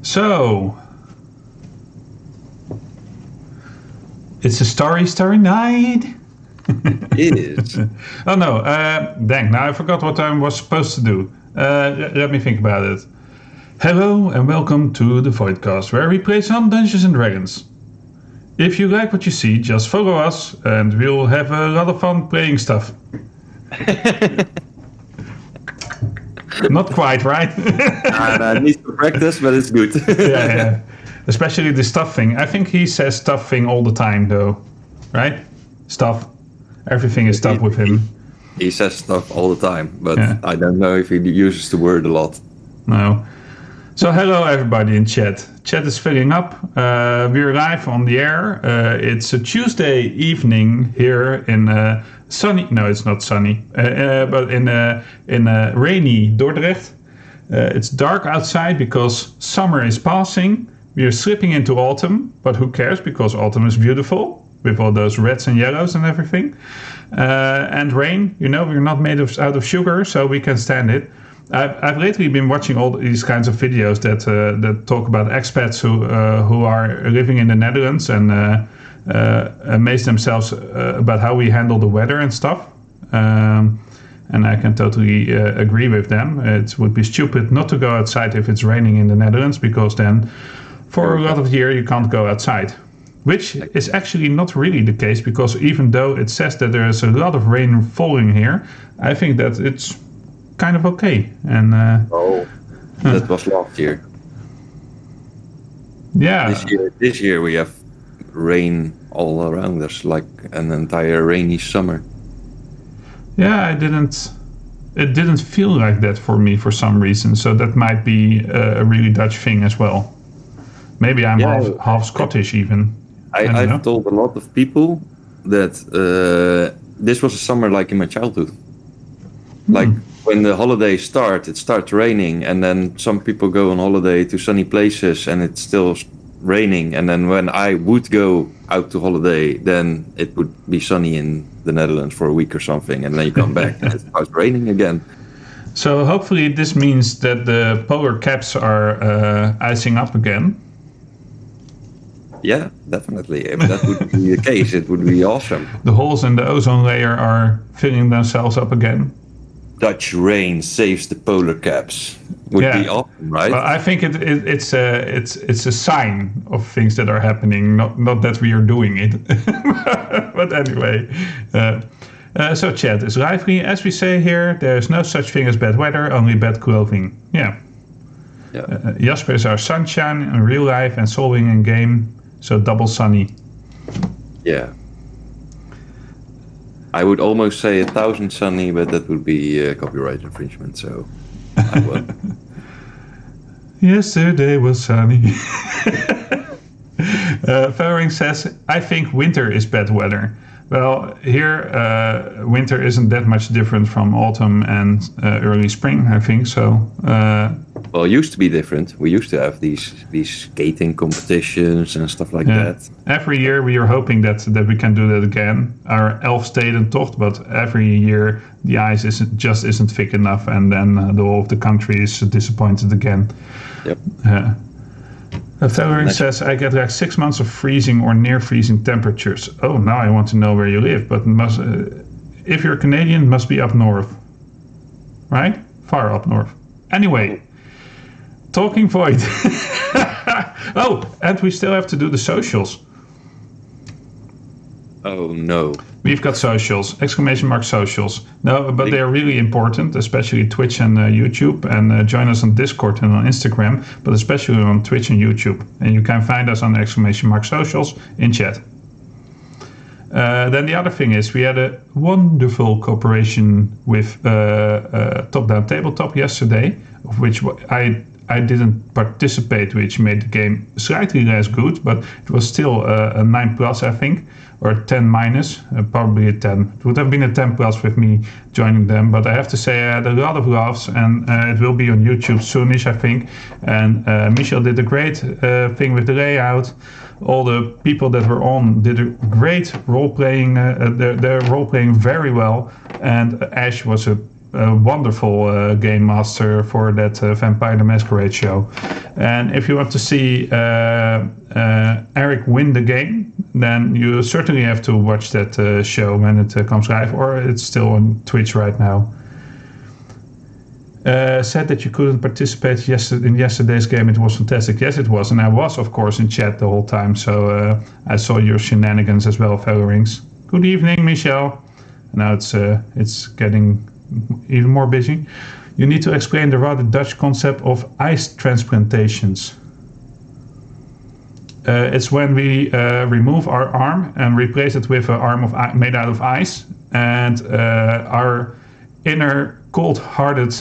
So, it's a starry night. It is. Oh no, dang, now I forgot what I was supposed to do. Let me think about it. Hello and welcome to the Voidcast, where we play some Dungeons and Dragons. If you like what you see, just follow us and we'll have a lot of fun playing stuff. Not quite, right? I need to practice, but it's good. yeah. Especially the stuff thing. I think he says stuff thing all the time, though. Right? Stuff. Everything is stuff with him. He says stuff all the time, but I don't know if he uses the word a lot. No. So hello everybody in chat. Chat is filling up. We're live on the air. It's a Tuesday evening here in sunny. No, it's not sunny, but in rainy Dordrecht. It's dark outside because summer is passing. We are slipping into autumn, but who cares? Because autumn is beautiful with all those reds and yellows and everything. And rain, we're not made out of sugar, so we can stand it. I've lately been watching all these kinds of videos that talk about expats who are living in the Netherlands and amaze themselves about how we handle the weather and stuff. And I can totally agree with them. It would be stupid not to go outside if it's raining in the Netherlands, because then for a lot of the year you can't go outside. Which is actually not really the case, because even though it says that there is a lot of rain falling here, I think that it's kind of okay. And that was last year. Yeah. This year we have rain all around us, like an entire rainy summer. Yeah, it didn't feel like that for me for some reason. So that might be a really Dutch thing as well. Maybe I'm half Scottish even. I've told a lot of people that this was a summer like in my childhood. Like when the holidays start, it starts raining, and then some people go on holiday to sunny places and it's still raining. And then when I would go out to holiday, then it would be sunny in the Netherlands for a week or something, and then you come back and it starts raining again. So hopefully this means that the polar caps are icing up again. Yeah, definitely. If that would be the case, it would be awesome. The holes in the ozone layer are filling themselves up again. Dutch rain saves the polar caps. Would be awesome, right? Well, I think it's a sign of things that are happening, not that we are doing it. But anyway, so chat is lively. As we say here, there's no such thing as bad weather, only bad clothing. Yeah. Jasper is our sunshine in real life and solving in game. So double sunny. Yeah. I would almost say 1,000 sunny, but that would be copyright infringement, so I won't. Yesterday was sunny. Fellering says, I think winter is bad weather. Well, here winter isn't that much different from autumn and early spring, I think so. Well, it used to be different. We used to have these skating competitions and stuff like that. Every year we are hoping that we can do that again. Our Elfsteden tocht, but every year the ice isn't thick enough, and then the whole of the country is disappointed again. Yep. Fellering says, I get like 6 months of freezing or near freezing temperatures. Oh, now I want to know where you live, but if you're Canadian, it must be up north. Right? Far up north. Anyway, talking void. Oh, and we still have to do the socials. Oh, no. We've got socials, ! socials. No, but they're really important, especially Twitch and YouTube. And join us on Discord and on Instagram, but especially on Twitch and YouTube. And you can find us on ! socials in chat. Then the other thing is we had a wonderful cooperation with Top Down Tabletop yesterday, of which I didn't participate, which made the game slightly less good, but it was still a 9+, I think, or 10-, probably a 10. It would have been a 10+ with me joining them, but I have to say I had a lot of laughs, and it will be on YouTube soonish, I think. And Michel did a great thing with the layout. All the people that were on did a great role-playing, they're role-playing very well, and Ash was a a wonderful game master for that Vampire the Masquerade show. And if you want to see Erik win the game, then you certainly have to watch that show when it comes live, or it's still on Twitch right now. Said that you couldn't participate in yesterday's game. It was fantastic. Yes, it was, and I was, of course, in chat the whole time. So I saw your shenanigans as well, Fellerings. Good evening, Michelle. Now it's getting even more busy. You need to explain the rather Dutch concept of ice transplantations. It's when we remove our arm and replace it with an arm made out of ice, and our inner cold-hearted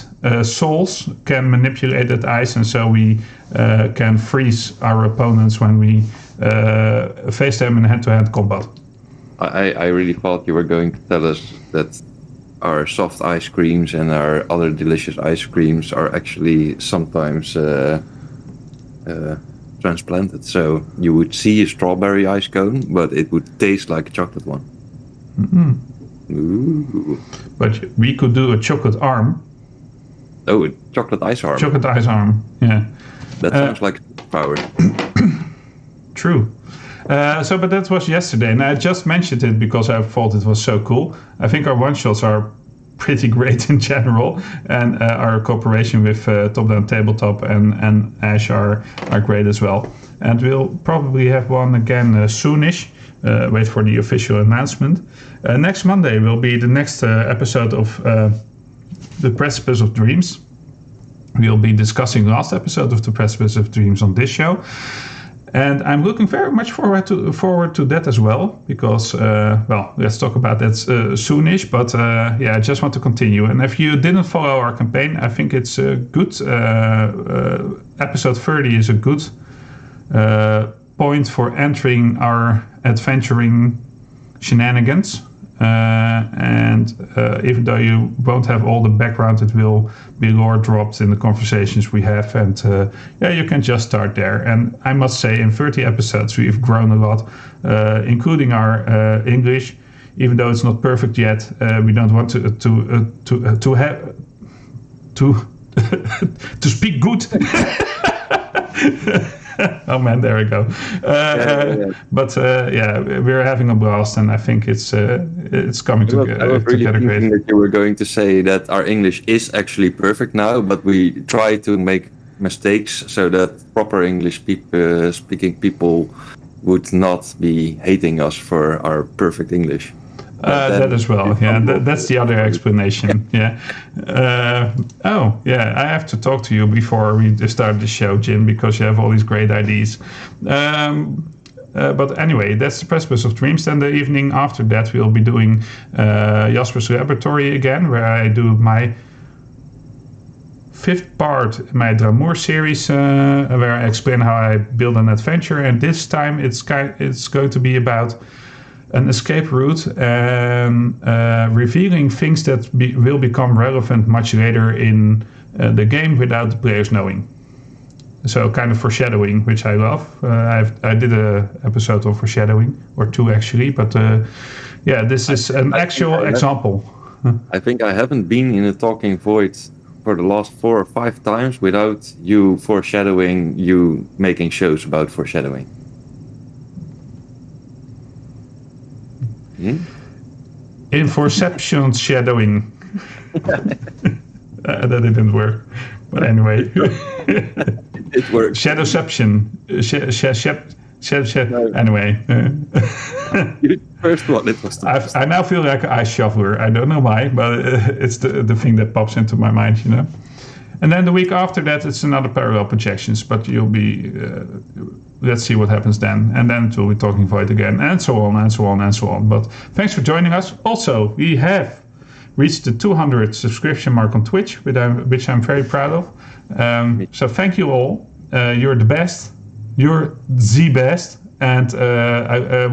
souls can manipulate that ice, and so we can freeze our opponents when we face them in hand-to-hand combat. I really thought you were going to tell us that our soft ice creams and our other delicious ice creams are actually sometimes transplanted. So you would see a strawberry ice cone, but it would taste like a chocolate one. Mm-hmm. Ooh. But we could do a chocolate arm. Oh, a chocolate ice arm. Chocolate ice arm, yeah. That sounds like power. True. But that was yesterday, and I just mentioned it because I thought it was so cool. I think our one-shots are pretty great in general, and our cooperation with Top Down Tabletop and Ash are great as well. And we'll probably have one again soonish. Wait for the official announcement. Next Monday will be the next episode of The Precipice of Dreams. We'll be discussing the last episode of The Precipice of Dreams on this show. And I'm looking very much forward to that as well, because, let's talk about that soonish. But I just want to continue. And if you didn't follow our campaign, I think it's a good, episode 30 is a good point for entering our adventuring shenanigans. And even though you won't have all the background, it will be lore dropped in the conversations we have, and you can just start there. And I must say, in 30 episodes we've grown a lot, including our English. Even though it's not perfect yet, we don't want to speak good. Oh man, there we go. But we're having a blast, and I think it's coming together. I was really thinking that you were going to say that our English is actually perfect now, but we try to make mistakes so that proper English speaking people would not be hating us for our perfect English. That as well, yeah. That's the other explanation, yeah. I have to talk to you before we start the show, Jim, because you have all these great ideas. But anyway, that's the Precipice of Dreams. Then the evening after that, we'll be doing Jasper's Laboratory again, where I do my 5th part in my Dramour series, where I explain how I build an adventure. And this time it's going to be about an escape route and revealing things that will become relevant much later in the game without the players knowing. So kind of foreshadowing, which I love. I did an episode of foreshadowing, or 2 actually, but this is an actual example. I think I haven't been in a talking void for the last 4 or 5 times without you foreshadowing, you making shows about foreshadowing. In Forception shadowing. That didn't work. But anyway. It works. Shadowception. Anyway. First one, it was I now feel like an ice shoveler. I don't know why, but it's the thing that pops into my mind, you know. And then the week after that, it's another parallel projections, but you'll be, let's see what happens then. And then it will be Talking Void again, and so on, and so on, and so on. But thanks for joining us. Also, we have reached the 200 subscription mark on Twitch, which I'm very proud of. So thank you all. You're the best. You're the best. And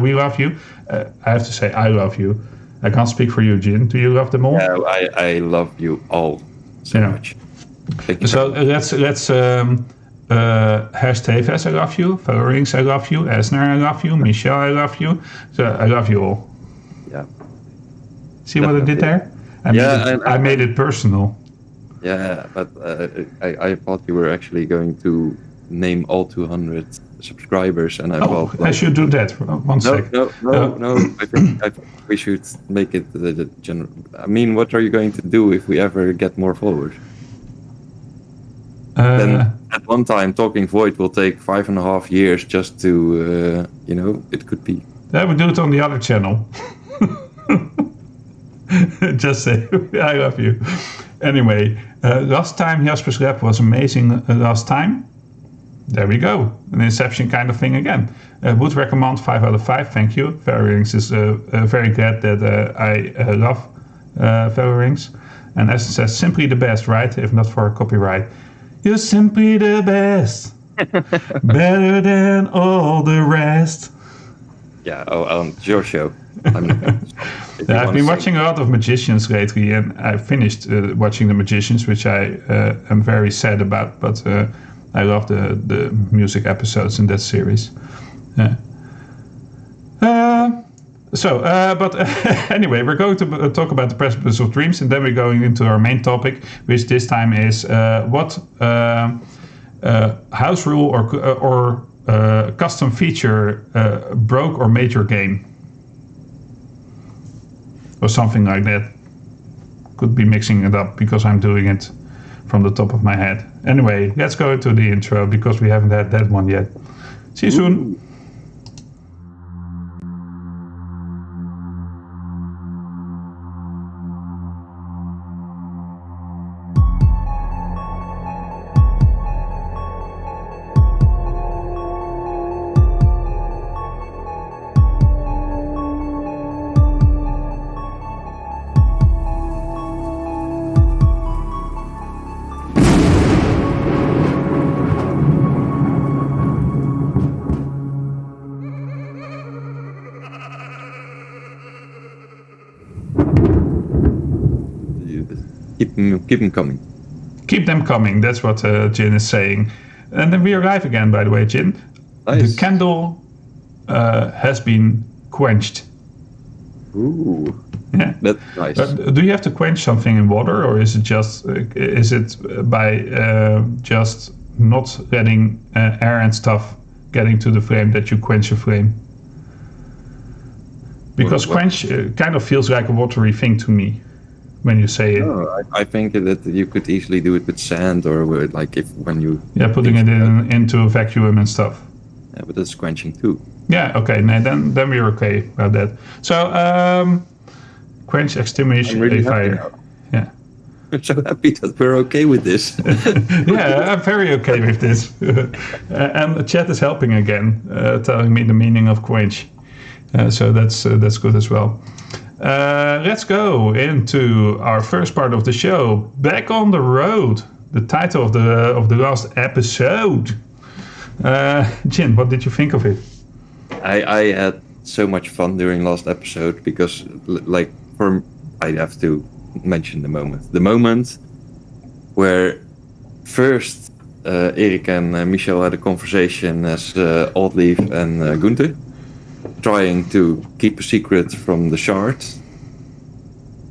we love you. I have to say, I love you. I can't speak for you, Jin. Do you love them all? Yeah, I love you all so much. So let's Hersteves, I love you. Fellerings, I love you. Esner, I love you. Michelle, I love you. So I love you all. Yeah. See what I did there? I made it personal. Yeah, but I thought you were actually going to name all 200 subscribers, and I thought I should do that. One sec. No. I think we should make it the general. I mean, what are you going to do if we ever get more followers? Then at one time, Talking Void will take 5.5 years just to, it could be. Yeah, we do it on the other channel. Just say, I love you. Anyway, last time Jasper's rap was amazing. Last time. There we go. An Inception kind of thing again. Would recommend 5 out of 5. Thank you. Rings is very glad that I love Rings. And as it says, simply the best, right? If not for copyright. You're simply the best. Better than all the rest. Yeah, it's your show. I've been watching a lot of Magicians lately, and I finished watching the Magicians, which I am very sad about, but I love the music episodes in that series. But anyway, we're going to talk about the Precipice of Dreams, and then we're going into our main topic, which this time is what house rule or custom feature broke or made your game. Or something like that. Could be mixing it up because I'm doing it from the top of my head. Anyway, let's go into the intro because we haven't had that one yet. See you soon. Keep them coming. Keep them coming. That's what Jin is saying. And then we arrive again, by the way, Jin. Nice. The candle has been quenched. Ooh. Yeah. That's nice. But do you have to quench something in water, or is it just by just not letting air and stuff getting to the flame that you quench a flame? Because quench kind of feels like a watery thing to me when you say it. No, I think that you could easily do it with sand or with putting it into a vacuum and stuff. Yeah, but that's quenching too. Yeah, okay, no, then we're okay about that. So quench, extinguish a fire. Yeah. I'm so happy that we're okay with this. Yeah, I'm very okay with this. And the chat is helping again, telling me the meaning of quench. So that's good as well. Let's go into our first part of the show. Back on the road. The title of the last episode. Jin, what did you think of it? I had so much fun during last episode because, I have to mention the moment. The moment where first Erik and Michel had a conversation as Oddleaf and Gunther, trying to keep a secret from the shard,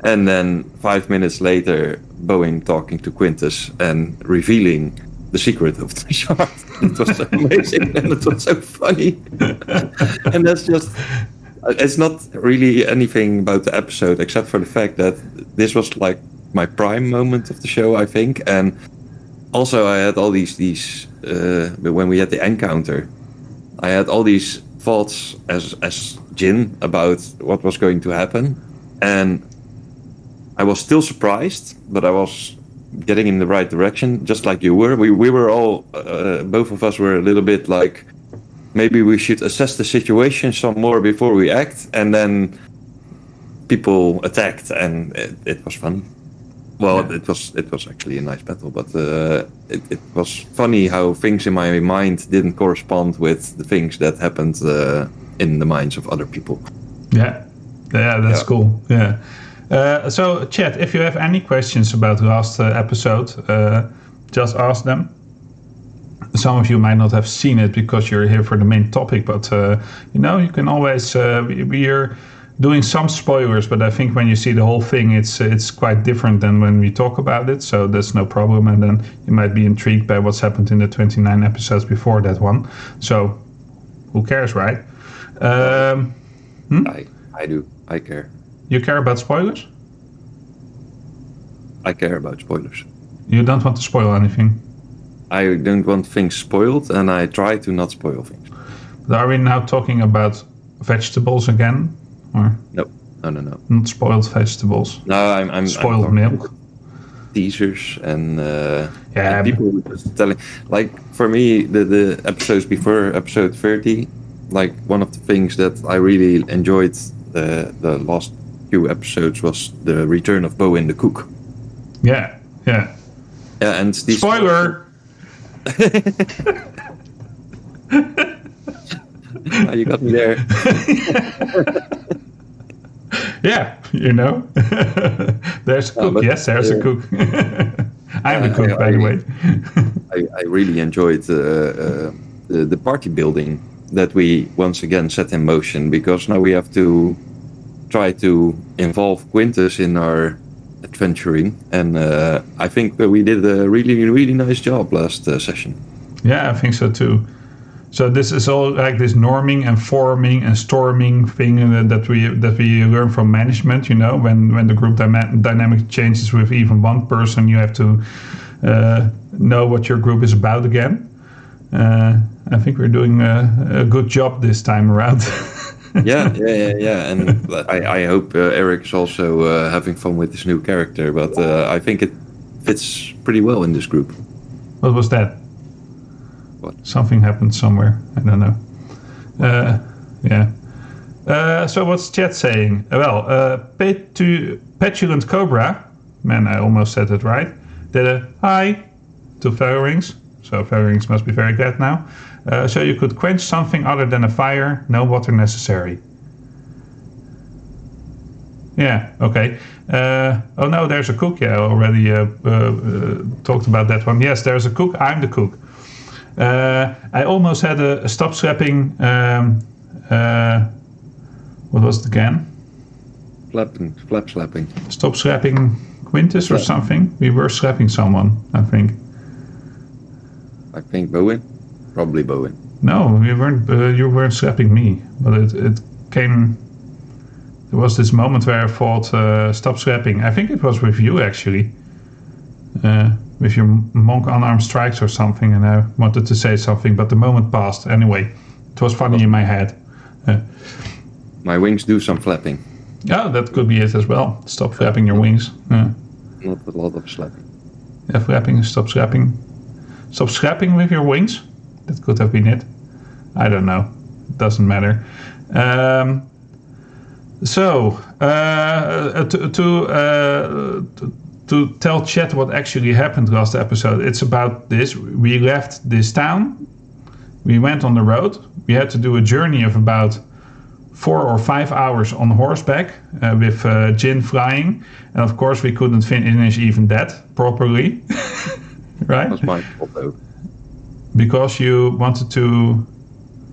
and then 5 minutes later Boeing talking to Quintus and revealing the secret of the shard. It was so amazing and it was so funny. And that's just, it's not really anything about the episode except for the fact that this was like my prime moment of the show, I think. And also I had all these when we had the encounter, I had all these thoughts as Jin about what was going to happen, and I was still surprised, but I was getting in the right direction, just like you were. We were all, both of us were a little bit like, maybe we should assess the situation some more before we act, and then people attacked, and it was fun. Well, yeah. It was actually a nice battle, but it was funny how things in my mind didn't correspond with the things that happened in the minds of other people. Yeah, that's cool. Yeah. So, chat, if you have any questions about the last episode, just ask them. Some of you might not have seen it because you're here for the main topic, but you can always we're doing some spoilers, but I think when you see the whole thing, it's quite different than when we talk about it. So that's no problem. And then you might be intrigued by what's happened in the 29 episodes before that one. So who cares, right? I do. I care. You care about spoilers? I care about spoilers. You don't want to spoil anything? I don't want things spoiled, and I try to not spoil things. But are we now talking about vegetables again? Or No. not spoiled vegetables? No, I'm spoiled I'm milk? teasers and Yeah, people were just telling, like, for me, the episodes before episode 30, like, one of the things that I really enjoyed the last few episodes was the return of Bowen the cook. Yeah. And these Spoiler! You got me there. Yeah, there's a cook. Yes, there's a cook. I'm the cook, by the way. I really enjoyed the party building that we once again set in motion, because now we have to try to involve Quintus in our adventuring, and I think that we did a really nice job last session. Yeah, I think so too. So this is all like this norming and forming and storming thing that we learn from management. When the group dynamic changes with even one person, you have to know what your group is about again. I think we're doing a good job this time around. Yeah, and I hope Erik is also having fun with this new character, but I think it fits pretty well in this group. What was that? What? Something happened somewhere. I don't know. Yeah. So what's chat saying? Well, Petulant Cobra, man, I almost said it right, did a hi to Featherwings. So Featherwings must be very glad now. So you could quench something other than a fire, no water necessary. Yeah, okay. Oh no, there's a cook. Yeah, I already talked about that one. Yes, there's a cook. I'm the cook. I almost had a stop slapping. What was it again? Flap slapping. Stop slapping Quintus or something. We were slapping someone, I think. I think Bowen. Probably Bowen. No, we weren't. You weren't slapping me, but it came. There was this moment where I thought, "Stop slapping." I think it was with you actually, with your monk unarmed strikes or something, and I wanted to say something, but the moment passed. Anyway, it was funny in my head. My wings do some flapping. Yeah, that could be it as well. Stop flapping your wings. Not a lot of slapping. Yeah, flapping. Stop slapping. Stop slapping with your wings. That could have been it. I don't know. It doesn't matter. To tell chat what actually happened last episode, it's about this. We left this town. We went on the road. We had to do a journey of about 4 or 5 hours on horseback with Jin flying. And of course, we couldn't finish even that properly. Right? That's my fault though. Because you wanted to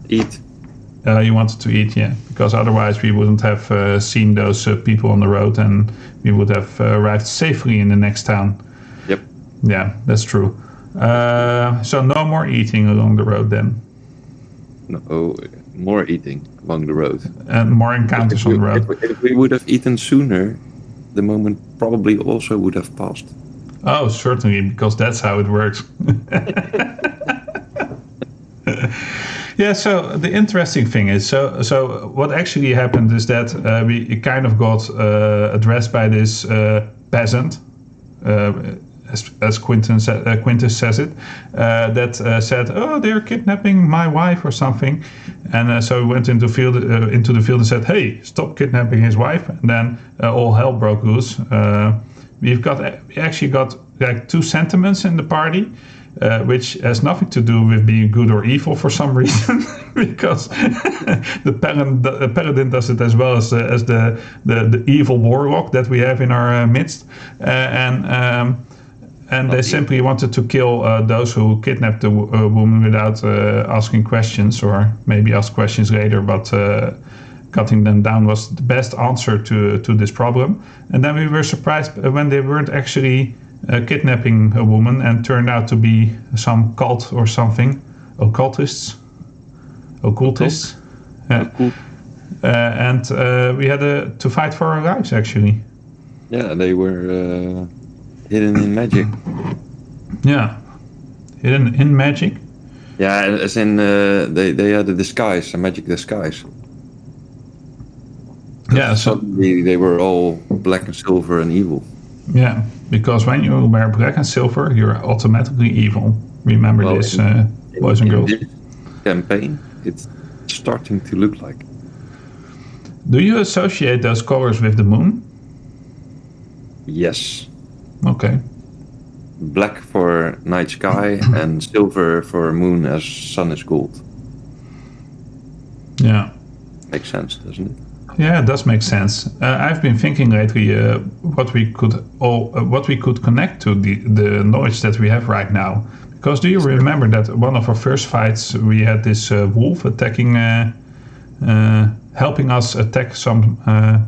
eat. You wanted to eat, yeah. Because otherwise we wouldn't have seen those people on the road, and we would have arrived safely in the next town. Yep. Yeah, that's true. So no more eating along the road then. No, more eating along the road. And more encounters on the road. If we would have eaten sooner, the moment probably also would have passed. Oh, certainly, because that's how it works. Yeah, so the interesting thing is, so what actually happened is that we kind of got addressed by this peasant, as Quintus says it, that said, "Oh, they're kidnapping my wife" or something, and so we went into the field and said, "Hey, stop kidnapping his wife!" And then all hell broke loose. We actually got like two sentiments in the party, which has nothing to do with being good or evil for some reason, because the paladin does it as well as the evil warlock that we have in our midst, and they simply wanted to kill those who kidnapped the woman without asking questions, or maybe ask questions later, but cutting them down was the best answer to this problem. And then we were surprised when they weren't actually kidnapping a woman and turned out to be some cult or something, occultists. And we had to fight for our lives, actually. Yeah, they were hidden in magic. Yeah, hidden in magic. Yeah, as in they had a disguise, a magic disguise. Yeah, so suddenly they were all black and silver and evil. Yeah, because when you wear black and silver, you're automatically evil. Remember this, boys and girls. In this campaign, it's starting to look like. Do you associate those colors with the moon? Yes. Okay. Black for night sky and silver for moon as sun is gold. Yeah. Makes sense, doesn't it? Yeah, it does make sense. I've been thinking lately what we could connect to the knowledge that we have right now. Because do you remember that one of our first fights we had this wolf attacking, helping us attack some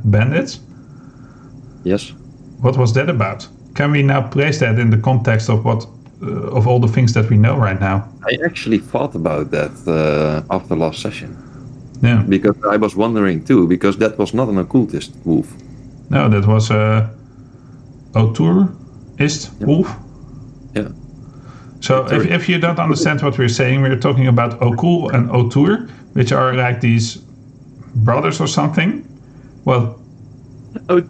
bandits? Yes. What was that about? Can we now place that in the context of what of all the things that we know right now? I actually thought about that after last session. Yeah. Because I was wondering too, because that was not an occultist wolf. No, that was a auturist wolf. Yeah. So if you don't understand what we're saying, we're talking about Okul and Otur, which are like these brothers or something. Well,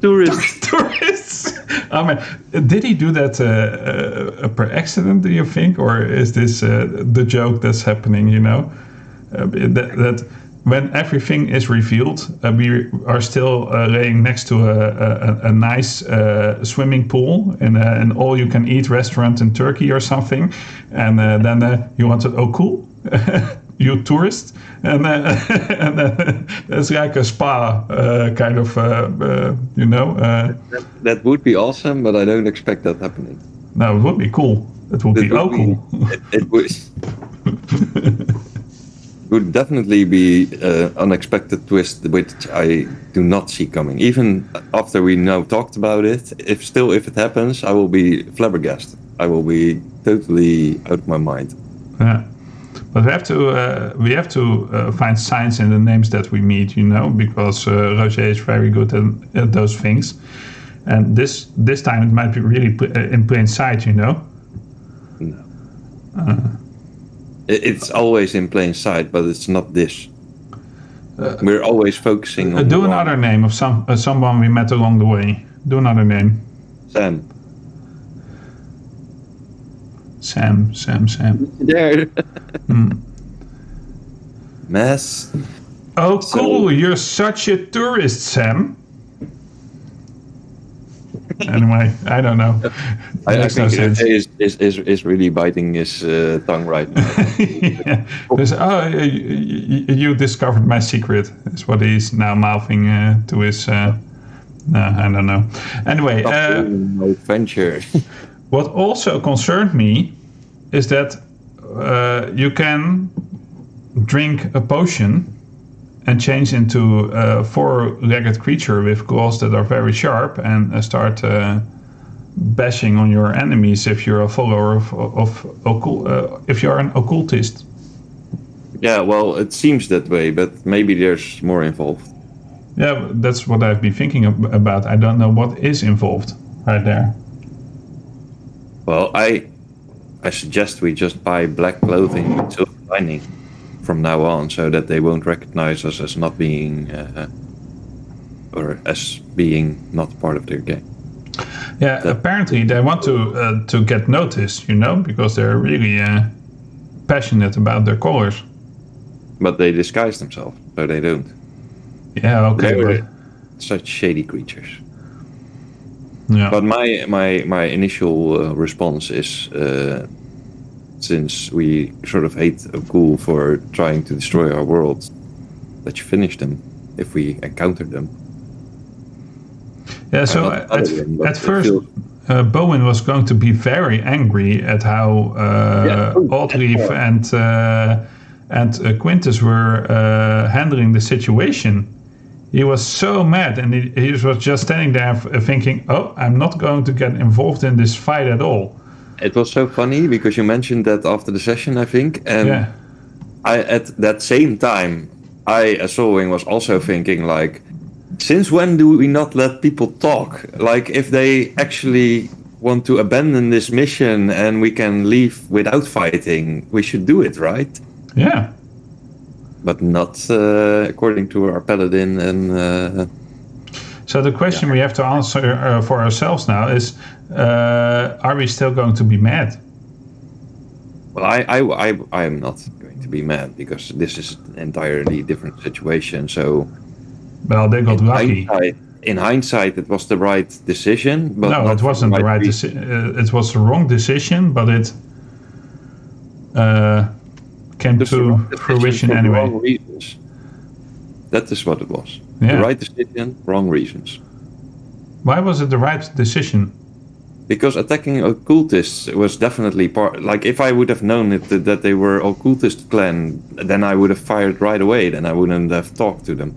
tourists. Tourists. I mean, did he do that per accident, do you think? Or is this the joke that's happening, you know? That when everything is revealed, we are still laying next to a nice swimming pool in an all-you-can-eat restaurant in Turkey or something, and then you wanted, oh cool, you tourist, and then it's like a spa kind of, you know. That would be awesome, but I don't expect that happening. No, it would be cool. It would be cool. It would. Would definitely be an unexpected twist, which I do not see coming. Even after we now talked about it, if it happens, I will be flabbergasted. I will be totally out of my mind. Yeah, but we have to find signs in the names that we meet, you know, because Roger is very good at those things, and this time it might be really in plain sight, you know. No. It's always in plain sight, but it's not this. We're always focusing on. Do another name of someone we met along the way. Do another name. Sam. Sam. There. Mess. Oh, cool! You're such a tourist, Sam. Anyway, I don't know. I think is really biting his tongue right now. Yeah. You discovered my secret, is what he's now mouthing to his... no, I don't know. Anyway... no venture. What also concerned me is that you can drink a potion and change into a four-legged creature with claws that are very sharp and start bashing on your enemies if you're a follower of if you're an occultist. Yeah, well, it seems that way, but maybe there's more involved. Yeah, that's what I've been thinking about. I don't know what is involved right there. Well, I suggest we just buy black clothing with silver lining from now on, so that they won't recognize us as not being or as being not part of their game. Yeah, apparently they want to get noticed, you know, because they're really passionate about their colors. But they disguise themselves, so they don't. Yeah, okay. They're such shady creatures. Yeah. But my initial response is, since we sort of hate Okul for trying to destroy our world, that you finish them if we encounter them. Yeah, so at first Bowen was going to be very angry at how Oddleaf and Quintus were handling the situation. he was so mad, and he was just standing there thinking, "Oh, I'm not going to get involved in this fight at all." It was so funny because you mentioned that after the session, I think, and I at that same time, as Solwing, was also thinking like, since when do we not let people talk? Like, if they actually want to abandon this mission and we can leave without fighting, we should do it, right? Yeah. But not according to our paladin. And so the question we have to answer for ourselves now is, are we still going to be mad? Well, I am not going to be mad because this is an entirely different situation. So, well, they got lucky. In hindsight, it was the right decision. But no, it wasn't the right decision. It was the wrong decision, but it came to fruition anyway. Wrong reasons. That is what it was. Yeah. The right decision, wrong reasons. Why was it the right decision? Because attacking occultists was definitely part. Like, if I would have known that they were occultist clan, then I would have fired right away. Then I wouldn't have talked to them.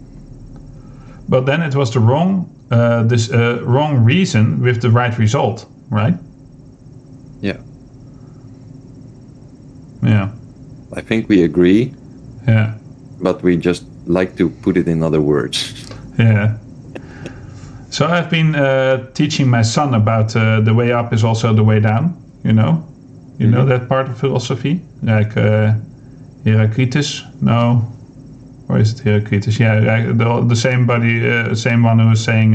But then it was the wrong reason with the right result, right? Yeah. Yeah. I think we agree. Yeah. But we just like to put it in other words. Yeah. So I've been teaching my son about the way up is also the way down. You know that part of philosophy, like Heraclitus. No, or is it Heraclitus? Yeah, the same same one who was saying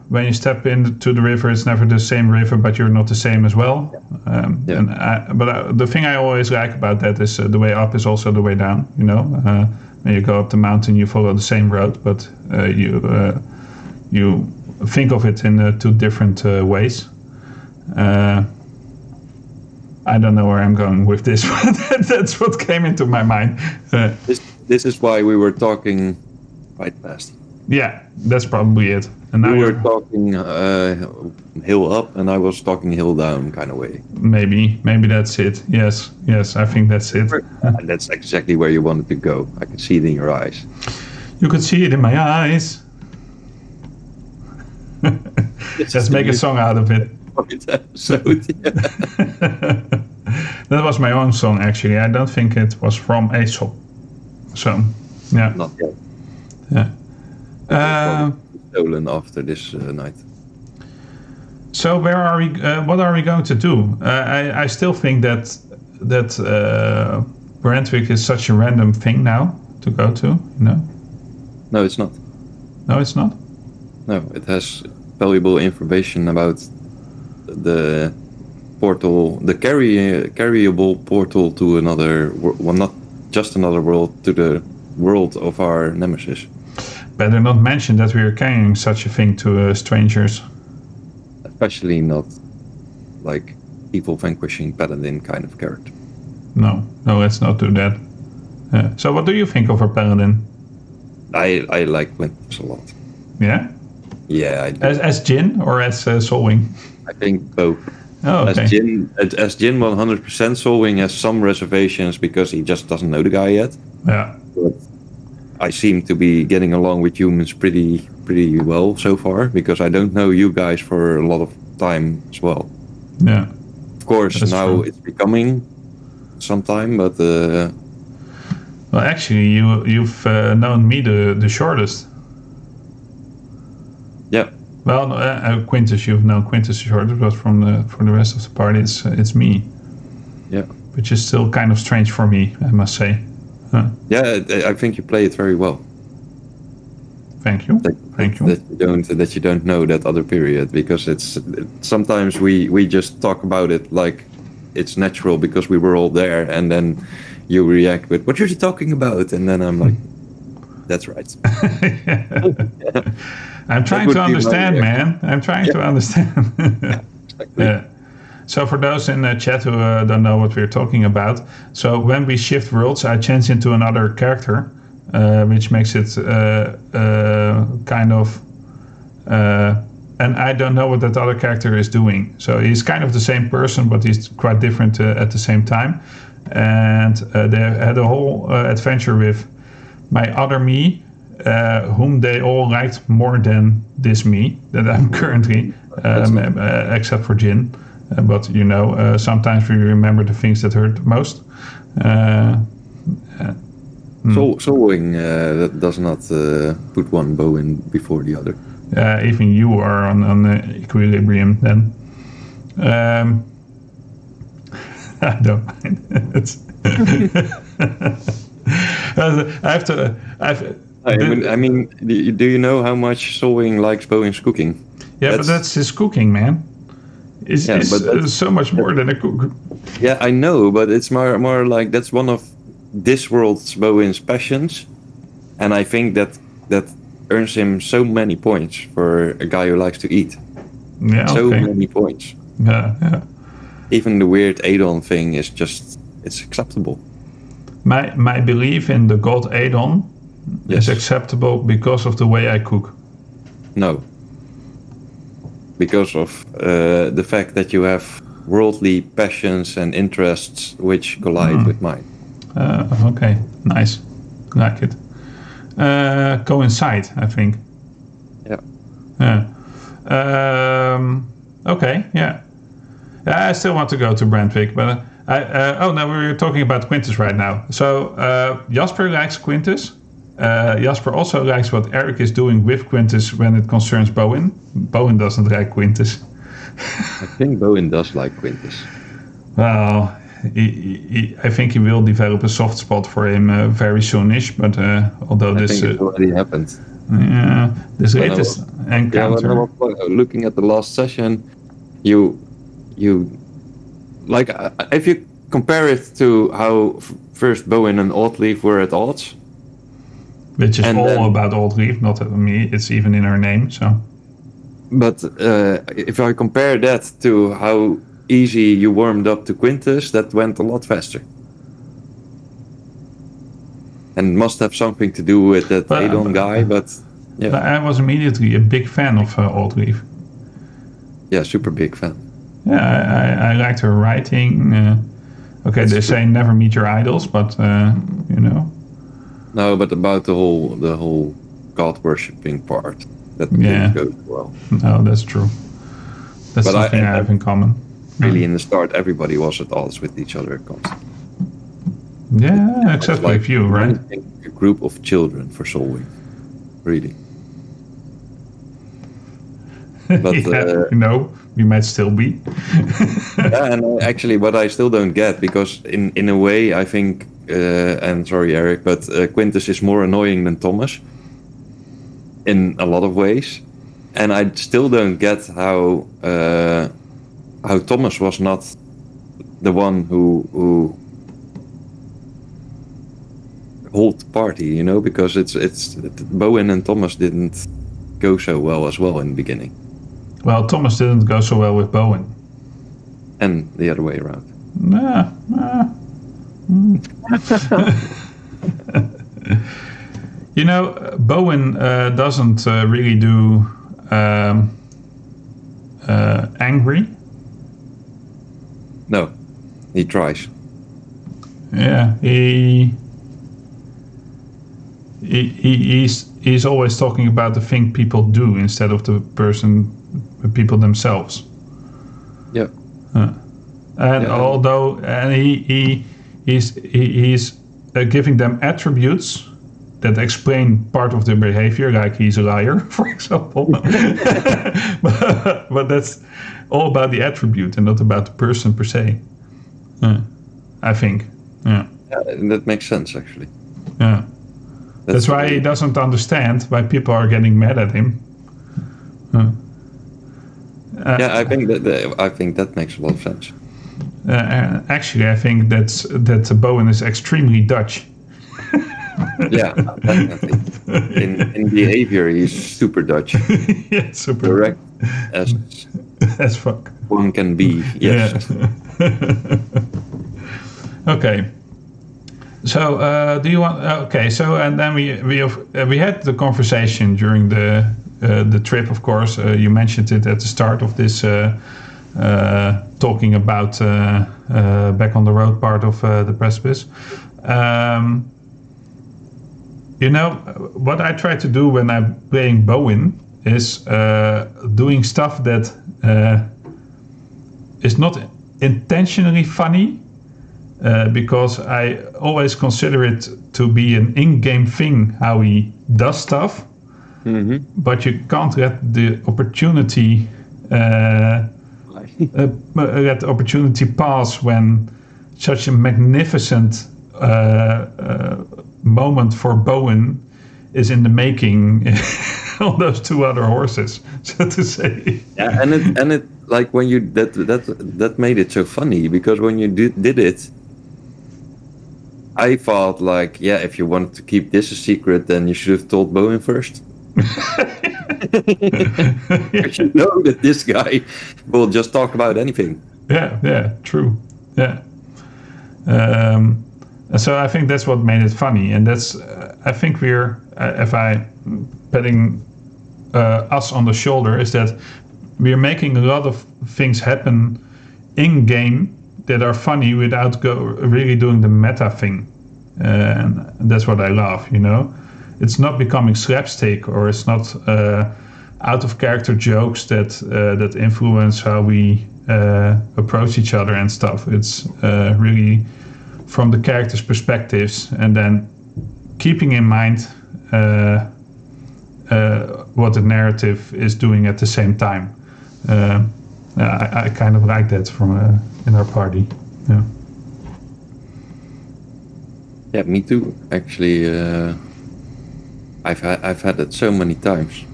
when you step into the river, it's never the same river, but you're not the same as well. But the thing I always like about that is the way up is also the way down. You know, when you go up the mountain, you follow the same road, but you think of it in two different ways. I don't know where I'm going with this, but that's what came into my mind. This is why we were talking quite fast. Yeah, that's probably it. And now we were talking hill up, and I was talking hill down kind of way. Maybe that's it. Yes, I think that's it. And that's exactly where you wanted to go. I can see it in your eyes. You could see it in my eyes. Let's make a song out of it. That was my own song, actually. I don't think it was from Aesop. So, yeah. Not yet. Yeah. Stolen after this night. So where are we? What are we going to do? I still think that Brentwick is such a random thing now to go to. You know? No, it's not. No, it's not. No, it has valuable information about the portal, the carryable portal to another. Well, not just another world, to the world of our nemesis. Better not mention that we are carrying such a thing to strangers. Especially not like evil vanquishing paladin kind of character. No, let's not do that. So what do you think of our paladin? I like Winters a lot. Yeah? Yeah, I do. As Jin or as Solwing? I think both. Oh, okay. As Jin 100%, Solwing has some reservations because he just doesn't know the guy yet. Yeah. But I seem to be getting along with humans pretty well so far, because I don't know you guys for a lot of time as well. Yeah. Of course, that's now true. It's becoming some time, but well, actually, you've known me the shortest. Yeah. Well, Quintus, you've known Quintus the shortest, but for the rest of the party, it's me. Yeah. Which is still kind of strange for me, I must say. Huh. Yeah, I think you play it very well. Thank you. Thank you. That you don't know that other period, because it's sometimes we just talk about it like it's natural because we were all there, and then you react with "What are you talking about?" and then I'm like, "That's right." Yeah. I'm trying to understand, man. I'm trying to understand. Yeah, exactly. Yeah. So for those in the chat who don't know what we're talking about, so when we shift worlds, I change into another character, which makes it kind of... and I don't know what that other character is doing. So he's kind of the same person, but he's quite different at the same time. And they had a whole adventure with my other me, whom they all liked more than this me that I'm currently, except for Jin. But sometimes we remember the things that hurt the most. Sewing that does not put one bow in before the other. Even you are on equilibrium then. I don't mind. Do you know how much Sewing likes Bowen's cooking? Yeah, but that's his cooking, man. It's so much more than a cook. Yeah, I know, but it's more like that's one of this world's Bowen's passions, and I think that earns him so many points for a guy who likes to eat. Yeah, so many points. Yeah. Even the weird Adon thing is it's acceptable. My belief in the god Adon is acceptable because of the way I cook. No. Because of the fact that you have worldly passions and interests which collide with mine. Okay, nice. Like it. Coincide, I think. Yeah. Okay, yeah. I still want to go to Brentwick, but we're talking about Quintus right now. So Jasper likes Quintus. Jasper also likes what Erik is doing with Quintus when it concerns Bowen. Bowen doesn't like Quintus. I think Bowen does like Quintus. Well, I think he will develop a soft spot for him very soonish, but although I think it already happened. Yeah, this latest encounter. When I was looking at the last session, you like if you compare it to how first Bowen and Oddleaf were at odds, which is all about Oddleaf, not me. It's even in her name. So, but if I compare that to how easy you warmed up to Quintus, that went a lot faster. And must have something to do with that Adon guy, but yeah. But I was immediately a big fan of Oddleaf. Yeah, super big fan. Yeah, I liked her writing. They say never meet your idols, but No, but about the whole god worshipping part that didn't go well. No, that's true. That's something I have in common. Really, in the start, everybody was at odds with each other constantly. Yeah, except for a few, right? A group of children for Solwing, really. But we might still be. Yeah, and actually, what I still don't get, because in a way, I think, and sorry, Erik, but Quintus is more annoying than Thomas in a lot of ways, and I still don't get how Thomas was not the one who hold the party, because it's Bowen and Thomas didn't go so well as well in the beginning. Well, Thomas didn't go so well with Bowen. And the other way around. Bowen doesn't really do angry. No, he tries. Yeah, he's always talking about the thing people do instead of the people themselves. Yeah. Although he's giving them attributes that explain part of their behavior, like he's a liar, for example. but that's all about the attribute and not about the person per se. I think. Yeah. That makes sense, actually. Yeah. That's why he doesn't understand why people are getting mad at him. I think that makes a lot of sense. Actually, I think that Bowen is extremely Dutch. Yeah, definitely. In behavior, he's super Dutch. Yeah, super direct as fuck. One can be. Yes. Yeah. Okay. So, do you want? Okay. So, and then we had the conversation during the trip. Of course, you mentioned it at the start of this talking about back on the road part of the Precipice. what I try to do when I'm playing Bowen is doing stuff that is not intentionally funny, because I always consider it to be an in-game thing how he does stuff. Mm-hmm. But you can't let the opportunity pass when such a magnificent moment for Bowen is in the making on those two other horses, so to say. Yeah, and it like when you that made it so funny, because when you did it, I thought like, yeah, if you wanted to keep this a secret, then you should have told Bowen first. Because you know that this guy will just talk about anything. Yeah, true. Yeah. So I think that's what made it funny, and that's I think we're if I patting us on the shoulder is that we're making a lot of things happen in game that are funny without really doing the meta thing, and that's what I love. It's not becoming slapstick, or it's not out of character jokes that influence how we approach each other and stuff. It's really from the characters' perspectives, and then keeping in mind what the narrative is doing at the same time. I kind of like that from in our party. Yeah. Yeah, me too. Actually, I've had it so many times,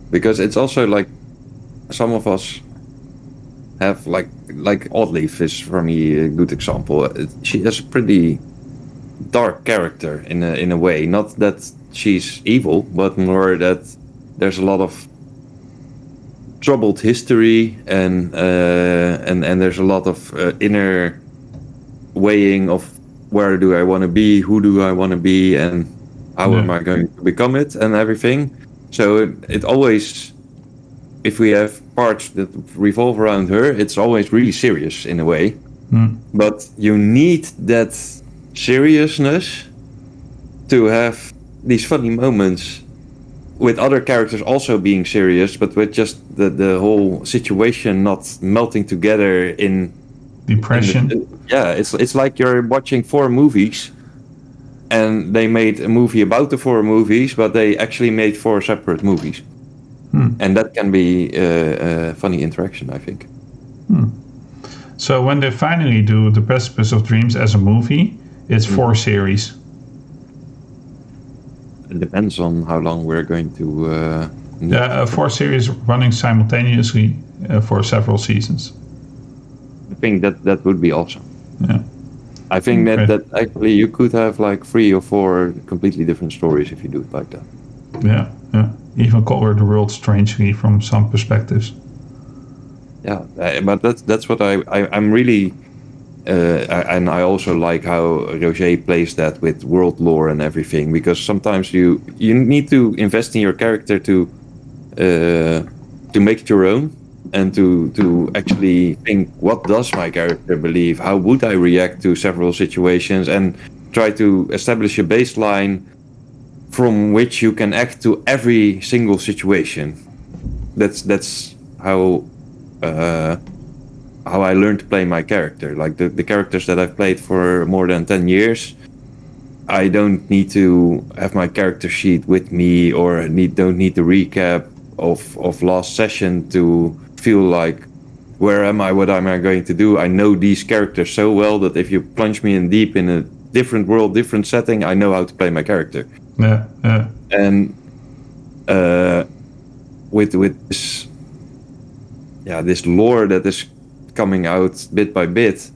because it's also like some of us have like Oddleaf is for me a good example. She has a pretty dark character in a way. Not that she's evil, but more that there's a lot of troubled history, and there's a lot of inner weighing of where do I want to be, who do I want to be, and how am I going to become it, and everything. So it always, if we have parts that revolve around her, it's always really serious in a way. But you need that seriousness to have these funny moments with other characters also being serious, but with just the whole situation not melting together in depression. It's like you're watching 4 movies, and they made a movie about the 4 movies, but they actually made 4 separate movies. And that can be a funny interaction, I think. So when they finally do The Precipice of Dreams as a movie, it's 4 series. It depends on how long we're going to... 4 series running simultaneously for several seasons. I think that would be awesome. Yeah. I think that actually you could have like 3 or 4 completely different stories if you do it like that. Yeah. Even color the world strangely from some perspectives. Yeah, but that's what I'm really... and I also like how Roger plays that with world lore and everything, because sometimes you need to invest in your character to make it your own, and to actually think, what does my character believe? How would I react to several situations? And try to establish a baseline from which you can act to every single situation. That's how I learned to play my character. Like the characters that I've played for more than 10 years, I don't need to have my character sheet with me, or don't need the recap of last session to feel like, where am I, what am I going to do? I know these characters so well that if you plunge me in deep in a different world, different setting, I know how to play my character. Yeah. And with this, this lore that is coming out bit by bit,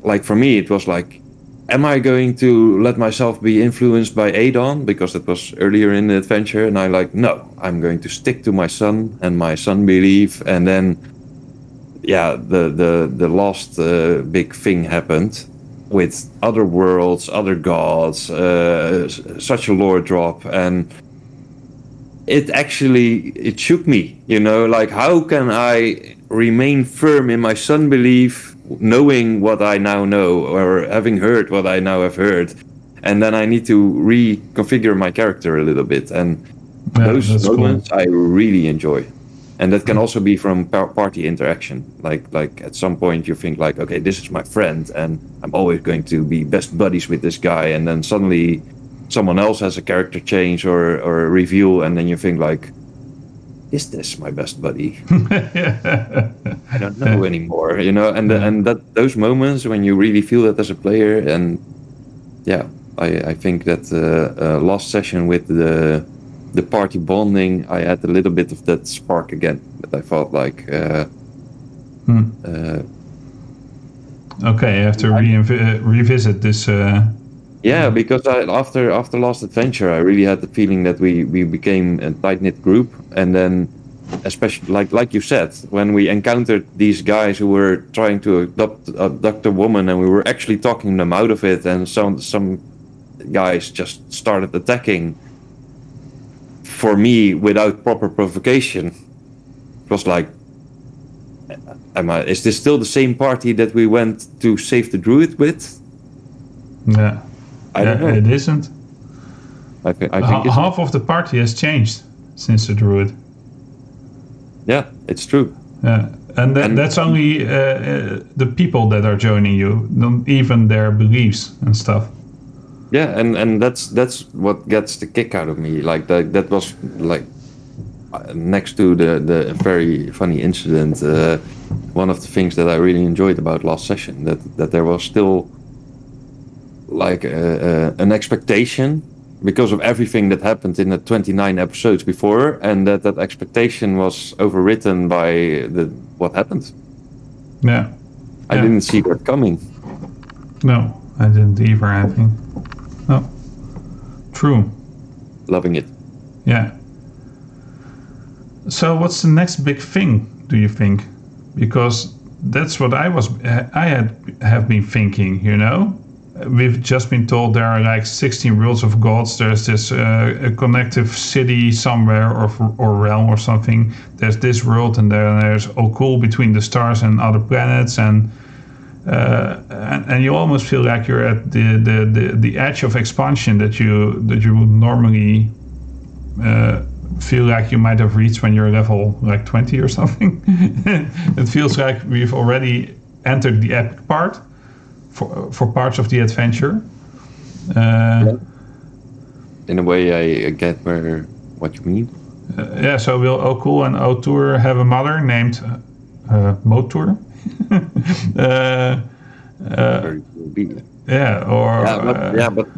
like for me it was like, am I going to let myself be influenced by Adon, because that was earlier in the adventure, and I like, no, I'm going to stick to my son and my son belief. And then the last big thing happened with other worlds, other gods, such a lore drop, and it shook me, like, how can I remain firm in my son belief, knowing what I now know, or having heard what I now have heard, and then I need to reconfigure my character a little bit, and those that's moments cool. I really enjoy. And that can also be from party interaction. Like at some point you think like, okay, this is my friend, and I'm always going to be best buddies with this guy. And then suddenly someone else has a character change or a reveal, and then you think like, is this my best buddy? I don't know anymore, you know. And that those moments when you really feel that as a player, and yeah, I think that last session with the party bonding, I had a little bit of that spark again. That I felt like, okay, I have to revisit this. Yeah, because after last adventure, I really had the feeling that we became a tight knit group, and then, especially like you said, when we encountered these guys who were trying to abduct a woman, and we were actually talking them out of it, and some guys just started attacking. For me, without proper provocation, it was like, is this still the same party that we went to save the druid with? Yeah, I don't know. It isn't. I think it's half of the party has changed since the druid. Yeah, it's true. Yeah, and that's only the people that are joining you, not even their beliefs and stuff. Yeah, and that's what gets the kick out of me. Like that was like next to the very funny incident. One of the things that I really enjoyed about last session, that there was still like an expectation because of everything that happened in the 29 episodes before, and that expectation was overwritten by what happened. Yeah, I didn't see that coming. No, I didn't either. I think. No. True. Loving it. Yeah. So what's the next big thing, do you think? Because that's what I have been thinking, you know? We've just been told there are like 16 rules of gods. There's this a connective city somewhere or realm or something. There's this world, and there's cool between the stars and other planets, and you almost feel like you're at the edge of expansion that you would normally feel like you might have reached when you're level like 20 or something. It feels like we've already entered the epic part for parts of the adventure. In a way, I get what you mean. So will Okul and Otur have a mother named Motur?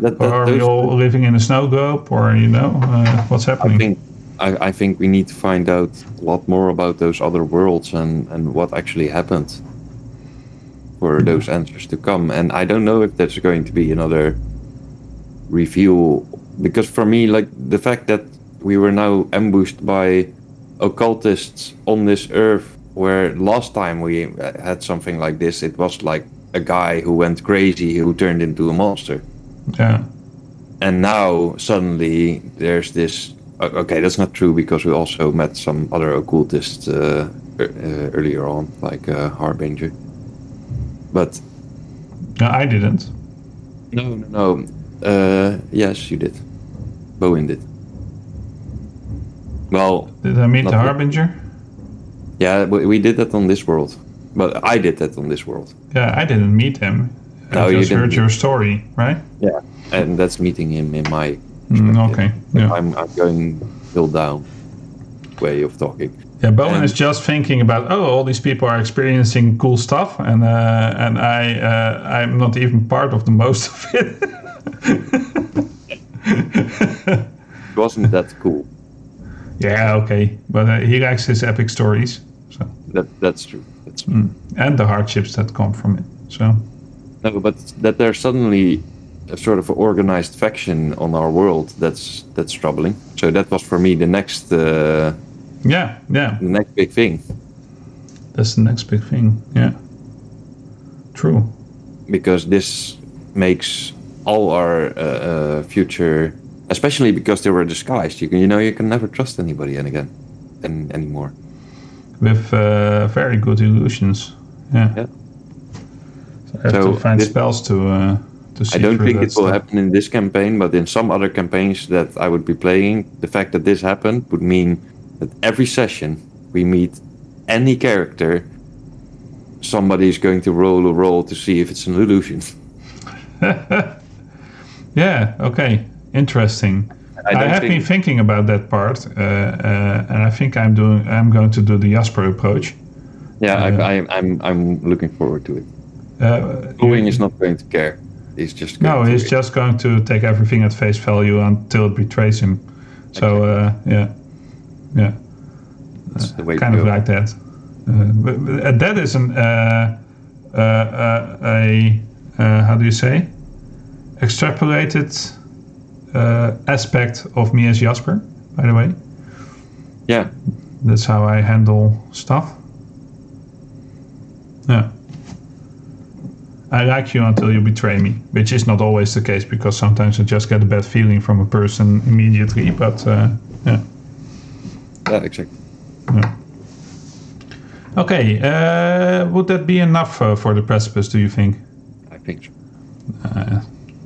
But are we all living in a snow globe, or what's happening? I think we need to find out a lot more about those other worlds and what actually happened for those answers to come. And I don't know if there's going to be another reveal, because for me, like the fact that we were now ambushed by occultists on this earth, where last time we had something like this, it was like a guy who went crazy, who turned into a monster. Yeah. And now suddenly there's this. Okay, that's not true, because we also met some other occultists earlier on, like Harbinger. But no, I didn't. No. Yes, you did. Bowen did. Well, did I meet the Harbinger? Yeah, we did that on this world. But I did that on this world. Yeah, I didn't meet him. I just heard your story, right? Yeah, and that's meeting him in my okay. Yeah. I'm going still down way of talking. Yeah, Bowen is just thinking about, all these people are experiencing cool stuff, and I'm not even part of the most of it. It wasn't that cool. Yeah, okay, but he likes his epic stories. So that's true. That's true. And the hardships that come from it. So no, but that there's suddenly a sort of organized faction on our world, that's troubling. So that was for me the next. The next big thing. That's the next big thing. Yeah. True. Because this makes all our future, especially because they were disguised. You can never trust anybody anymore. With very good illusions. Yeah. So I have to find spells to to see I don't through think that it will stuff. happen in this campaign, but in some other campaigns that I would be playing, the fact that this happened would mean that every session we meet any character, somebody is going to roll a roll to see if it's an illusion. Yeah, okay, interesting. I have been thinking about that part, and I think I'm going to do the Jasper approach. Yeah, I'm looking forward to it. Owen is not going to care. He's just going he's just going to take everything at face value until it betrays him. So yeah, that's the way kind to of go. like that. But that is an how do you say, extrapolated aspect of me as Jasper. By the way, Yeah, that's how I handle stuff. Yeah. I like you until you betray me, which is not always the case because sometimes I just get a bad feeling from a person immediately. But yeah. Yeah, exactly. Yeah. Okay, would that be enough for the precipice, do you think? I think so.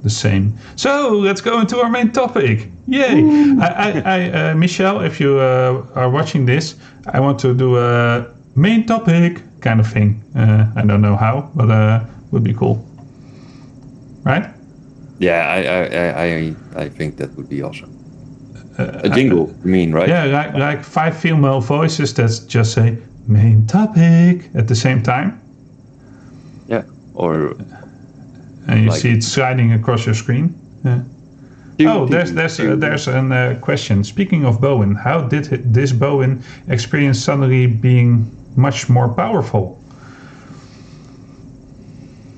The same. So let's go into our main topic. Yay! I Michelle, if you are watching this, I want to do a main topic kind of thing. I don't know how, but would be cool. Right? Yeah, I think that would be awesome. A jingle, you mean, right? Yeah, like 5 female voices that just say main topic at the same time. Yeah, or and you like, see it sliding across your screen. Yeah. Oh, there's a question. Speaking of Bowen, how did this Bowen experience suddenly being much more powerful?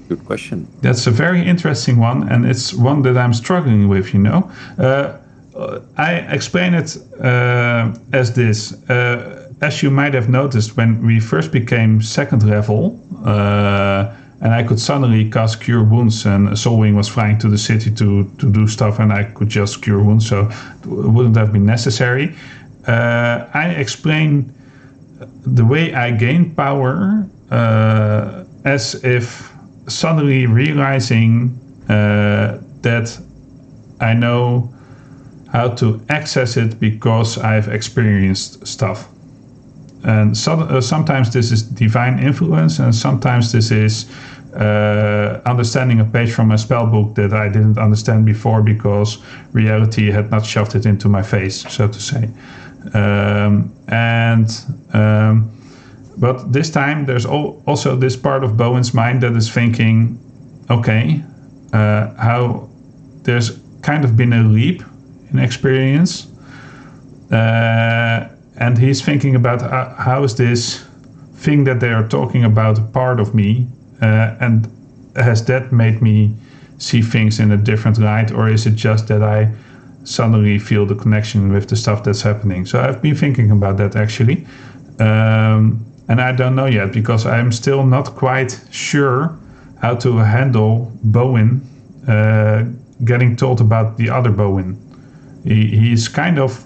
Good question. That's a very interesting one, and it's one that I'm struggling with, you know. I explain it as this. As you might have noticed, when we first became 2nd level, and I could suddenly cast Cure Wounds, and Soulwing was flying to the city to do stuff, and I could just Cure Wounds, so it wouldn't have been necessary. I explain the way I gain power as if suddenly realizing that I know how to access it because I've experienced stuff. And sometimes this is divine influence, and sometimes this is understanding a page from a spell book that I didn't understand before because reality had not shoved it into my face, so to say. But this time there's also this part of Bowen's mind that is thinking, okay, how there's kind of been a leap in experience, and he's thinking about how is this thing that they are talking about a part of me, and has that made me see things in a different light, or is it just that I suddenly feel the connection with the stuff that's happening? So I've been thinking about that actually, and I don't know yet because I'm still not quite sure how to handle Bowen getting told about the other Bowen. He's kind of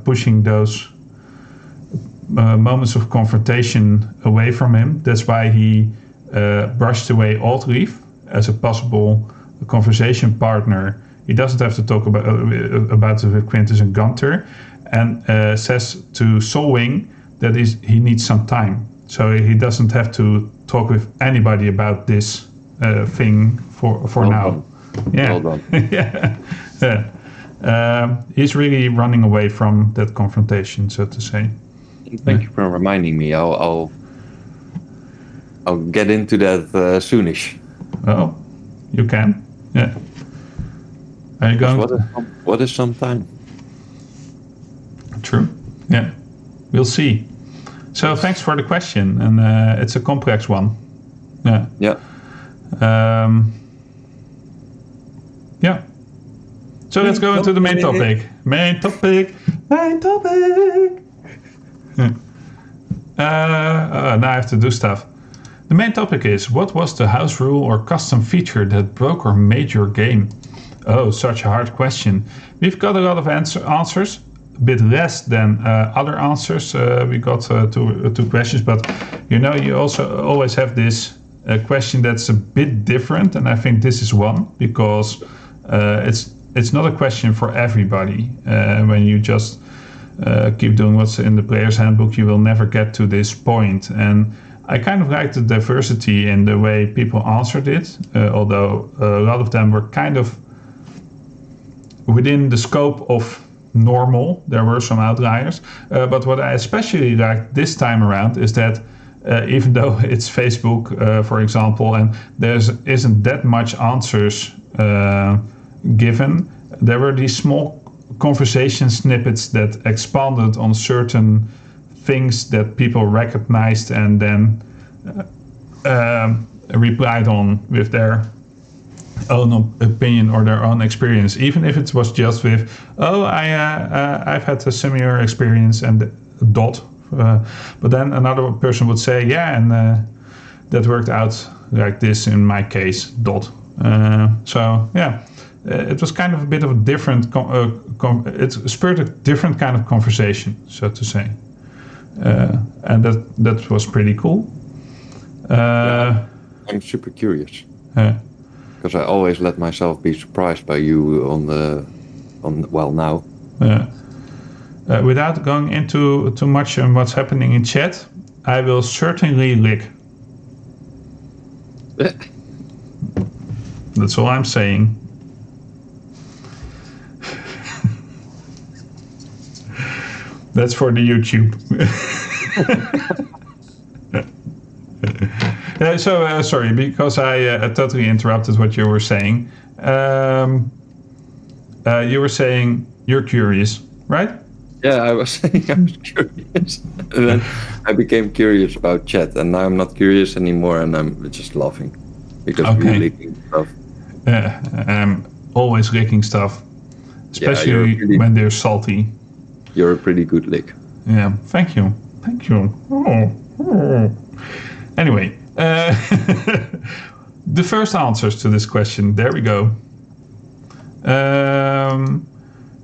pushing those moments of confrontation away from him. That's why he brushed away Altleaf as a possible conversation partner. He doesn't have to talk about it with Quintus and Gunter, and says to Soulwing that he needs some time. So he doesn't have to talk with anybody about this thing for well now. Done. Yeah. Well done. Yeah. He's really running away from that confrontation, so to say. Thank you for reminding me. I'll get into that soonish. Well, you can. Yeah. Are you going? What is some time? True. Yeah. We'll see. So thanks for the question, and it's a complex one. Yeah. Yeah. Yeah. So let's go into the main topic. Main topic. Now I have to do stuff. The main topic is, what was the house rule or custom feature that broke or made your game? Oh, such a hard question. We've got a lot of answers, a bit less than other answers. We got two questions, but you know, you also always have this a question that's a bit different, and I think this is one, because it's not a question for everybody. When you just keep doing what's in the player's handbook, you will never get to this point. And I kind of like the diversity in the way people answered it, although a lot of them were kind of within the scope of normal. There were some outliers. But what I especially liked this time around is that even though it's Facebook, for example, and there isn't that much answers given, there were these small conversation snippets that expanded on certain things that people recognized and then replied on with their own opinion or their own experience, even if it was just with, I've had a similar experience and dot. But then another person would say, and that worked out like this in my case, dot. It was kind of a bit of a different, it spurred a different kind of conversation, so to say. And that was pretty cool. I'm super curious. Because I always let myself be surprised by you now. Without going into too much on what's happening in chat, I will certainly lick. That's all I'm saying. That's for the YouTube. Sorry, because I totally interrupted what you were saying. You were saying you're curious, right? Yeah, I was saying I was curious. And then I became curious about chat, and now I'm not curious anymore, and I'm just laughing. Because we're licking stuff. I'm always licking stuff. Especially when they're salty. You're a pretty good lick. Yeah, thank you. Anyway, the first answers to this question, there we go.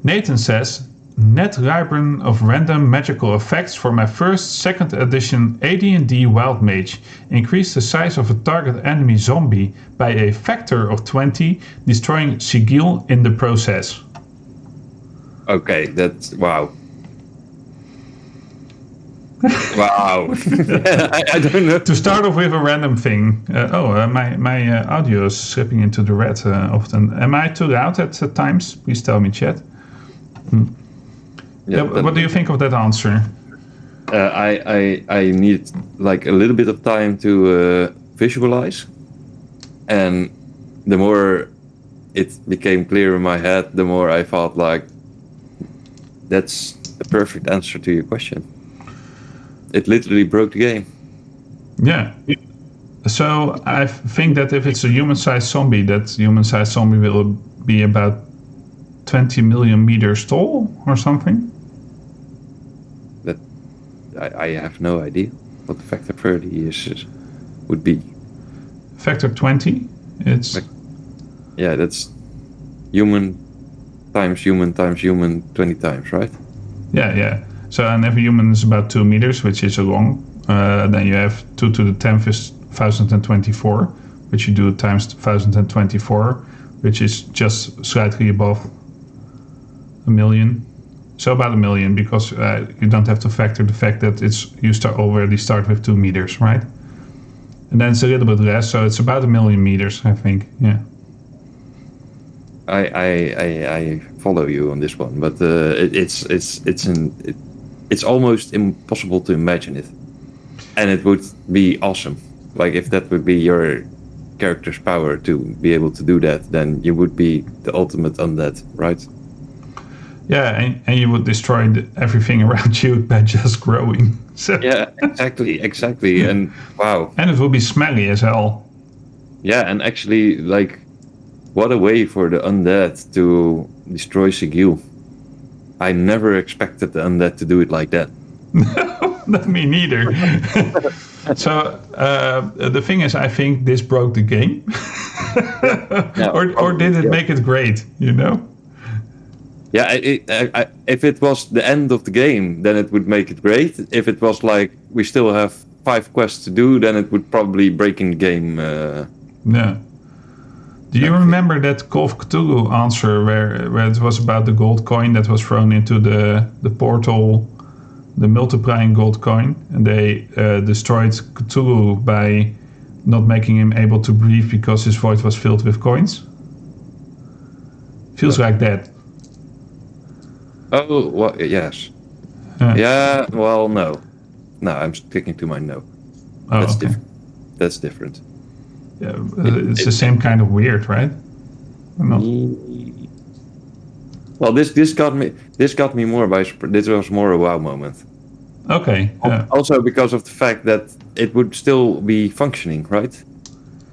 Nathan says, net library of random magical effects for my first 2nd edition AD&D Wild Mage. Increase the size of a target enemy zombie by a factor of 20, destroying sigil in the process. Okay, that's wow. Wow. I don't know. To start off with a random thing. My audio is slipping into the red often. Am I too loud at times? Please tell me, chat. What do you think of that answer? I need like a little bit of time to visualize, and the more it became clear in my head, the more I thought like that's a perfect answer to your question. It literally broke the game. Yeah. So I think that if it's a human-sized zombie, that human-sized zombie will be about 20 million meters tall or something. That I have no idea what the factor 30 would be. Factor 20? It's... Yeah, that's human times human times human 20 times, right? Yeah. So and every human is about 2 meters, which is a long. Then you have 2 to the 10th is 1024, which you do times 1024, which is just slightly above a million. So about a million, because you don't have to factor the fact that you already start with 2 meters, right? And then it's a little bit less, so it's about a million meters, I think. Yeah. I follow you on this one, but it's almost impossible to imagine it, and it would be awesome. Like if that would be your character's power to be able to do that, then you would be the ultimate undead, right? Yeah, and you would destroy everything around you by just growing. So. Yeah, exactly, and wow. And it would be smelly as hell. Yeah, and actually, like, what a way for the undead to destroy Sigil. I never expected the undead to do it like that. Not me neither. So the thing is, I think this broke the game. Or did it make it great, you know? Yeah, if it was the end of the game, then it would make it great. If it was like we still have 5 quests to do, then it would probably breaking the game. Yeah. Do you remember that Call of Cthulhu answer where it was about the gold coin that was thrown into the portal, the multiplying gold coin, and they destroyed Cthulhu by not making him able to breathe because his void was filled with coins? Feels like that. Oh, well, yes. Yeah, well, no. No, I'm sticking to my no. Oh, That's okay. different. That's different. Yeah, it's the same kind of weird, right? Or not? Well, this got me more by surprise. This was more a wow moment. Okay. Also because of the fact that it would still be functioning, right?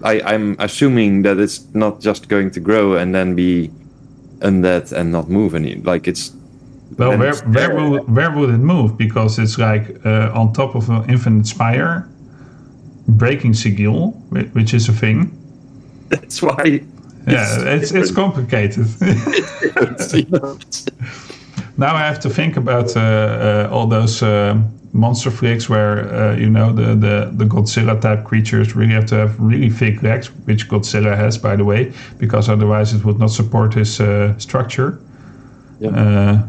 I'm assuming that it's not just going to grow and then be undead and not move any. Like it's. Well, where would it move? Because it's like on top of an infinite spire, breaking sigil, which is a thing. That's why. Yeah, it's complicated. Now I have to think about all those monster flicks where the Godzilla type creatures really have to have really thick legs, which Godzilla has, by the way, because otherwise it would not support his structure. Yeah.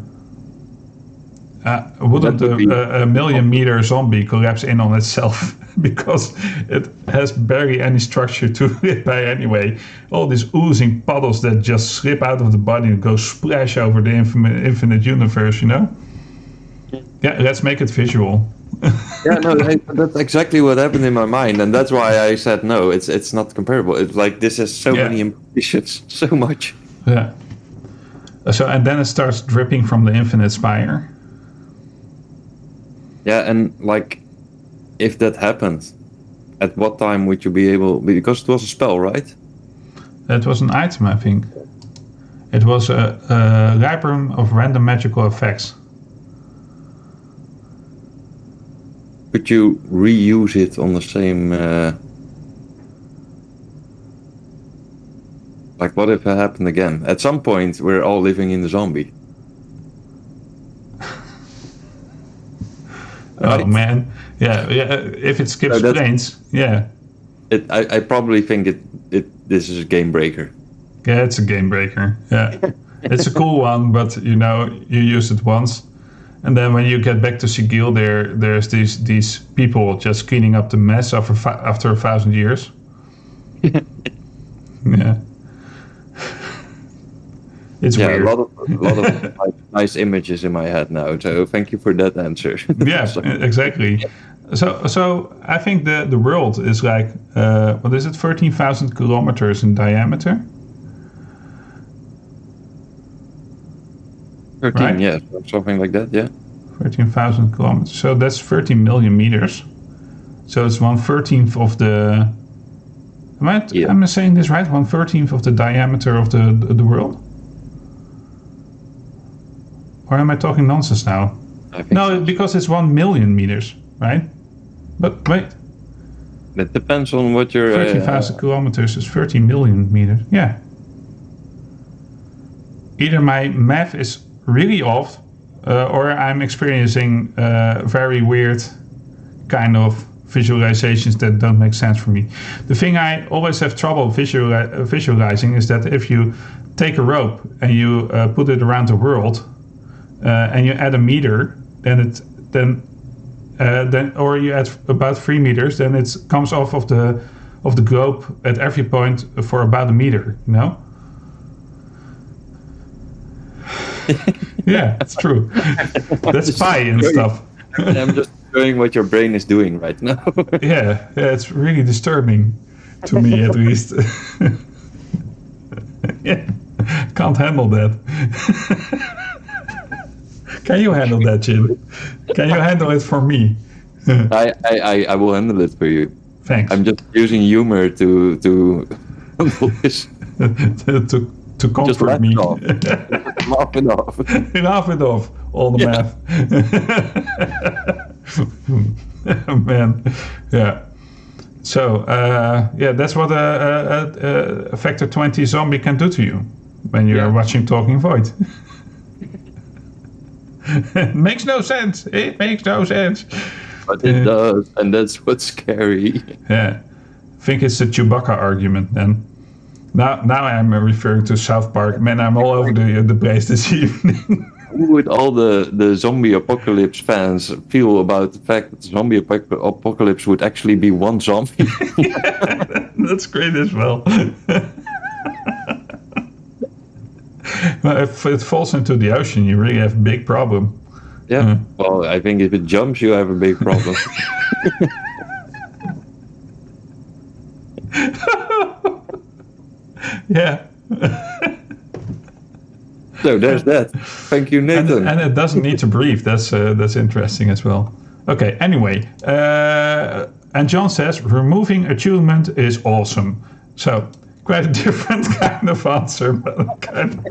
Wouldn't a million-meter zombie collapse in on itself because it has barely any structure to it by anyway? All these oozing puddles that just slip out of the body and go splash over the infinite universe, Yeah, let's make it visual. Yeah, no, that's exactly what happened in my mind, and that's why I said no. It's not comparable. It's like this has so many implications, so much. Yeah. So and then it starts dripping from the infinite spire. Yeah, and like, if that happened, at what time would you be able? Because it was a spell, right? It was an item, I think. It was a library of random magical effects. Could you reuse it on the same? Like, what if it happened again? At some point, we're all living in the zombie. Right? Oh man, yeah. If it skips planes, yeah. I probably think this is a game breaker. Yeah, it's a game breaker. Yeah, it's a cool one, but you use it once, and then when you get back to Sigil, there's these people just cleaning up the mess after 1,000 years. Yeah. It's weird. A lot of nice images in my head now. So thank you for that answer. Yeah, exactly. So I think the world is like what is it? 13,000 kilometers in diameter. 13, right? Yeah, something like that. Yeah. 13,000 kilometers. So that's 13 million meters. So it's 1/13 of the. Am I saying this right? 1/13 of the diameter of the world. Or am I talking nonsense now? No, because it's 1 million meters, right? But wait. It depends on what your... 13,000 kilometers is 13 million meters. Yeah. Either my math is really off, or I'm experiencing very weird kind of visualizations that don't make sense for me. The thing I always have trouble visualizing is that if you take a rope and you put it around the world, and you add a meter, then or you add about 3 meters, then it comes off of the globe at every point for about a meter. Yeah, it's true. That's pi and stuff. I'm just showing what your brain is doing right now. Yeah, it's really disturbing to me at least. Yeah, can't handle that. Can you handle that, Jim? Can you handle it for me? I will handle it for you. Thanks. I'm just using humor to handle this. to comfort me. Laugh it off. Laugh it off. All the math. Man. Yeah. So that's what a factor 20 zombie can do to you when you're watching Talking Void. Makes no sense. It makes no sense. But it does, and that's what's scary. Yeah. I think it's the Chewbacca argument then. Now I'm referring to South Park. Man, I'm all over the place this evening. Who would all the zombie apocalypse fans feel about the fact that the zombie apocalypse would actually be one zombie? That's great as well. But if it falls into the ocean, you really have a big problem. Yeah. Well, I think if it jumps, you have a big problem. Yeah. So there's that. Thank you, Nathan. And it doesn't need to breathe. That's interesting as well. Okay. Anyway, and John says removing attunement is awesome. So quite a different kind of answer, but kind of.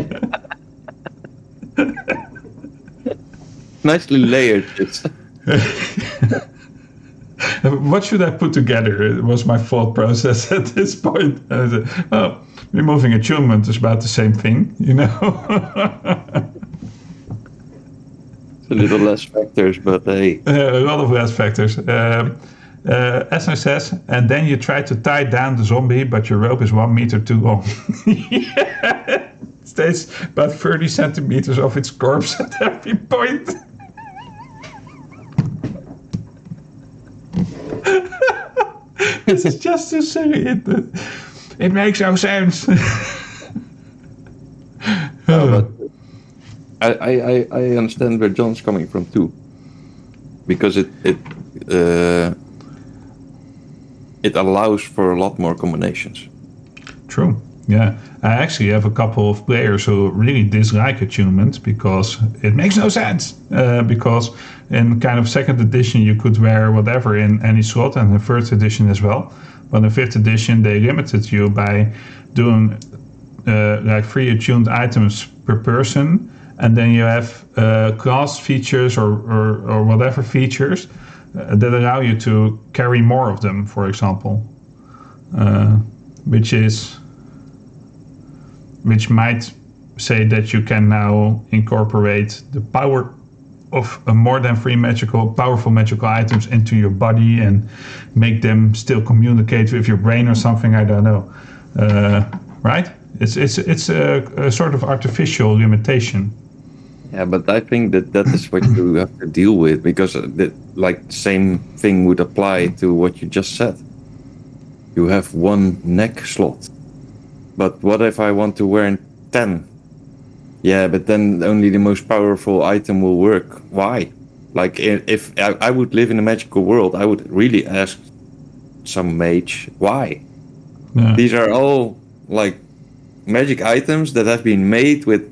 Nicely layered. What should I put together? It was my thought process at this point. Oh, removing attunement is about the same thing, you know. It's a little less factors, but hey. A lot of less factors. Esna says, and then you try to tie down the zombie, but your rope is 1 meter too long. Yeah, it stays about 30 centimeters off its corpse at every point. This is just to say it makes no sense. But I understand where John's coming from too, because it allows for a lot more combinations. True. Yeah, I actually have a couple of players who really dislike attunement because it makes no sense. Because in kind of second edition you could wear whatever in any slot, and in first edition as well. But in fifth edition they limited you by doing like 3 attuned items per person, and then you have class features or whatever features that allow you to carry more of them, for example, which might say that you can now incorporate the power of more than 3 powerful magical items into your body and make them still communicate with your brain or something. I don't know, right? It's a sort of artificial limitation. Yeah, but I think that is what you have to deal with, because the same thing would apply to what you just said. You have 1 neck slot, but what if I want to wear 10? Yeah, but then only the most powerful item will work. Why? Like, if I would live in a magical world, I would really ask some mage why. Yeah. These are all like magic items that have been made with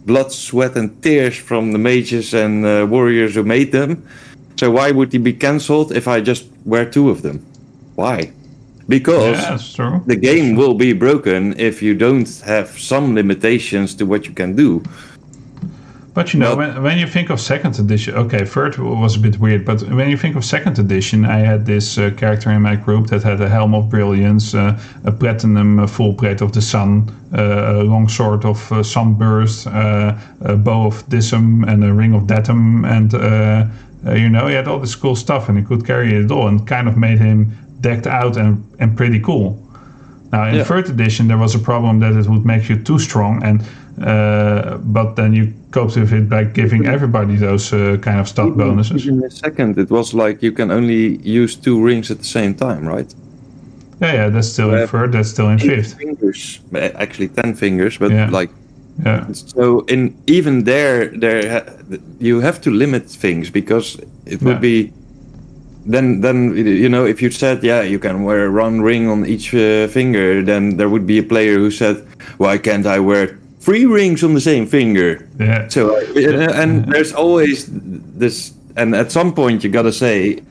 blood, sweat, and tears from the mages and warriors who made them. So why would they be cancelled if I just wear 2 of them? Why? Because the game will be broken if you don't have some limitations to what you can do. But you know, when you think of second edition, okay, third was a bit weird, but when you think of second edition, I had this character in my group that had a helm of brilliance, a platinum full plate of the sun, a long sword of sunburst, a bow of Dism, and a ring of Datum, and you know, he had all this cool stuff, and he could carry it all, and kind of made him decked out and pretty cool. Now in third edition there was a problem that it would make you too strong, and but then you coped with it by giving everybody those kind of stat bonuses. In the second, it was like you can only use 2 rings at the same time, right? Yeah, that's still in third. That's still in fifth. Fingers, actually 10 fingers, but So even there you have to limit things, because it would be. Then you know, if you said you can wear 1 ring on each finger, then there would be a player who said, why can't I wear 3 rings on the same finger? Yeah. So and there's always this, and at some point you gotta say,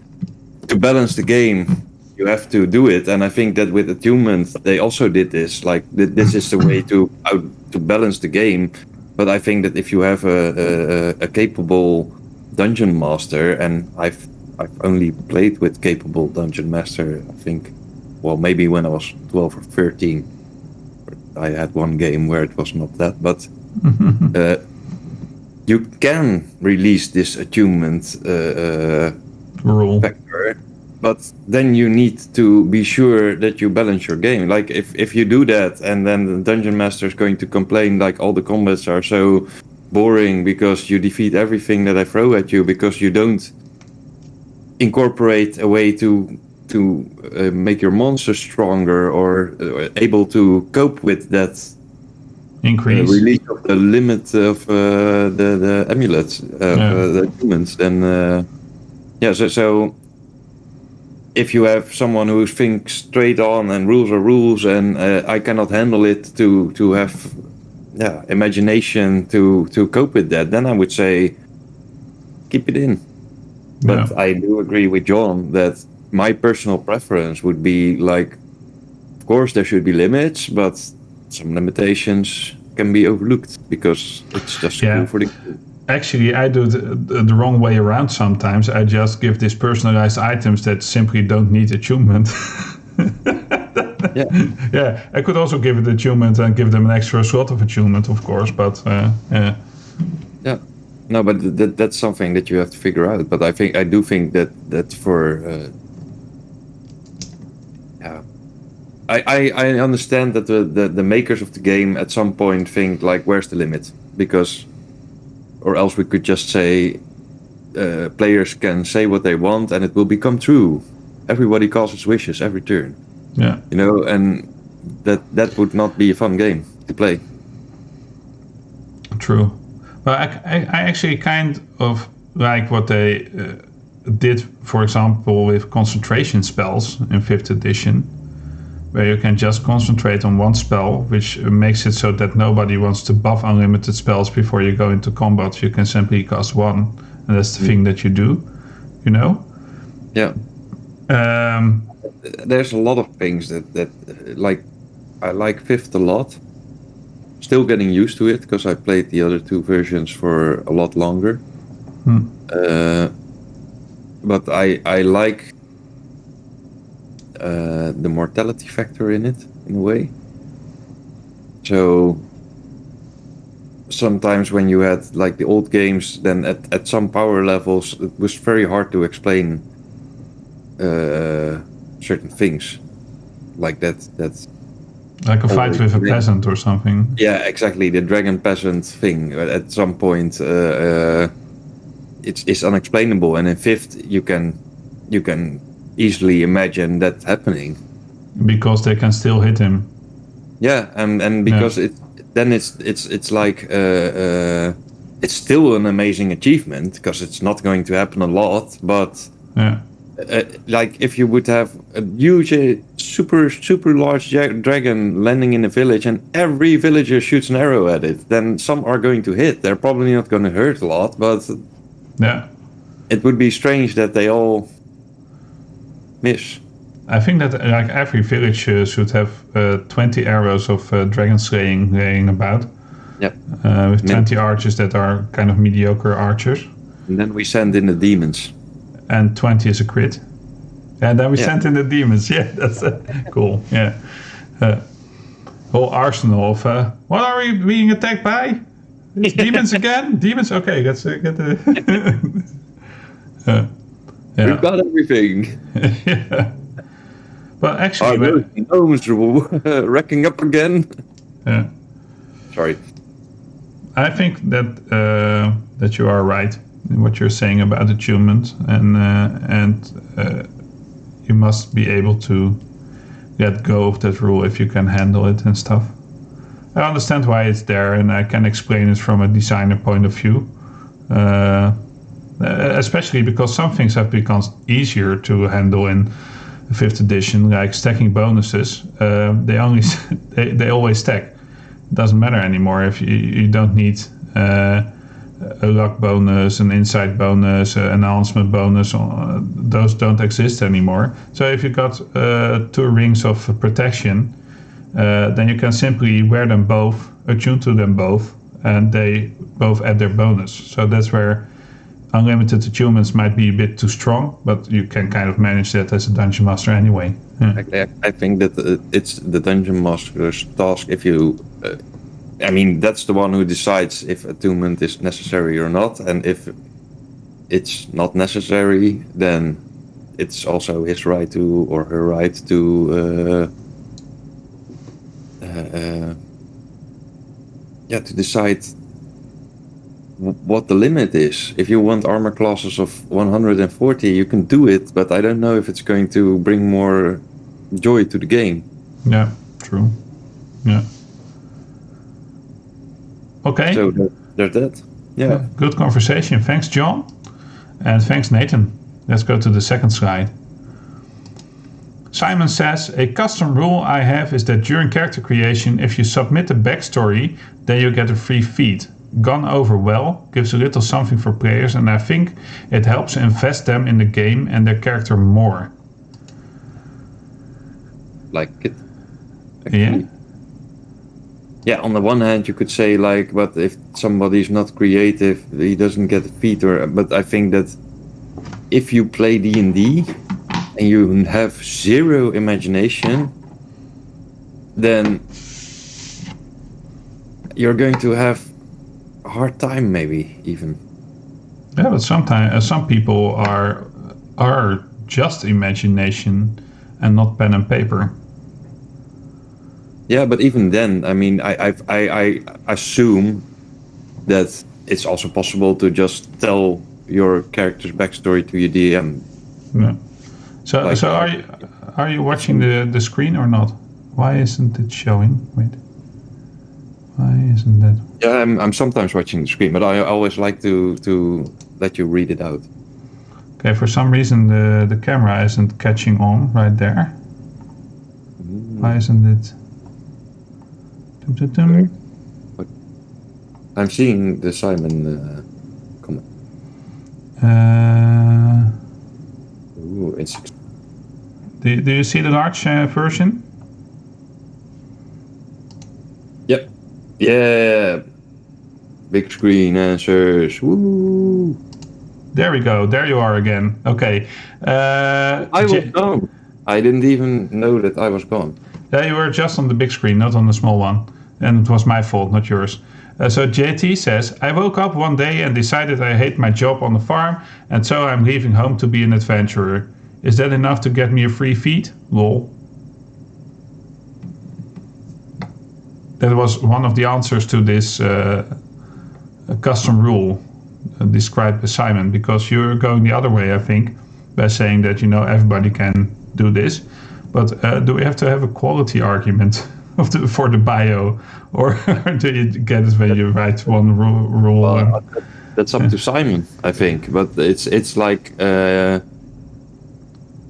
to balance the game, you have to do it. And I think that with attunement they also did this. Like this is the way to balance the game. But I think that if you have a capable dungeon master, and I've only played with capable dungeon master, I think, well, maybe when I was 12 or 13. I had 1 game where it was not that, but you can release this attunement Rule. factor, but then you need to be sure that you balance your game. Like if you do that, and then the dungeon master is going to complain like all the combats are so boring because you defeat everything that I throw at you because you don't incorporate a way to make your monster stronger or able to cope with that Increase. release of the limit of the amulets of the humans. Then so if you have someone who thinks straight on and rules are rules, and I cannot handle it to have imagination to cope with that, then I would say keep it in. But I do agree with John that my personal preference would be like, of course there should be limits, but some limitations can be overlooked because it's just cool for the game. Actually, I do the wrong way around sometimes. I just give these personalized items that simply don't need attunement. Yeah, I could also give it attunement and give them an extra slot of attunement, of course, but yeah. No, but that's something that you have to figure out. But I do think that for I understand that the makers of the game at some point think like, where's the limit? Because, or else we could just say players can say what they want and it will become true. Everybody calls its wishes every turn. Yeah, you know, and that would not be a fun game to play. True. Well, I actually kind of like what they did, for example, with concentration spells in 5th edition, where you can just concentrate on one spell, which makes it so that nobody wants to buff unlimited spells before you go into combat. You can simply cast one, and that's the thing that you do, you know? Yeah. There's a lot of things that like, I like 5th a lot. Still getting used to it because I played the other two versions for a lot longer. But I like the mortality factor in it, in a way. So sometimes when you had like the old games, then at some power levels it was very hard to explain certain things like that's like a fight with a peasant or something. Yeah, exactly. The dragon peasant thing at some point it's unexplainable, and in 5th you can easily imagine that happening because they can still hit him. Yeah, and because it's like it's still an amazing achievement because it's not going to happen a lot, but like if you would have a huge super large dragon landing in a village and every villager shoots an arrow at it, then some are going to hit. They're probably not going to hurt a lot, but it would be strange that they all miss. I think that like every village should have 20 arrows of dragon slaying laying about. With 20 archers that are kind of mediocre archers. And then we send in the demons. And 20 is a crit. And then we send in the demons. Yeah, that's cool. Yeah. Whole arsenal of what are we being attacked by? Demons again? Demons? Okay, let's get the. We've got everything. Yeah. But actually, those gnomes wrecking up again. Yeah. Sorry. I think that you are right in what you're saying about attunement, and you must be able to let go of that rule if you can handle it and stuff. I understand why it's there, and I can explain it from a designer point of view. Especially because some things have become easier to handle in 5th edition, like stacking bonuses. They always stack. It doesn't matter anymore if you don't need a luck bonus, an insight bonus, an enhancement bonus. Those don't exist anymore. So if you got 2 rings of protection, then you can simply wear them both, attune to them both, and they both add their bonus. So that's where unlimited attunements might be a bit too strong, but you can kind of manage that as a dungeon master anyway. Yeah. I think that it's the dungeon master's task, if you I mean, that's the one who decides if attunement is necessary or not, and if it's not necessary, then it's also his right to, or her right to, to decide what the limit is. If you want armor classes of 140, you can do it, but I don't know if it's going to bring more joy to the game. Yeah, true. Yeah. Okay. So there's that. Yeah. Good conversation. Thanks, John. And thanks, Nathan. Let's go to the second slide. Simon says, a custom rule I have is that during character creation, if you submit a backstory, then you get a free feat. Gone over well, gives a little something for players, and I think it helps invest them in the game and their character more. Like it. Yeah. Yeah, on the one hand, you could say, like, but if somebody's not creative, he doesn't get a feat. But I think that if you play D&D and you have zero imagination, then you're going to have a hard time, maybe, even. Yeah, but sometimes some people are just imagination and not pen and paper. Yeah, but even then, I mean, I assume that it's also possible to just tell your character's backstory to your DM. Yeah. So Like, so are you watching the screen or not? Why isn't it showing? Wait. Why isn't that? Yeah, I'm sometimes watching the screen, but I always like to let you read it out. Okay, for some reason the camera isn't catching on right there. Why isn't it? Dum-dum-dum. I'm seeing the Simon comment. Ooh, it's Do you see the large version? Yep. Yeah. Big screen answers. Woo. There we go. There you are again. Okay. I was gone. I didn't even know that I was gone. Yeah, you were just on the big screen, not on the small one. And it was my fault, not yours. So JT says, I woke up one day and decided I hate my job on the farm, and so I'm leaving home to be an adventurer. Is that enough to get me a free feat? Lol. That was one of the answers to this custom rule described by Simon, because you're going the other way, I think, by saying that, everybody can do this. But do we have to have a quality argument for the bio, or do you get it when you write one rule? Well, that's up to Simon, I think. But it's like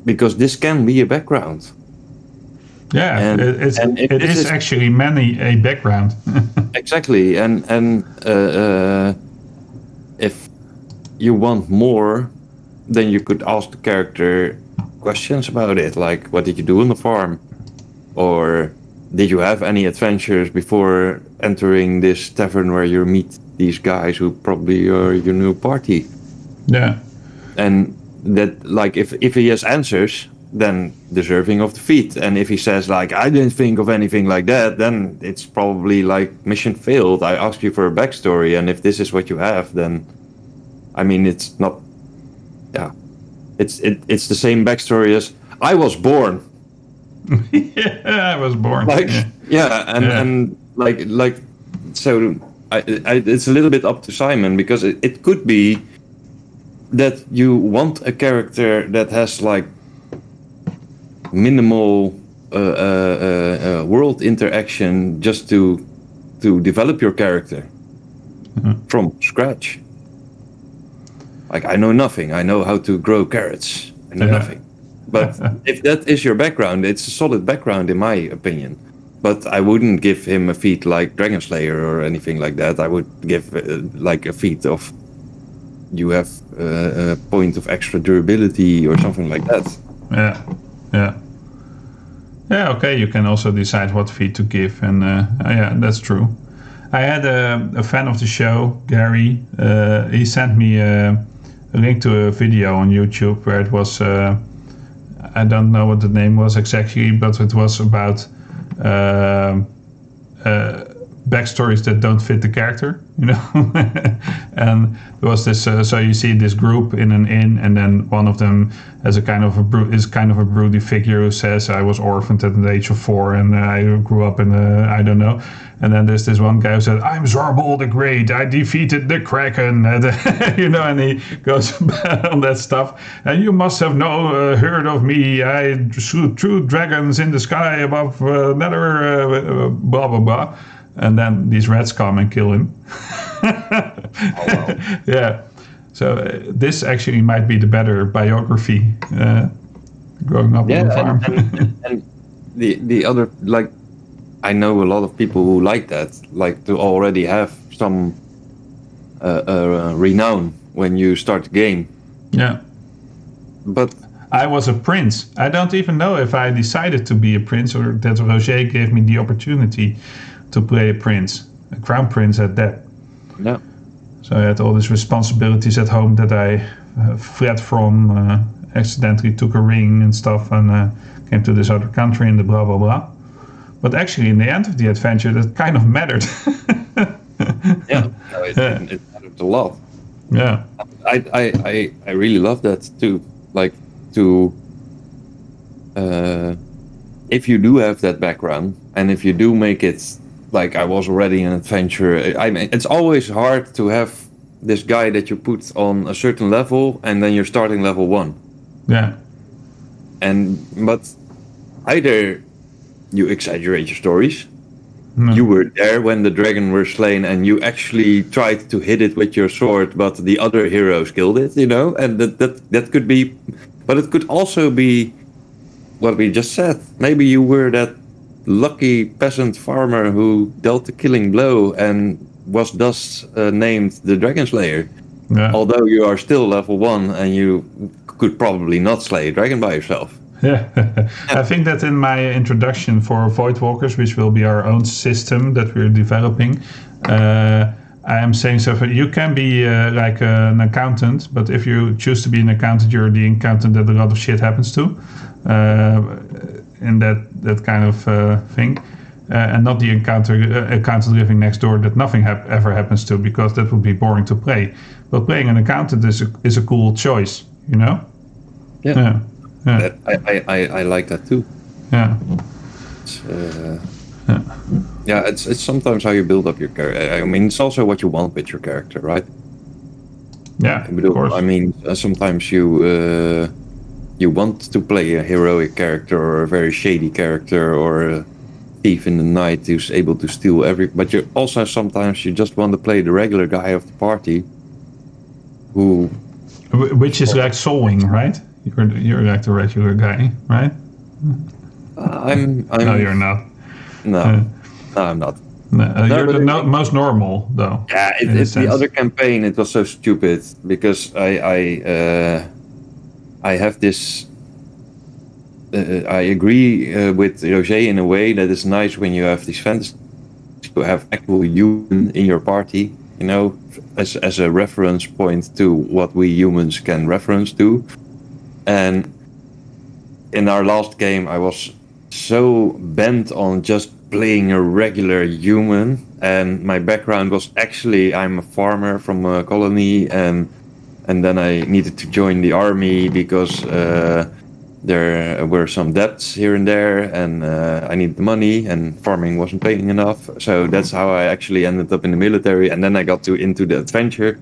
because this can be a background. Yeah, it is actually many a background. Exactly, and if you want more, then you could ask the character questions about it, like what did you do on the farm, or did you have any adventures before entering this tavern where you meet these guys who probably are your new party. Yeah, and that, like, if he has answers, then deserving of the feat, and if he says, like, I didn't think of anything like that, then it's probably like mission failed. I asked you for a backstory, and if this is what you have, then I mean, it's not. Yeah, it's the same backstory as I was born. Yeah, I was born. Like, and like, so it's a little bit up to Simon, because it could be that you want a character that has like minimal world interaction, just to develop your character from scratch. Like, I know nothing. I know how to grow carrots. I know nothing. But if that is your background, it's a solid background in my opinion. But I wouldn't give him a feat like Dragon Slayer or anything like that. I would give like a feat of you have a point of extra durability or something like that. Yeah, okay, you can also decide what feat to give, and yeah, that's true. I had a fan of the show, Gary. He sent me a link to a video on YouTube where it was, I don't know what the name was exactly, but it was about backstories that don't fit the character, you know. And there was this. So you see this group in an inn, and then one of them has is kind of a broody figure who says, "I was orphaned at the age of 4, and I grew up in I don't know." And then there's this one guy who said, "I'm Zorbol the Great. I defeated the Kraken," you know, and he goes on that stuff. And you must have heard of me. I threw dragons in the sky above Nether, blah blah blah. And then these rats come and kill him. Oh, wow. Yeah. So this actually might be the better biography. Growing up on a farm. and the other, like, I know a lot of people who like that, like to already have some renown when you start the game. Yeah. But I was a prince. I don't even know if I decided to be a prince or that Roger gave me the opportunity to play a prince, a crown prince at that. yeah. So I had all these responsibilities at home that I fled from, accidentally took a ring and stuff, and came to this other country and the blah blah blah. But actually, in the end of the adventure, that kind of mattered. Yeah, no, it mattered a lot. Yeah. I really love that too. Like to, if you do have that background, and if you do make it like I was already an adventure. I mean, it's always hard to have this guy that you put on a certain level, and then you're starting level 1. Yeah. But either you exaggerate your stories. No. You were there when the dragon were slain, and you actually tried to hit it with your sword, but the other heroes killed it, you know? And that could be... But it could also be what we just said. Maybe you were that lucky peasant farmer who dealt the killing blow and was thus named the Dragon Slayer. Yeah. Although you are still level 1 and you could probably not slay a dragon by yourself. Yeah, I think that in my introduction for Voidwalkers, which will be our own system that we're developing, I am saying so. You can be like an accountant, but if you choose to be an accountant, you're the accountant that a lot of shit happens to, in that kind of thing, and not the accountant living next door that nothing ever happens to, because that would be boring to play. But playing an accountant is a cool choice, you know? Yeah. Yeah. Yeah. I like that too. Yeah. It's sometimes how you build up your character. I mean, it's also what you want with your character, right? Yeah, of course. I mean, sometimes you want to play a heroic character or a very shady character or a thief in the night who's able to steal but you also sometimes you just want to play the regular guy of the party which is like sewing, right? You're like the regular guy, right? I'm No, you're not. No, I'm not. No, you're the most normal, though. Yeah, it's the other campaign. It was so stupid because I have this. I agree with Roger in a way that it's nice when you have these fantasies to have actual human in your party, you know, as a reference point to what we humans can reference to. And in our last game, I was so bent on just playing a regular human, and my background was actually I'm a farmer from a colony, and then I needed to join the army because there were some debts here and there, and I needed the money, and farming wasn't paying enough. So that's how I actually ended up in the military, and then I got into the adventure,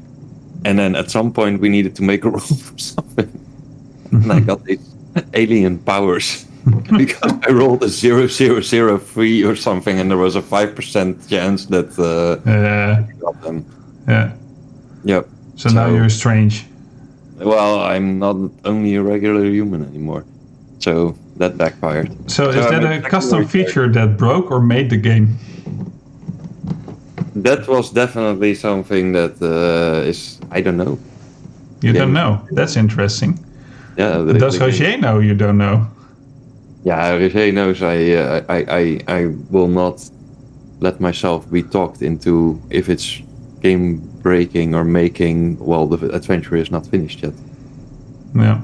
and then at some point we needed to make a roll for something. And I got these alien powers because I rolled a 0003 or something, and there was a 5% chance that I got them. Yeah. Yep. So now you're strange. Well, I'm not only a regular human anymore, so that backfired. So is that a custom feature that broke or made the game? That was definitely something that is, I don't know. You don't know? That's interesting. Yeah. Does Roger know you don't know? Yeah, Roger knows I will not let myself be talked into if it's game breaking or making while the adventure is not finished yet. Yeah.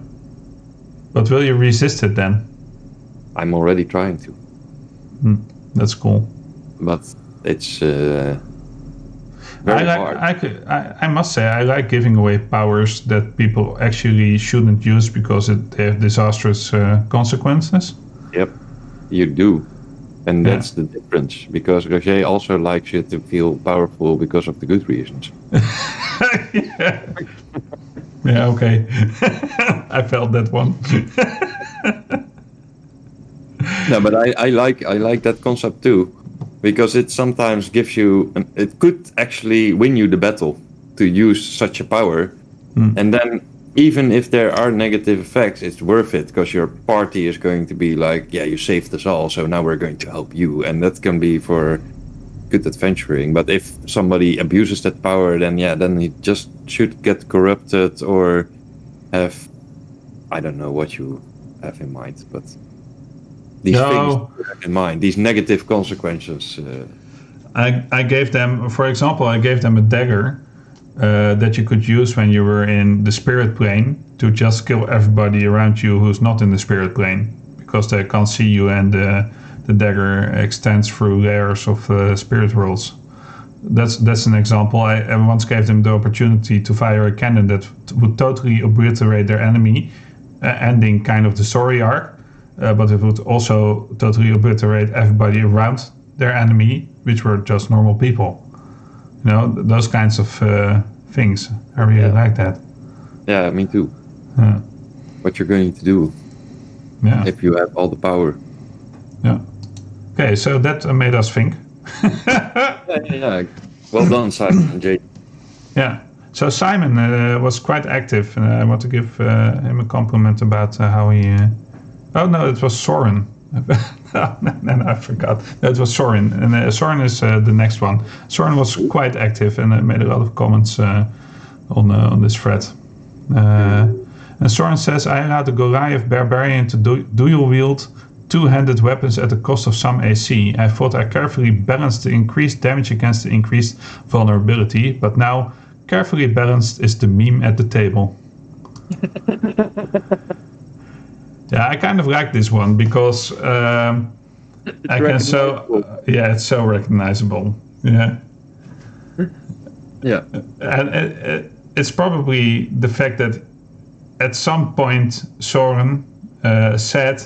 But will you resist it then? I'm already trying to. That's cool. But it's very hard. I must say, I like giving away powers that people actually shouldn't use because they have disastrous consequences. Yep, you do. And that's the difference, because Roger also likes you to feel powerful because of the good reasons. Yeah, okay. I felt that one. No, but I like that concept too, because it sometimes gives you, it could actually win you the battle to use such a power, and then even if there are negative effects, it's worth it because your party is going to be like, yeah, you saved us all, so now we're going to help you, and that can be for good adventuring. But if somebody abuses that power, then he just should get corrupted or have, I don't know what you have in mind, but these things you have in mind, these negative consequences. I gave them, for example, I gave them a dagger that you could use when you were in the spirit plane to just kill everybody around you who's not in the spirit plane, because they can't see you, and the dagger extends through layers of spirit worlds. That's an example. I once gave them the opportunity to fire a cannon that would totally obliterate their enemy, ending kind of the story arc, but it would also totally obliterate everybody around their enemy, which were just normal people. You know, those kinds of things. I really like that. Yeah, me too. What you're going to do if you have all the power. Yeah. Okay, so that made us think. Yeah. Well done, Simon and Jay. Yeah. So Simon was quite active, and I want to give him a compliment about how he... Oh, no, it was Soren. No, I forgot. It was Soren, and Soren is the next one. Soren was quite active and made a lot of comments on this thread. And Soren says, I allowed the Goliath barbarian to dual wield two-handed weapons at the cost of some AC. I thought I carefully balanced the increased damage against the increased vulnerability, but now carefully balanced is the meme at the table. Yeah, I kind of like this one because it's so recognizable. Yeah. Yeah. And it's probably the fact that at some point Soren said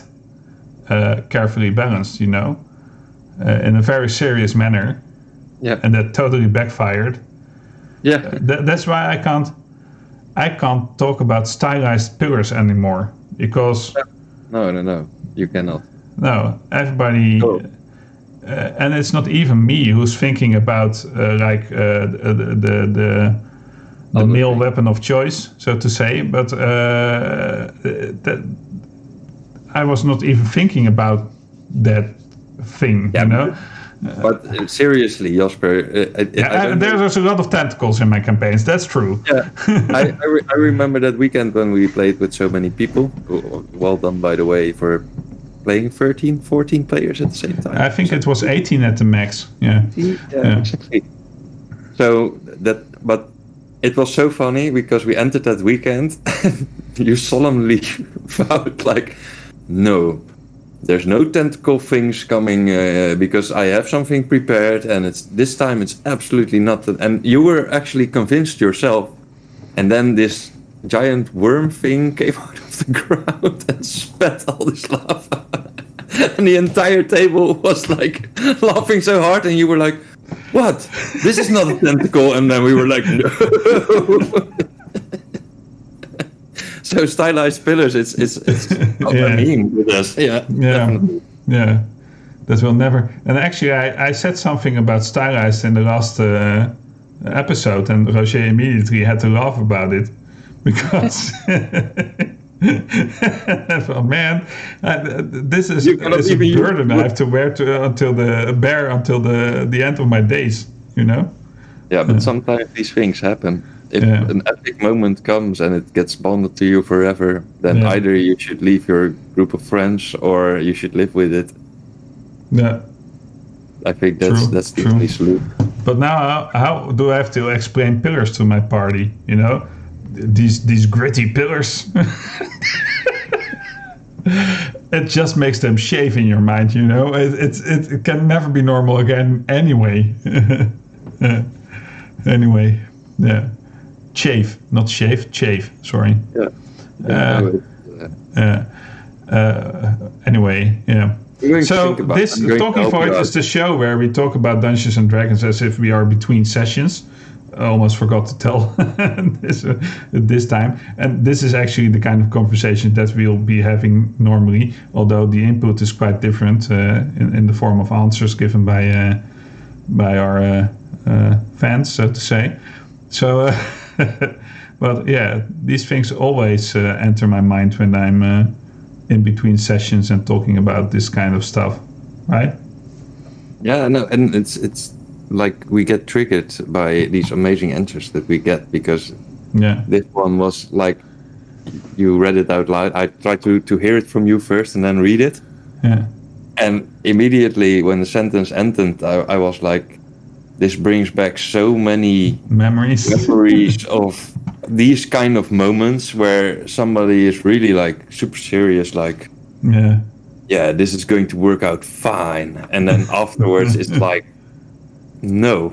carefully balanced, in a very serious manner. Yeah. And that totally backfired. Yeah. That's why I can't talk about stylized pillars anymore, because no, you cannot. No, everybody, and it's not even me who's thinking about the male weapon of choice, so to say. But I was not even thinking about that thing, But seriously, Jasper, there's a lot of tentacles in my campaigns. That's true. Yeah, I remember that weekend when we played with so many people. Well done, by the way, for playing 13, 14 players at the same time. I think it was 18 at the max. Yeah, exactly. So but it was so funny because we entered that weekend. You solemnly vowed, like, no. There's no tentacle things coming because I have something prepared, and this time it's absolutely not. And you were actually convinced yourself, and then this giant worm thing came out of the ground and spat all this lava, and the entire table was like laughing so hard, and you were like, "What? This is not a tentacle," and then we were like, "No." So stylized pillars, it's not a meme with us. Yeah. That will never. And actually, I said something about stylized in the last episode, and Roger immediately had to laugh about it because, oh, man, this is a burden I have to wear until the end of my days. Yeah, but sometimes these things happen. If an epic moment comes and it gets bonded to you forever, then either you should leave your group of friends or you should live with it. Yeah. I think that's the only solution. But now, how do I have to explain pillars to my party? These gritty pillars. it just makes them shave in your mind, you know. It can never be normal again anyway. Anyway, yeah. Shave, not shave, shave, sorry. Anyway, yeah. So this Talking Void is the show where we talk about Dungeons and Dragons as if we are between sessions. I almost forgot to tell this time. And this is actually the kind of conversation that we'll be having normally, although the input is quite different in the form of answers given by our fans, so to say. So, but yeah, these things always enter my mind when I'm in between sessions and talking about this kind of stuff, right? Yeah, no, and it's like we get triggered by these amazing answers that we get, because this one was like you read it out loud. I tried to hear it from you first and then read it. Yeah. And immediately when the sentence ended, I was like, this brings back so many memories of these kind of moments where somebody is really like super serious, like, yeah, this is going to work out fine. And then afterwards it's like, no.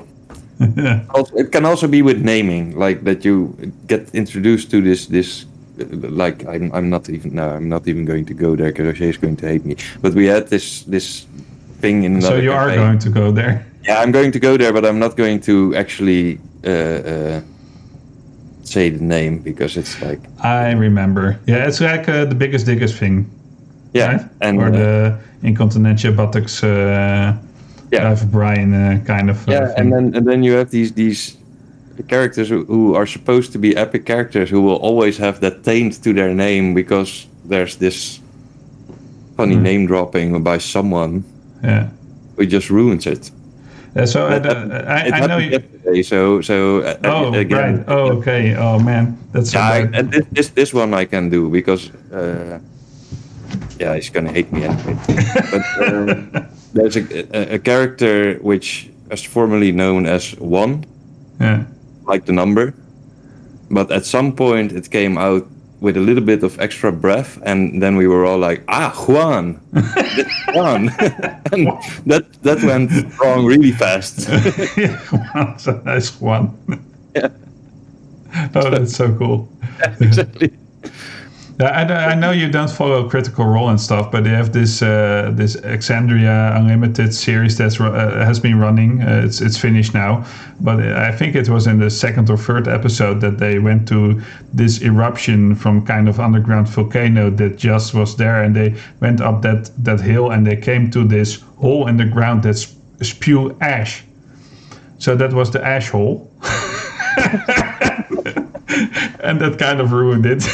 Also, it can also be with naming, like that you get introduced to this like I'm not even going to go there because Roger is going to hate me. But we had this thing in another So you campaign. are going to go there? Yeah, I'm going to go there, but I'm not going to actually say the name because it's like... I remember. Yeah, it's like the biggest diggest thing. Yeah, right? and or the Incontinentia buttocks Life Brian kind of thing. And then you have these characters who are supposed to be epic characters who will always have that taint to their name because there's this funny name dropping by someone who just ruins it. So I know you. Yesterday, so again, right. Oh, okay. Oh man, that's so bad. And this one I can do because he's gonna hate me anyway. But there's a character which is formerly known as One, like the number, but at some point it came out with a little bit of extra breath, and then we were all like, Juan, Juan. And that went wrong really fast. Juan's a nice Juan. Yeah. Oh, that's so cool. Yeah, exactly. I know you don't follow Critical Role and stuff, but they have this Exandria Unlimited series that has been running. It's finished now, but I think it was in the second or third episode that they went to this eruption from kind of underground volcano that just was there, and they went up that hill and they came to this hole in the ground that spew ash. So that was the ash hole. And that kind of ruined it.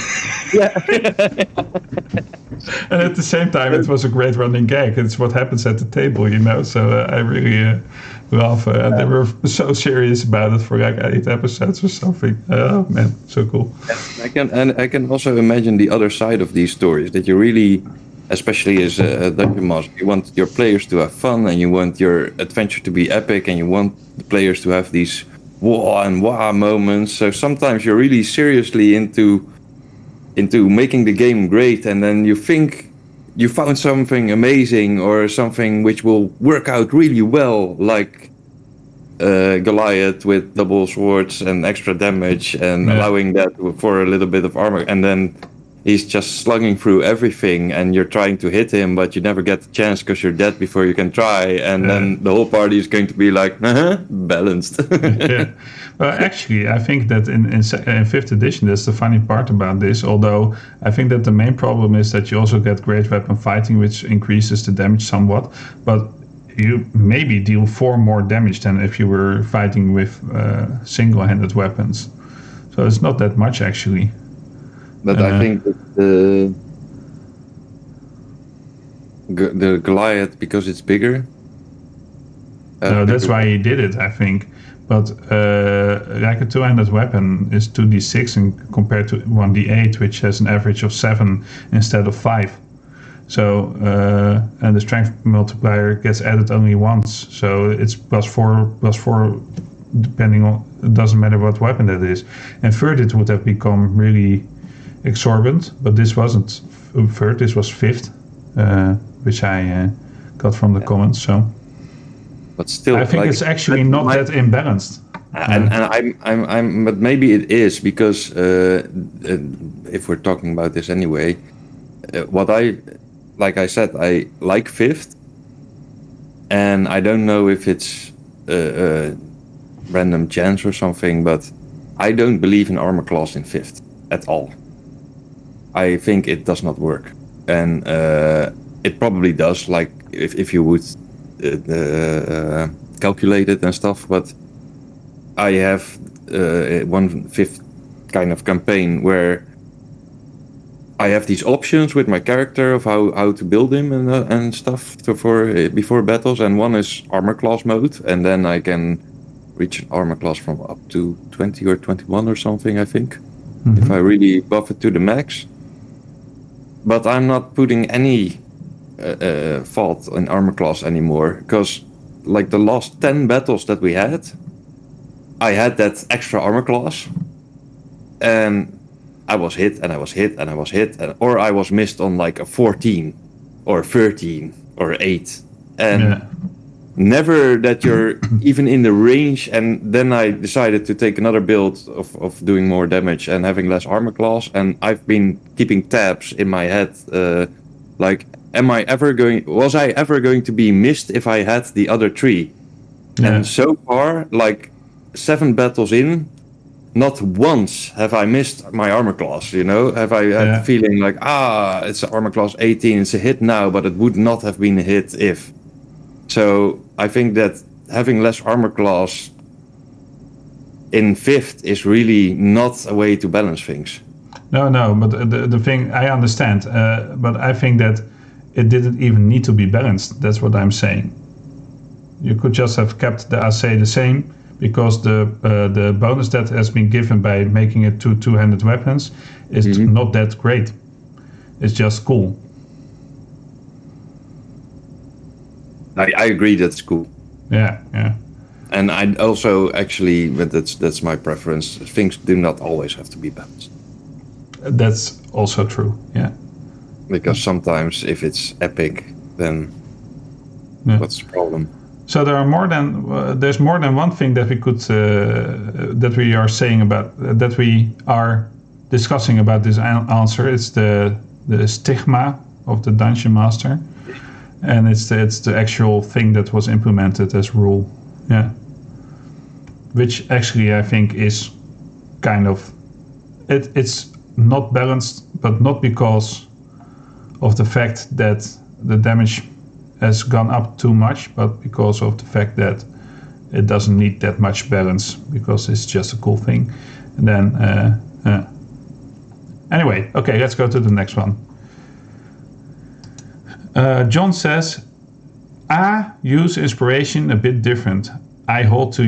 Yeah. And at the same time, it was a great running gag. It's what happens at the table, you know. So I really laugh. They were so serious about it for like 8 episodes or something. Oh man, so cool. I can also imagine the other side of these stories, that you really, especially as a dungeon master, you want your players to have fun, and you want your adventure to be epic, and you want the players to have these wow moments. So sometimes you're really seriously into making the game great, and then you think you found something amazing or something which will work out really well, like Goliath with double swords and extra damage and allowing that for a little bit of armor, and then he's just slugging through everything and you're trying to hit him, but you never get the chance because you're dead before you can try, and then the whole party is going to be like, balanced. Well, actually, I think that in 5th edition, that's the funny part about this, although I think that the main problem is that you also get great weapon fighting, which increases the damage somewhat, but you maybe deal 4 more damage than if you were fighting with single-handed weapons. So it's not that much, actually. But I think that the Goliath, because it's bigger. No, that's why he did it, I think. But like a 2-handed weapon is 2d6 and compared to 1d8, which has an average of 7 instead of 5. So and the strength multiplier gets added only once, so it's +4 depending on. It doesn't matter what weapon that is. And third, it would have become really exorbitant, but this wasn't third. This was 5th, which I got from the comments. So, but still, I think it's actually not that imbalanced. And I'm, but maybe it is because if we're talking about this anyway, like I said, I like fifth, and I don't know if it's random chance or something, but I don't believe in armor class in fifth at all. I think it does not work, and it probably does, like if you would calculate it and stuff, but I have 1/5 kind of campaign where I have these options with my character of how to build him and stuff before battles, and one is armor class mode, and then I can reach an armor class from up to 20 or 21 or something, I think, if I really buff it to the max. But I'm not putting any fault in armor class anymore, because like the last 10 battles that we had, I had that extra armor class, and I was hit, and I was hit, and I was hit, or I was missed on like a 14 or 13 or 8, and never that you're even in the range. And then I decided to take another build of doing more damage and having less armor class, and I've been keeping tabs in my head, like, was I ever going to be missed if I had the other 3? And so far, like 7 battles in, not once have I missed my armor class, have I had the feeling like, it's armor class 18, it's a hit now, but it would not have been a hit if. So I think that having less armor class in fifth is really not a way to balance things. No, but the thing, I understand, but I think that it didn't even need to be balanced. That's what I'm saying. You could just have kept the AC the same, because the bonus that has been given by making it 2 two-handed weapons is not that great. It's just cool. I agree, that's cool. Yeah. And I also actually, but that's my preference, things do not always have to be balanced. That's also true, yeah. Because sometimes if it's epic, then what's the problem? So there's more than one thing that we could that we are saying about that we are discussing about this answer. It's the stigma of the dungeon master, and it's the actual thing that was implemented as rule, which actually I think is kind of it's not balanced, but not because of the fact that the damage has gone up too much, but because of the fact that it doesn't need that much balance, because it's just a cool thing. And then anyway, okay, let's go to the next one. John says, I use inspiration a bit different. I hold to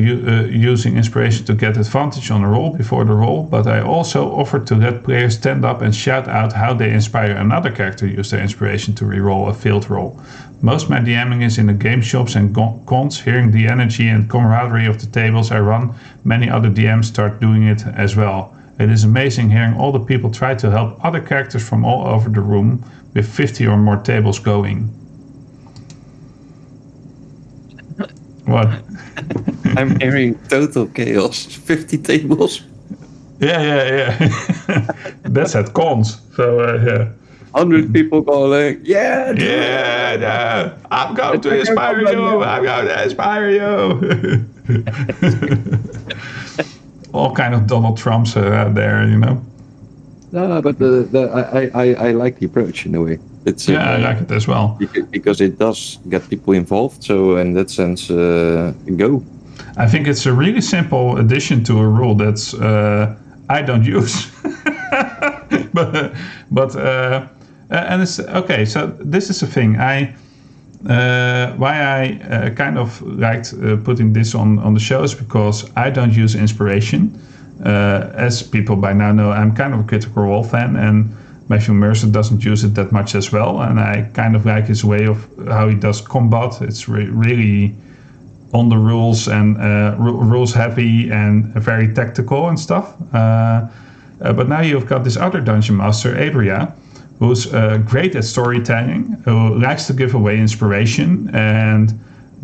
using inspiration to get advantage on a roll before the roll, but I also offer to let players stand up and shout out how they inspire another character to use their inspiration to reroll a failed roll. Most of my DMing is in the game shops and cons. Hearing the energy and camaraderie of the tables I run, many other DMs start doing it as well. It is amazing hearing all the people try to help other characters from all over the room with 50 or more tables going. What? I'm hearing total chaos. 50 tables. Yeah. That's at cons. So 100 people calling. Yeah. I'm going to inspire you. I'm going to inspire you. All kind of Donald Trumps out there, No, but I like the approach in a way. I like it as well. Because it does get people involved. So in that sense, go. I think it's a really simple addition to a rule that's I don't use. but and it's okay. So this is the thing. Why I kind of liked putting this on the show is because I don't use inspiration. As people by now know, I'm kind of a Critical Role fan, and Matthew Mercer doesn't use it that much as well, and I kind of like his way of how he does combat. It's really on the rules and rules heavy and very tactical and stuff. But now you've got this other dungeon master, Adria, who's great at storytelling, who likes to give away inspiration and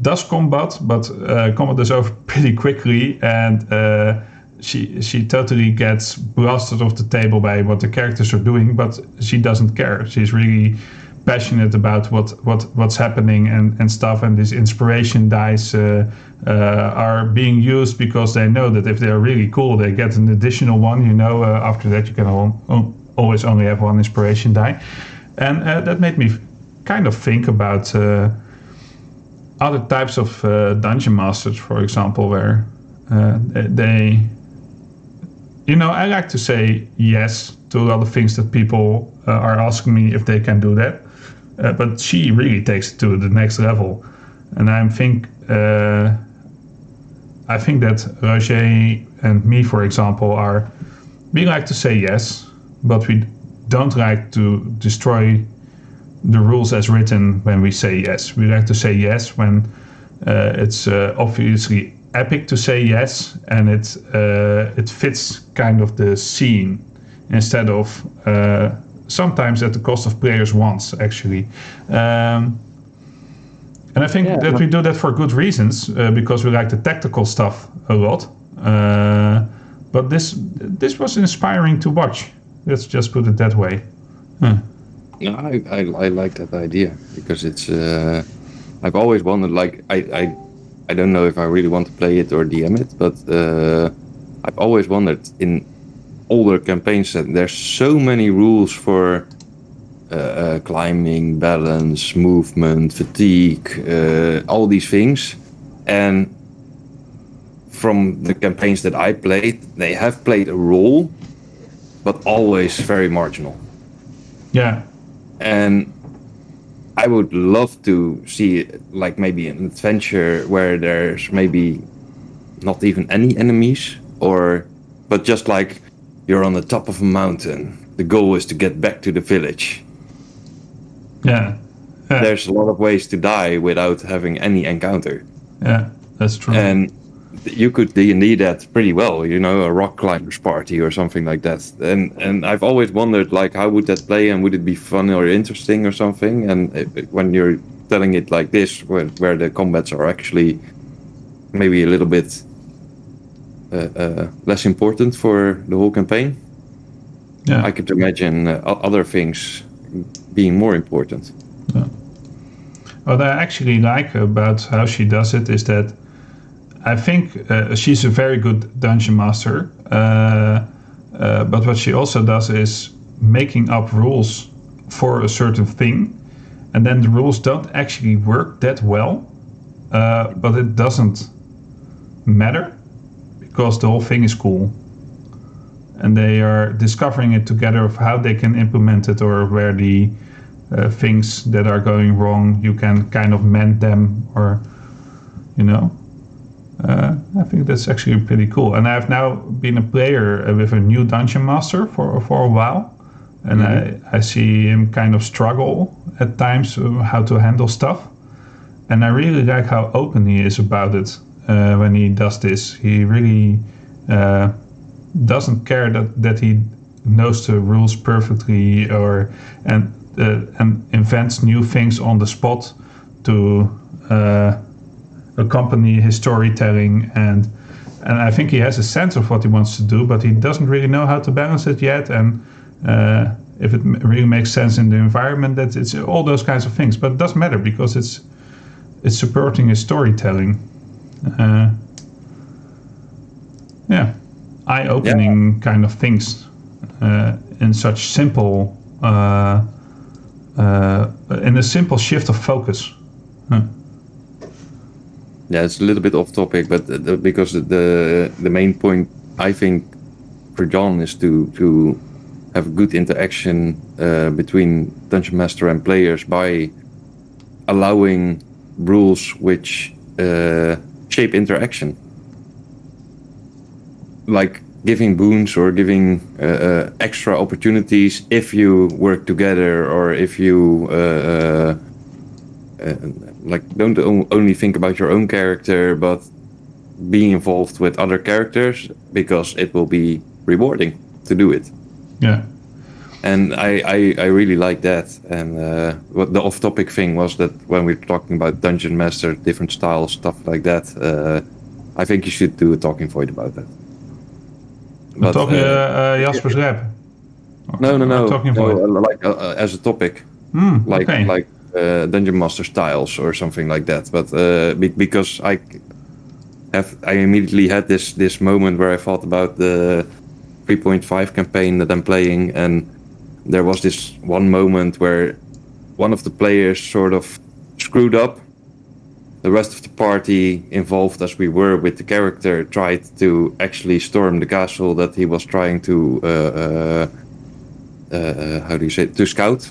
does combat, but combat is over pretty quickly, and she totally gets blasted off the table by what the characters are doing, but she doesn't care. She's really passionate about what's happening and stuff, and these inspiration dice are being used because they know that if they're really cool, they get an additional one. After that you can always only have one inspiration die, and that made me kind of think about other types of dungeon masters, for example, where they, I like to say yes to a lot of things that people are asking me if they can do that, but she really takes it to the next level, and I think that Roger and me, for example, we like to say yes, but we don't like to destroy the rules as written when we say yes. We like to say yes when it's obviously epic to say yes, and it fits kind of the scene, instead of sometimes at the cost of players' wants, actually. And I think that we do that for good reasons, because we like the tactical stuff a lot. But this was inspiring to watch. Let's just put it that way. No, I like that idea, because it's I've always wondered, like, I don't know if I really want to play it or DM it, but I've always wondered in older campaigns that there's so many rules for climbing, balance, movement, fatigue, all these things, and from the campaigns that I played, they have played a role, but always very marginal. Yeah. And I would love to see, like, maybe an adventure where there's maybe not even any enemies, but just like you're on the top of a mountain. The goal is to get back to the village. Yeah. There's a lot of ways to die without having any encounter. Yeah, that's true. And you could D&D that pretty well, a rock climbers party or something like that. And I've always wondered, like, how would that play, and would it be fun or interesting or something? And when you're telling it like this, where the combats are actually maybe a little bit less important for the whole campaign, I could imagine other things being more important. Yeah. What I actually like about how she does it is that I think she's a very good dungeon master, but what she also does is making up rules for a certain thing, and then the rules don't actually work that well, but it doesn't matter because the whole thing is cool, and they are discovering it together of how they can implement it, or where the things that are going wrong, you can kind of mend them, or I think that's actually pretty cool. And I've now been a player with a new dungeon master for a while, and I see him kind of struggle at times how to handle stuff, and I really like how open he is about it when he does this. He really doesn't care that he knows the rules perfectly, and invents new things on the spot to accompany his storytelling, and I think he has a sense of what he wants to do, but he doesn't really know how to balance it yet, and if it really makes sense in the environment, that it's all those kinds of things. But it doesn't matter because it's supporting his storytelling. Eye-opening kind of things in such simple, in a simple shift of focus. Yeah, it's a little bit off topic, but because the main point I think for John is to have good interaction between Dungeon Master and players by allowing rules which shape interaction, like giving boons or giving extra opportunities if you work together, or if you don't only think about your own character, but be involved with other characters, because it will be rewarding to do it. Yeah, And I really like that. And what the off-topic thing was that when we're talking about Dungeon Master, different styles, stuff like that, I think you should do a talking void about that. But, talking Jasper's rap? No. Talking void? Like as a topic. Like Dungeon Master styles or something like that. But because I immediately had this moment where I thought about the 3.5 campaign that I'm playing, and there was this one moment where one of the players sort of screwed up. The rest of the party, involved as we were with the character, tried to actually storm the castle that he was trying to to scout.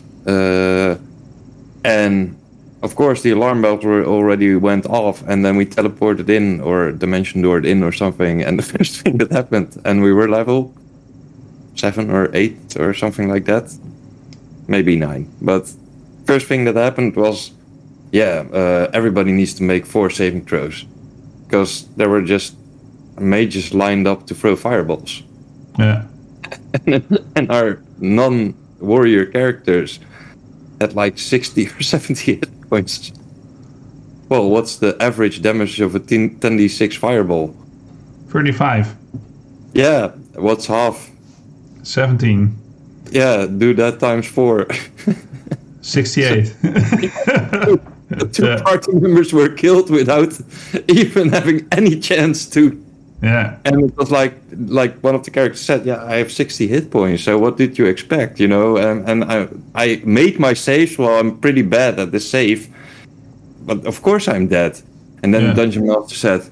And of course the alarm bells already went off, and then we teleported in or dimension doored in or something, and the first thing that happened, and we were level 7 or 8 or something like that, maybe 9, but first thing that happened was everybody needs to make 4 saving throws, because there were just mages lined up to throw fireballs. Yeah. And our non-warrior characters had like 60 or 70 hit points. Well, what's the average damage of a 10d6 fireball? 35. Yeah, what's half? 17. Yeah, do that times 4. 68. Two party members were killed without even having any chance to. Yeah. And it was like one of the characters said, "Yeah, I have 60 hit points. So what did you expect?" You know, and I made my saves. Well, I'm pretty bad at the save, but of course I'm dead. And then the dungeon master said,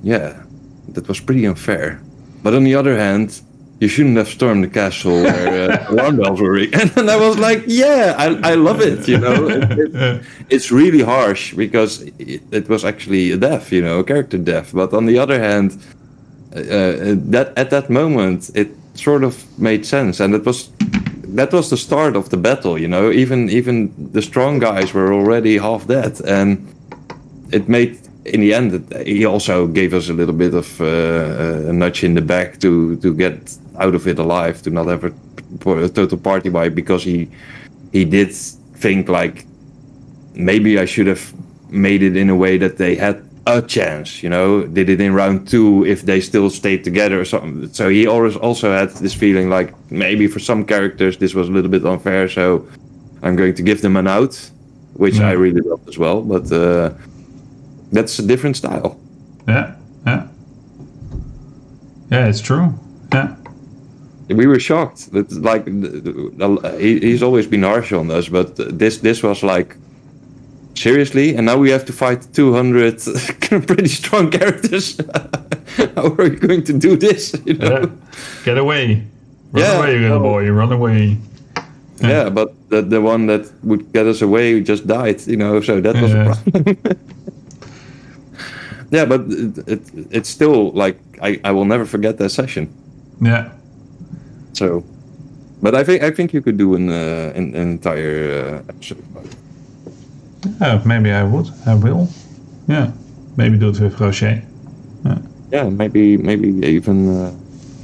"Yeah, that was pretty unfair. But on the other hand, you shouldn't have stormed the castle where alarm bells were ringing." And I was like, "Yeah, I love it. You know, it's really harsh because it was actually a death, you know, a character death. But on the other hand, that at that moment it sort of made sense, and that was the start of the battle. You know, even the strong guys were already half dead, and it made." In the end, he also gave us a little bit of a nudge in the back to get out of it alive, to not have a total party wipe, because he did think like, maybe I should have made it in a way that they had a chance, you know, did it in round 2 if they still stayed together or something. So he always also had this feeling like, maybe for some characters this was a little bit unfair, so I'm going to give them an out, which I really loved as well, but that's a different style. Yeah, it's true. Yeah. We were shocked. It's like he's always been harsh on us, but this was like, seriously, and now we have to fight 200 pretty strong characters. How are we going to do this? You know? Yeah. Get away! Run away, little boy! Run away! Yeah, but the one that would get us away just died. You know, so that was a problem. Yeah, but it's still like I will never forget that session. Yeah. So, but I think you could do an entire episode about it. Yeah, maybe I would. I will. Yeah, maybe do it with Rocher. Yeah, maybe even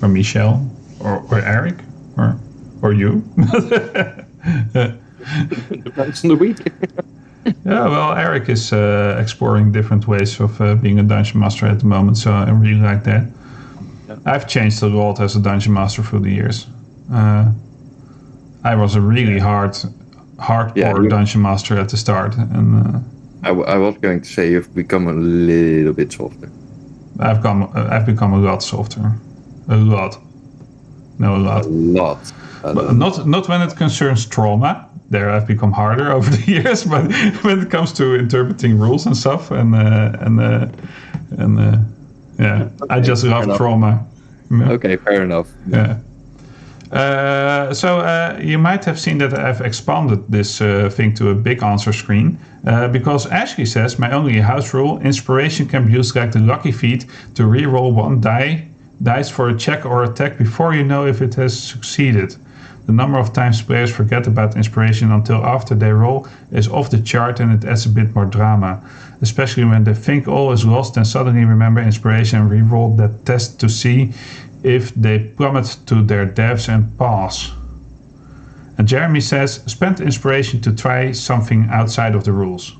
or Michel or Erik or you. Depends on the week. Yeah, well, Erik is exploring different ways of being a dungeon master at the moment, so I really like that. Yeah. I've changed a lot as a dungeon master through the years. I was a really hardcore dungeon master at the start, and I was going to say you've become a little bit softer. I've become a lot softer, a lot. But not when it concerns trauma. There I've become harder over the years, but when it comes to interpreting rules and stuff, and I just love trauma. You know? Okay, fair enough. Yeah. So you might have seen that I've expanded this thing to a big answer screen because Ashley says my only house rule: inspiration can be used like the lucky feat to reroll 1 dice for a check or attack before you know if it has succeeded. The number of times players forget about inspiration until after they roll is off the chart, and it adds a bit more drama. Especially when they think all is lost and suddenly remember inspiration and re-roll that test to see if they plummet to their depths and pass. And Jeremy says, spend inspiration to try something outside of the rules.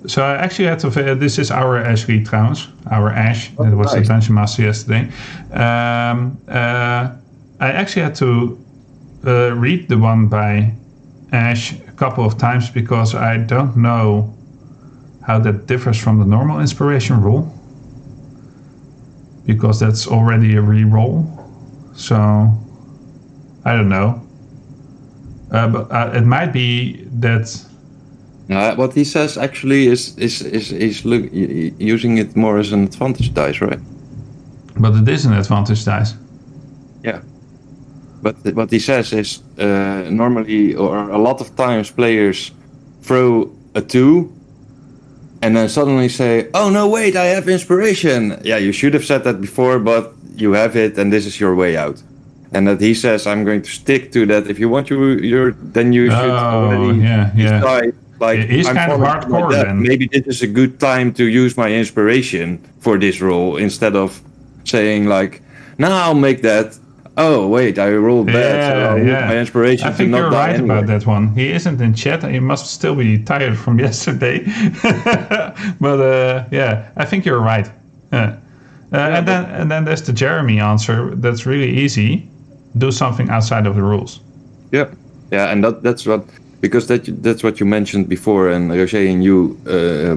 So I actually had to. This is our Ash read trouwens. Our Ash. Oh, That was nice. the Dungeon Master yesterday. I actually had to read the one by Ash a couple of times because I don't know how that differs from the normal inspiration rule. Because that's already a re-roll. So I don't know. But it might be that. What he says actually is using it more as an advantage dice, right? But it is an advantage dice. Yeah. But what he says is normally, or a lot of times, players throw a 2 and then suddenly say, "Oh no, wait, I have inspiration." Yeah, you should have said that before, but you have it, and this is your way out. And that he says, "I'm going to stick to that. If you want then you should already decide." Like, he's kind of hardcore then. Maybe this is a good time to use my inspiration for this role instead of saying like, "No, I'll make that." Oh wait, I rolled bad, so I'll use my inspiration. I think to not you're die right anyway. about that one. He isn't in chat. He must still be tired from yesterday. But I think you're right. And then there's the Jeremy answer. That's really easy. Do something outside of the rules. Yeah, and that's what, because that's what you mentioned before, and Roger and you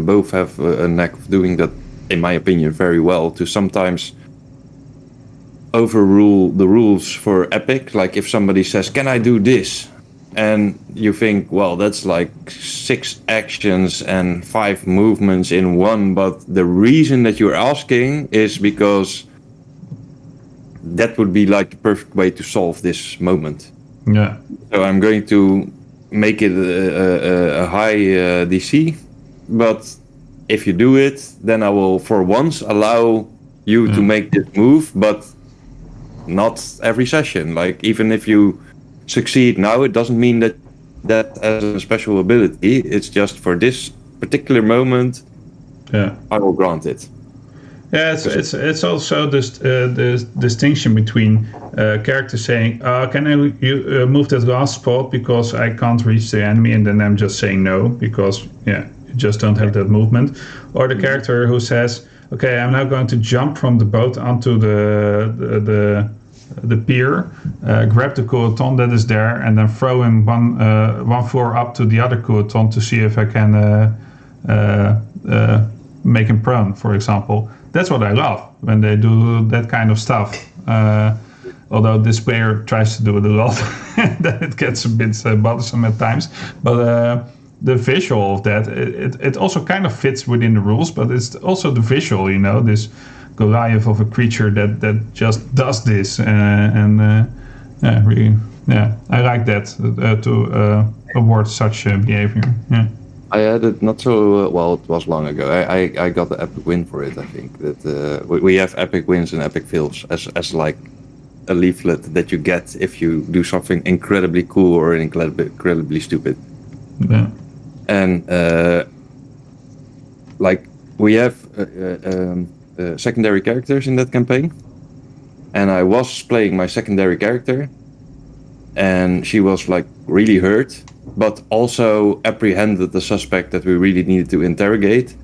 both have a knack of doing that, in my opinion, very well. To sometimes overrule the rules for epic. Like if somebody says, "Can I do this?" and you think, well, that's like 6 actions and 5 movements in one, but the reason that you're asking is because that would be like the perfect way to solve this moment. Yeah. So I'm going to make it a high DC, but if you do it, then I will for once allow you to make this move, but not every session. Like even if you succeed now, it doesn't mean that as a special ability. It's just for this particular moment. Yeah, I will grant it. Yeah, it's also this distinction between characters saying, "Can you move that last spot because I can't reach the enemy," and then I'm just saying no because you just don't have that movement, or the character who says, "Okay, I'm now going to jump from the boat onto the pier, grab the Kuaton that is there, and then throw him one floor up to the other Kuaton to see if I can make him prone," for example. That's what I love when they do that kind of stuff. Although this player tries to do it a lot, then it gets a bit bothersome at times. But the visual of that, it also kind of fits within the rules, but it's also the visual, this Goliath of a creature that just does this. Really, I like that to award such behavior. Yeah. I had it not so well. It was long ago. I got the epic win for it. I think that we have epic wins and epic fails as like a leaflet that you get if you do something incredibly cool or incredibly stupid. Yeah. And like we have secondary characters in that campaign, and I was playing my secondary character, and she was like really hurt, but also apprehended the suspect that we really needed to interrogate.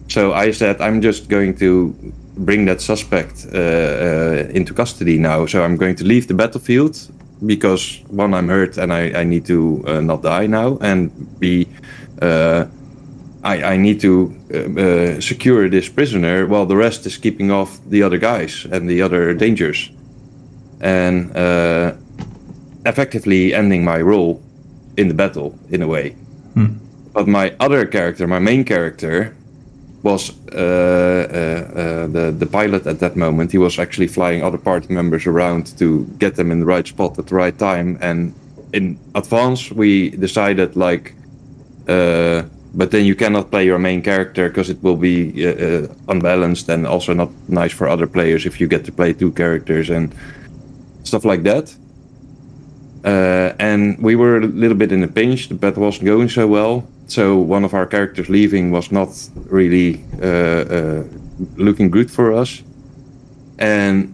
So I said, I'm just going to bring that suspect into custody now. So I'm going to leave the battlefield because, one, I'm hurt and I need to not die now, and B, I need to secure this prisoner while the rest is keeping off the other guys and the other dangers. And effectively ending my role in the battle, in a way. But my other character, my main character, was the pilot at that moment. He was actually flying other party members around to get them in the right spot at the right time. And in advance, we decided like, but then you cannot play your main character because it will be unbalanced and also not nice for other players if you get to play 2 characters and stuff like that. And we were a little bit in a pinch. The battle wasn't going so well. So one of our characters leaving was not really looking good for us. And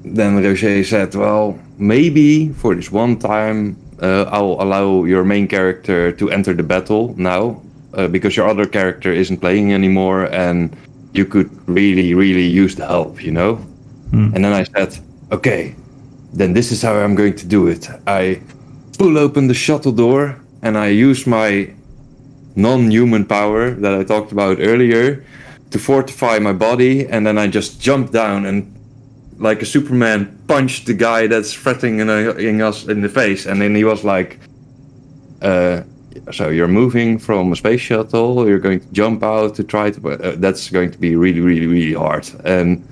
then Roger said, well, maybe for this one time, I'll allow your main character to enter the battle now, because your other character isn't playing anymore, and you could really, really use the help, you know? And then I said, okay, then this is how I'm going to do it. I pull open the shuttle door, and I use my non-human power that I talked about earlier to fortify my body, and then I just jump down and, like a Superman, punch the guy that's threatening us in the face. And then he was like, so you're moving from a space shuttle, you're going to jump out to try to... that's going to be really, really, really hard. And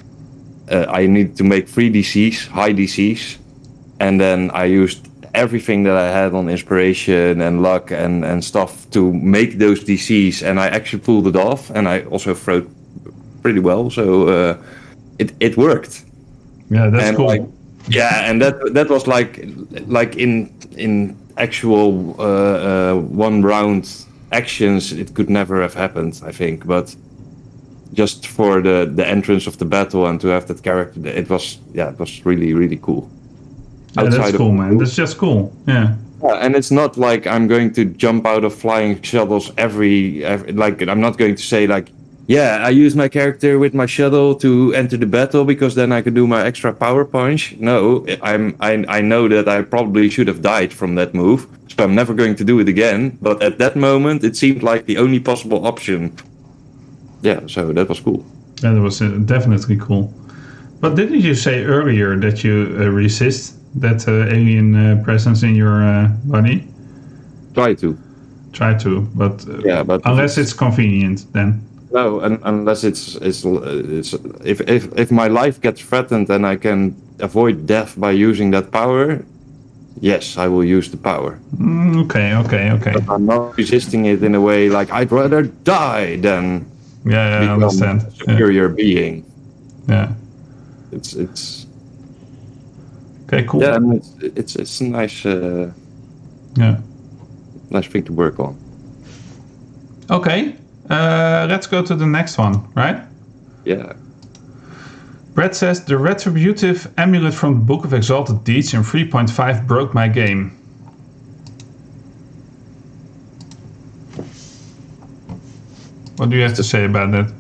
I need to make 3 DCs, high DCs. And then I used everything that I had on inspiration and luck and stuff to make those DCs. And I actually pulled it off. And I also wrote pretty well. So it worked. Yeah, that's cool. Like, yeah, and that was like in actual 1 round actions, it could never have happened, I think. But just for the entrance of the battle and to have that character, it was really, really cool. Yeah, that's cool, man. That's just cool. Yeah. And it's not like I'm going to jump out of flying shuttles every like, I'm not going to say like, yeah, I use my character with my shuttle to enter the battle because then I could do my extra power punch. No, I know that I probably should have died from that move, so I'm never going to do it again. But at that moment, it seemed like the only possible option. Yeah, so that was cool. Yeah, that was definitely cool. But didn't you say earlier that you resist that alien presence in your body? Try to, but yeah, but unless it's convenient, then. No, unless it's if my life gets threatened and I can avoid death by using that power, yes, I will use the power. Okay. But I'm not resisting it in a way like I'd rather die than I understand. A superior being. Yeah. It's okay, cool. Yeah, and it's a nice nice thing to work on. Okay. Let's go to the next one, right? Yeah. Brett says, the retributive amulet from the Book of Exalted Deeds in 3.5 broke my game. What do you have to say about that?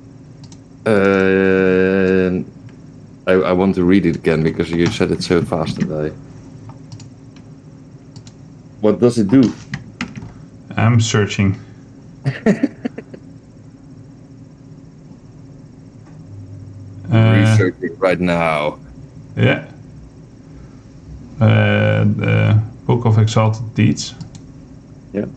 I want to read it again because you said it so fast that What does it do? I'm searching. Researching right now. Yeah. The Book of Exalted Deeds. Yeah.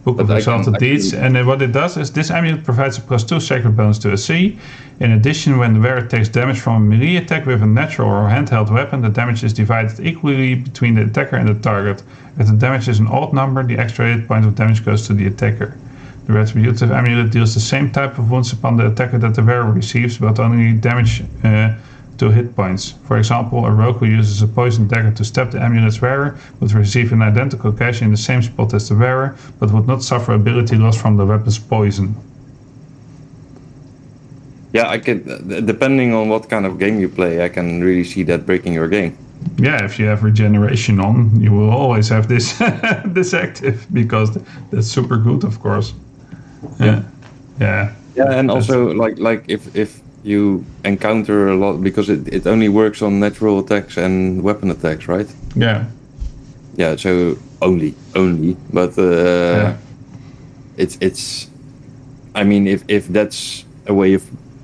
Book of Exalted Deeds, and what it does is this amulet provides a +2 sacred bonus to AC. In addition, when the wearer takes damage from a melee attack with a natural or handheld weapon, the damage is divided equally between the attacker and the target. If the damage is an odd number, the extra hit point of damage goes to the attacker. The retributive amulet deals the same type of wounds upon the attacker that the wearer receives, but only damage to hit points. For example, a rogue who uses a poison dagger to stab the amulet's wearer would receive an identical gash in the same spot as the wearer, but would not suffer ability loss from the weapon's poison. Yeah, I can. Depending on what kind of game you play, I can really see that breaking your game. Yeah, if you have regeneration on, you will always have this this active because that's super good, of course. Yeah. Yeah, and also like if you encounter a lot, because it only works on natural attacks and weapon attacks, right? Yeah. Yeah, so only, but it's. I mean, if that's a way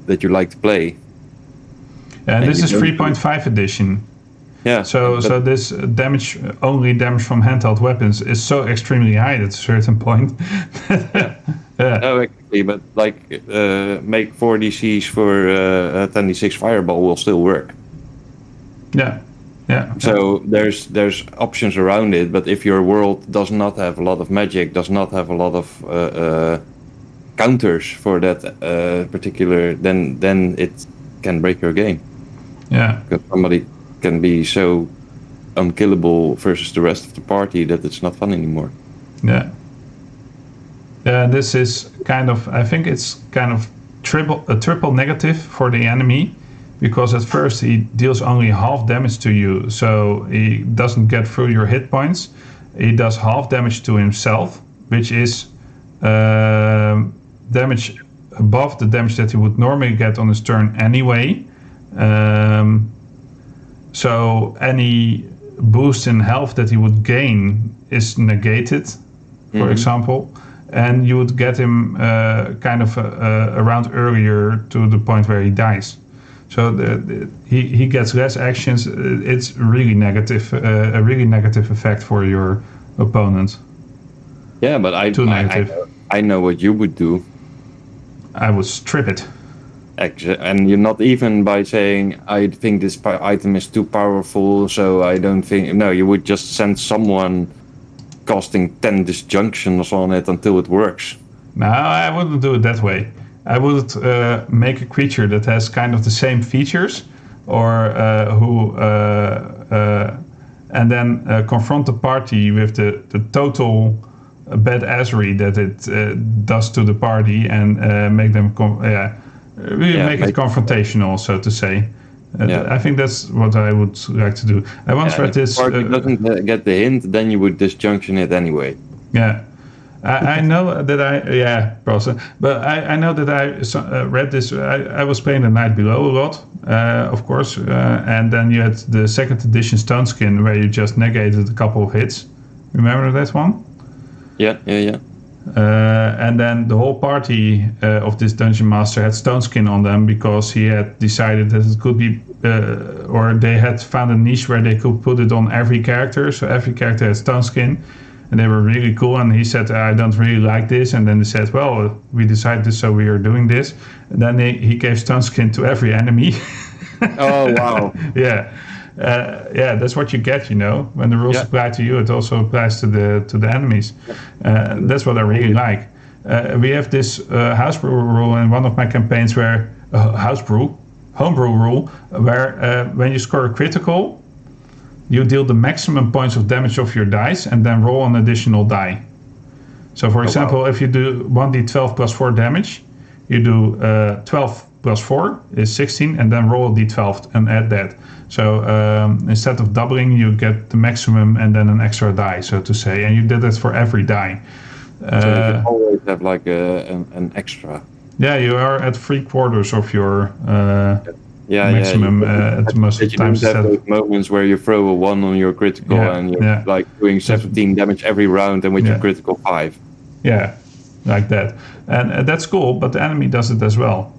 that you like to play. Yeah, this is 3.5 edition. Yeah. So this damage from handheld weapons is so extremely high at a certain point. Yeah. No, exactly, but like make 4 DCs for a 10d6 fireball will still work. Yeah. So there's options around it, but if your world does not have a lot of magic, does not have a lot of counters for that particular, then it can break your game. Yeah. Because somebody can be so unkillable versus the rest of the party that it's not fun anymore. Yeah. Yeah, this is kind of, I think it's kind of triple negative for the enemy, because at first he deals only half damage to you, so he doesn't get through your hit points. He does half damage to himself, which is damage above the damage that he would normally get on his turn anyway. So any boost in health that he would gain is negated, for example, and you would get him around earlier to the point where he dies. So he gets less actions. It's really negative, a really negative effect for your opponent. Yeah, but I know what you would do. I would strip it. And you're not even by saying, I think this item is too powerful, so I don't think... No, you would just send someone casting 10 disjunctions on it until it works. No, I wouldn't do it that way. I would make a creature that has kind of the same features, or and then confront the party with the total badassery that it does to the party, and make them make it confrontational, so to say. I think that's what I would like to do. I once read this. If the party doesn't get the hint, then you would disjunction it anyway. Yeah. I know that I know that I read this. I was playing The Night Below a lot, of course, and then you had the second edition Stone Skin where you just negated a couple of hits. Remember that one? Yeah. And then the whole party of this dungeon master had Stone Skin on them because he had decided that it could be, or they had found a niche where they could put it on every character. So every character had Stone Skin. And they were really cool, and he said, I don't really like this. And then they said, well, we decided this, so we are doing this. And then he gave Stone Skin to every enemy. Oh, wow. Yeah, that's what you get, When the rules apply to you, it also applies to the enemies. That's what I really like. We have this housebrew rule in one of my campaigns where, homebrew rule, where when you score a critical, you deal the maximum points of damage of your dice and then roll an additional die. So for example, if you do 1d12 plus 4 damage, you do 12 plus 4 is 16, and then roll a d12 and add that. So instead of doubling, you get the maximum and then an extra die, so to say. And you did that for every die. So you can always have like an extra. Yeah, you are at 3/4 of your... maximum at most times. You have those moments where you throw a 1 on your critical and you're like doing 17 damage every round, and with your critical 5. Yeah, like that. And that's cool, but the enemy does it as well.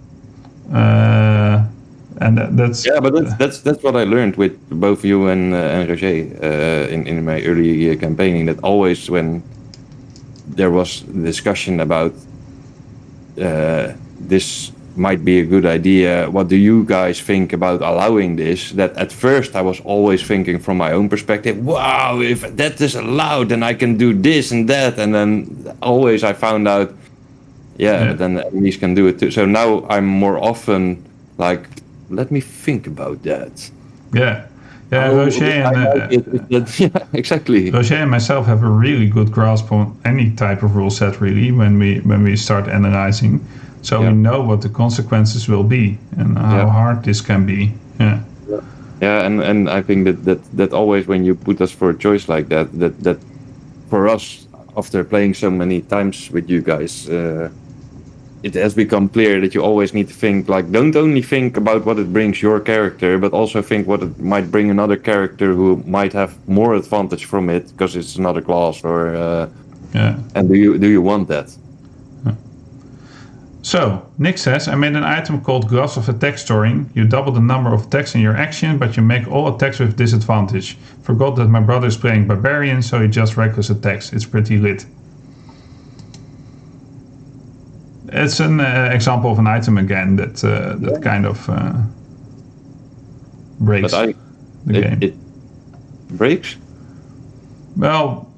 And that's... Yeah, but that's what I learned with both you and Roger in my early campaigning, that always when there was discussion about this might be a good idea, what do you guys think about allowing this, that at first I was always thinking from my own perspective, wow, if that is allowed then I can do this and that, and then always I found out but then the enemies can do it too. So now I'm more often like, let me think about that. Roger and exactly. Roger and myself have a really good grasp on any type of rule set, really, when we start analyzing. So we know what the consequences will be and how hard this can be. And I think that always when you put us for a choice like that for us, after playing so many times with you guys, it has become clear that you always need to think, like, don't only think about what it brings your character, but also think what it might bring another character who might have more advantage from it because it's another class, or and do you want that? So, Nick says, I made an item called Gloves of Attack Storing. You double the number of attacks in your action, but you make all attacks with disadvantage. Forgot that my brother is playing Barbarian, so he just reckless attacks. It's pretty lit. It's an example of an item again that kind of breaks the game. It breaks? Well,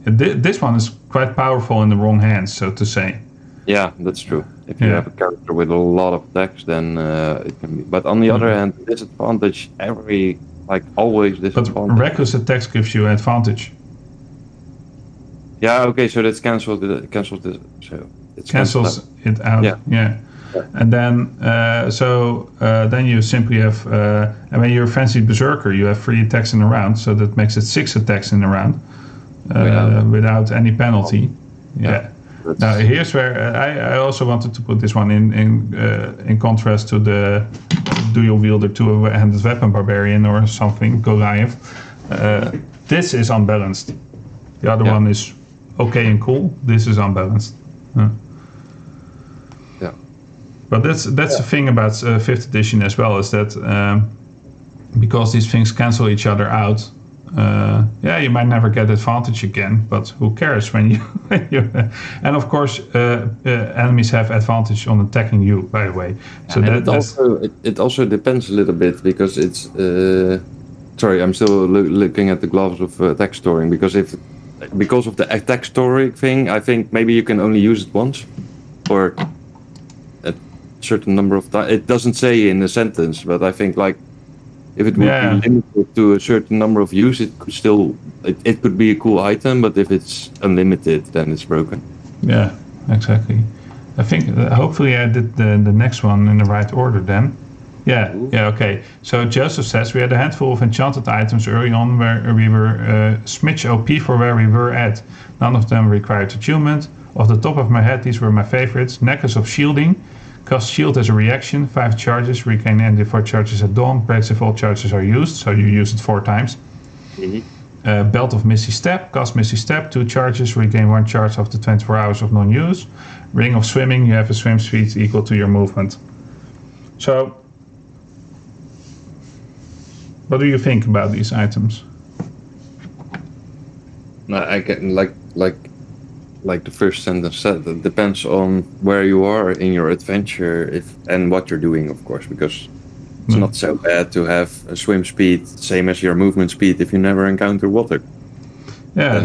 this one is quite powerful in the wrong hands, so to say. Yeah, that's true. If you have a character with a lot of attacks, then it can be. But on the other hand, disadvantage always disadvantage. But reckless attacks gives you advantage. Yeah, okay, so that's cancelled. So it cancels it out. Yeah. And then then you simply have, and when you're a fancy berserker, you have 3 attacks in a round, so that makes it 6 attacks in a round without any penalty. Yeah. Now here's where I also wanted to put this one in contrast to the dual wielder two-handed weapon barbarian or something, Goliath. This is unbalanced. The other one is okay and cool. This is unbalanced. Yeah. But that's the thing about 5th edition as well, is that because these things cancel each other out. You might never get advantage again, but who cares when you and of course enemies have advantage on attacking you, by the way. So it also depends a little bit, because it's sorry, I'm still looking at the gloves of attack storing, because of the attack storing thing, I think maybe you can only use it once or a certain number of times. It doesn't say in the sentence, but I think like if it would be limited to a certain number of use, it could still it could be a cool item. But if it's unlimited, then it's broken. Yeah, exactly. I think hopefully I did the next one in the right order then. Yeah, okay. So Joseph says we had a handful of enchanted items early on where we were smidge OP for where we were at. None of them required attunement. Off the top of my head, these were my favorites. Necklace of Shielding. Cast shield as a reaction, 5 charges, regain energy 4 charges at dawn, breaks if all charges are used, so you use it 4 times. Mm-hmm. Belt of Misty Step, cast Misty Step, 2 charges, regain 1 charge after 24 hours of non-use. Ring of Swimming, you have a swim speed equal to your movement. So, what do you think about these items? I can like the first sentence said, it depends on where you are in your adventure and what you're doing, of course, because it's not so bad to have a swim speed same as your movement speed if you never encounter water. Yeah,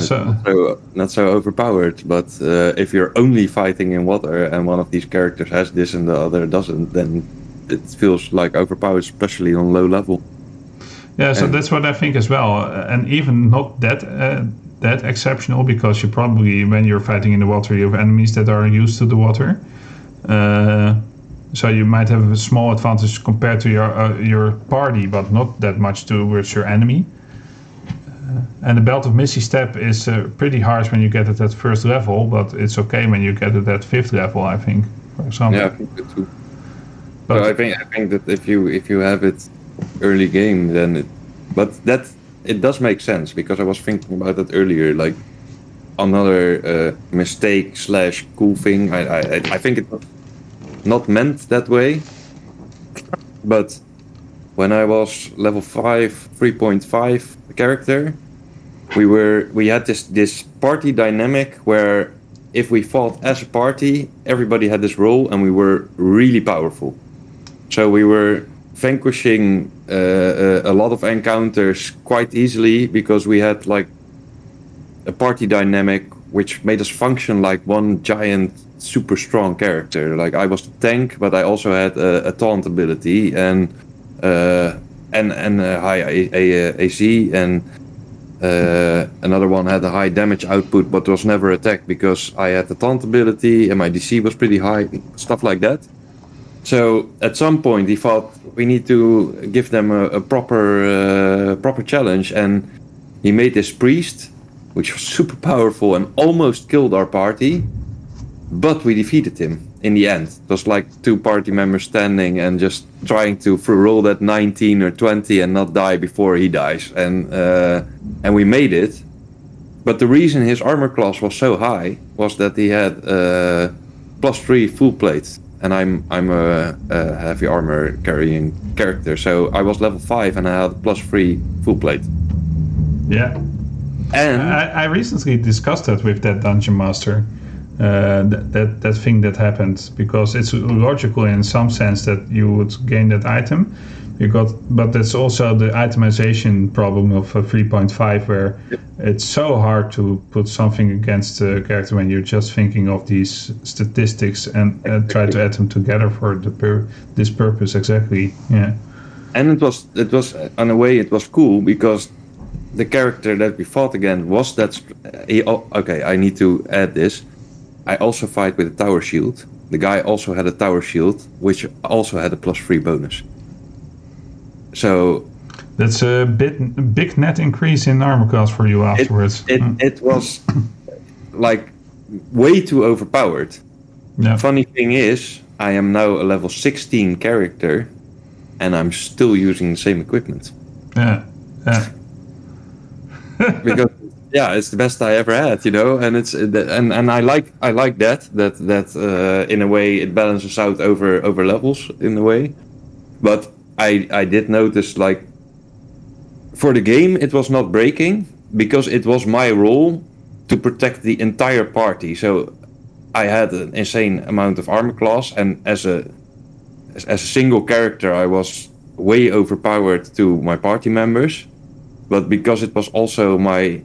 not so overpowered. But if you're only fighting in water and one of these characters has this and the other doesn't, then it feels like overpowered, especially on low level. Yeah, so that's what I think as well, and even not that exceptional, because you probably, when you're fighting in the water, you have enemies that are used to the water. So you might have a small advantage compared to your party, but not that much towards your enemy. And the Belt of Misty Step is pretty harsh when you get it at first level, but it's okay when you get it at 5th level, I think, for example. Yeah, I think it too. But so I think that if you have it early game, then it does make sense, because I was thinking about that earlier, like another mistake / cool thing. I think it was not meant that way, but when I was level 5 3.5 character, we had this party dynamic where if we fought as a party, everybody had this role and we were really powerful. So we were vanquishing a lot of encounters quite easily because we had like a party dynamic which made us function like one giant super strong character. Like I was the tank, but I also had a taunt ability and a high AC, and another one had a high damage output but was never attacked because I had the taunt ability and my DC was pretty high, stuff like that. So at some point he thought we need to give them a proper challenge, and he made this priest, which was super powerful and almost killed our party, but we defeated him in the end. It was like 2 party members standing and just trying to roll that 19 or 20 and not die before he dies, and we made it. But the reason his armor class was so high was that he had +3 full plate. And I'm a heavy armor carrying character, so I was level 5 and I had +3 full plate. Yeah, and I recently discussed that with that dungeon master. That thing that happened, because it's logical in some sense that you would gain that item. But that's also the itemization problem of 3.5, where it's so hard to put something against the character when you're just thinking of these statistics and try to add them together for this purpose. Exactly. Yeah. And it was in a way it was cool because the character that we fought again was that. Okay, I need to add this. I also fight with a tower shield, the guy also had a tower shield, which also had a +3 bonus. So that's a big net increase in armor class for you afterwards. it was like way too overpowered. Yeah. Funny thing is, I am now a level 16 character, and I'm still using the same equipment. Yeah. Because it's the best I ever had, and it's and I like that in a way it balances out over levels in a way. But I did notice, like, for the game it was not breaking because it was my role to protect the entire party. So I had an insane amount of armor class, and as a single character I was way overpowered to my party members. But because it was also my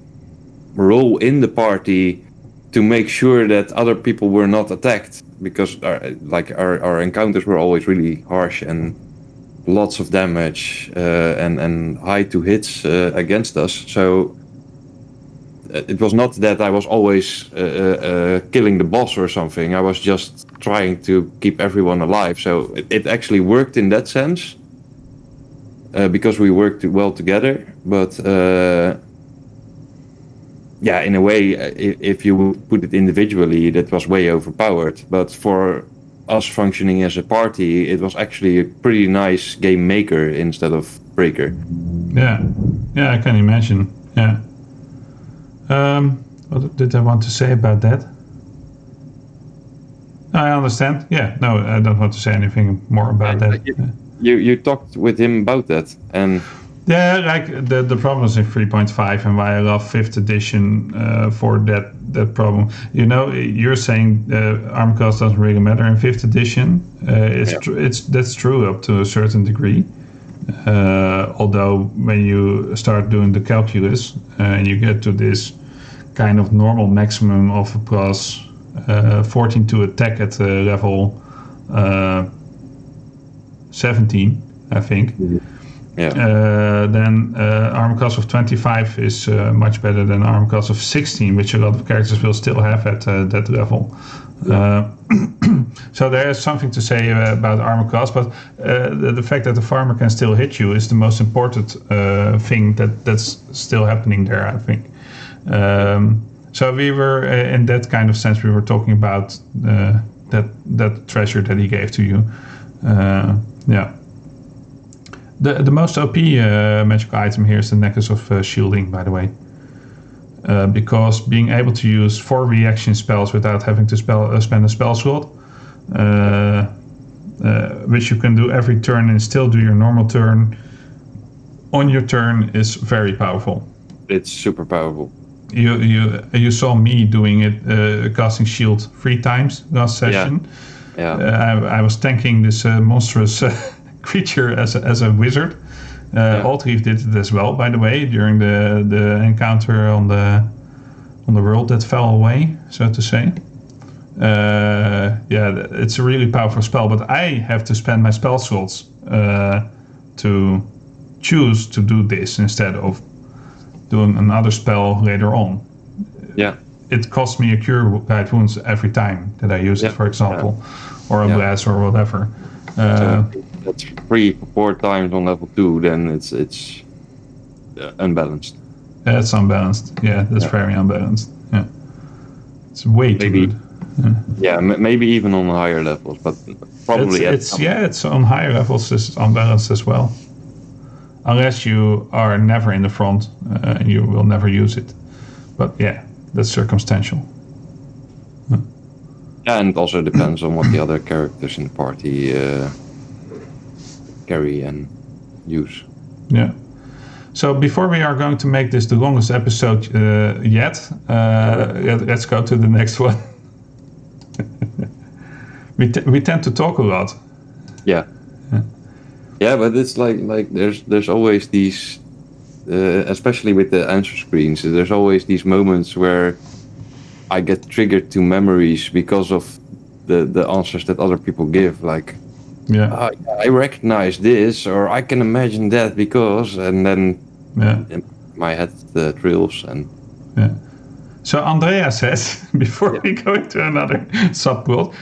role in the party to make sure that other people were not attacked, because our encounters were always really harsh and lots of damage and high to hits against us. So it was not that I was always killing the boss or something. I was just trying to keep everyone alive. So it actually worked in that sense because we worked well together. But in a way, if you would put it individually, that was way overpowered. But for us functioning as a party, it was actually a pretty nice game maker instead of breaker. Yeah, I can imagine. Yeah. What did I want to say about that? I understand. Yeah, no, I don't want to say anything more about that. You talked with him about that, and like the problems in 3.5 and why I love 5th edition for that problem. You're saying armor class doesn't really matter in 5th edition. That's true up to a certain degree. Although when you start doing the calculus and you get to this kind of normal maximum of a plus 14 to attack at level 17, I think. Then armor class of 25 is much better than armor class of 16, which a lot of characters will still have at that level. So there is something to say about armor class, but the fact that the farmer can still hit you is the most important thing that's still happening there, I think. So we were, in that kind of sense, we were talking about that treasure that he gave to you. The most OP magical item here is the necklace of shielding, by the way. Because being able to use 4 reaction spells without having to spend a spell slot, which you can do every turn and still do your normal turn on your turn, is very powerful. It's super powerful. You saw me doing it, casting shield 3 times last session. I was tanking this monstrous creature as a wizard. Altreef did it as well, by the way, during the encounter on the world that fell away, so to say. It's a really powerful spell, but I have to spend my spell slots to choose to do this instead of doing another spell later on. It costs me a cure guide wounds every time that I use it, for example, or a blast or whatever. That's 3 or 4 times on level 2, then it's unbalanced. That's unbalanced. That's very unbalanced. It's way too good. Maybe even on higher levels, but probably it's on higher levels it's unbalanced as well. Unless you are never in the front, you will never use it. But that's circumstantial. And it also depends on what the other characters in the party carry and use. So before we are going to make this the longest episode yet, let's go to the next one. we tend to talk a lot. But it's like there's always these, especially with the answer screens, there's always these moments where I get triggered to memories because of the answers that other people give. Like, I recognize this, or I can imagine that because, and then my head drills and. So Andrea says, before we go into another subworld,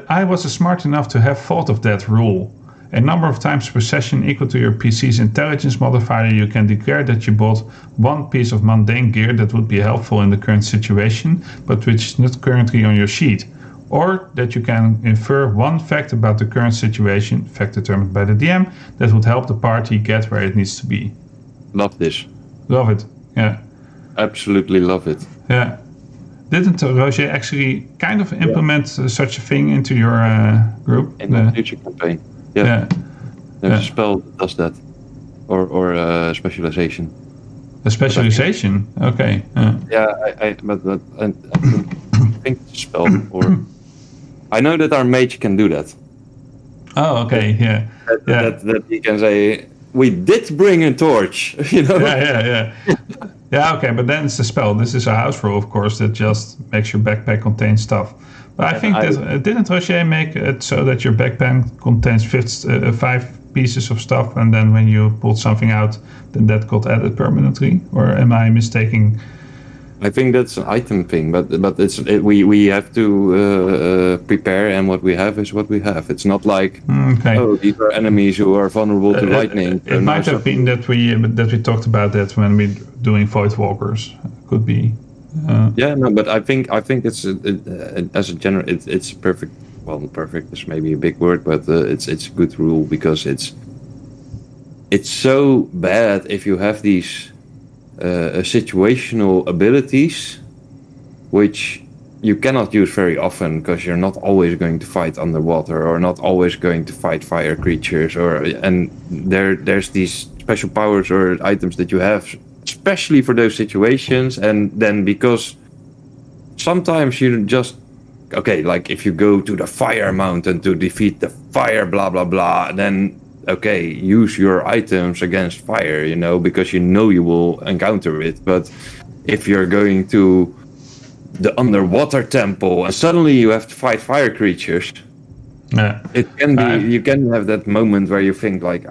I was smart enough to have thought of that rule. A number of times per session equal to your PC's intelligence modifier, you can declare that you bought one piece of mundane gear that would be helpful in the current situation, but which is not currently on your sheet. Or that you can infer one fact about the current situation, fact determined by the DM, that would help the party get where it needs to be. Love this. Love it, yeah. Absolutely love it. Yeah. Didn't Roger actually kind of implement such a thing into your group? In the future campaign. Yeah. There's a spell that does that. Or specialization. A specialization? Okay. Yeah, I think it's a spell. Or I know that our mage can do that. Oh, okay, yeah. That he can say, we did bring a torch, you know? Yeah. Yeah, okay, but then it's a spell. This is a house rule, of course, that just makes your backpack contain stuff. But I think that didn't Roger make it so that your backpack contains 5 pieces of stuff, and then when you pulled something out, then that got added permanently? Or am I mistaking? I think that's an item thing, but we have to prepare, and what we have is what we have. It's not like these are enemies who are vulnerable to lightning. It might have been that we talked about that when we're doing Void Walkers. Could be. But I think it's as a general, it's perfect. Well, perfect is maybe a big word, but it's a good rule because it's so bad if you have these situational abilities, which you cannot use very often because you're not always going to fight underwater or not always going to fight fire creatures, and there's these special powers or items that you have especially for those situations, and then because sometimes you just like if you go to the fire mountain to defeat the fire blah blah blah, then use your items against fire, because you will encounter it. But if you're going to the underwater temple and suddenly you have to fight fire creatures, it can be you can have that moment where you think like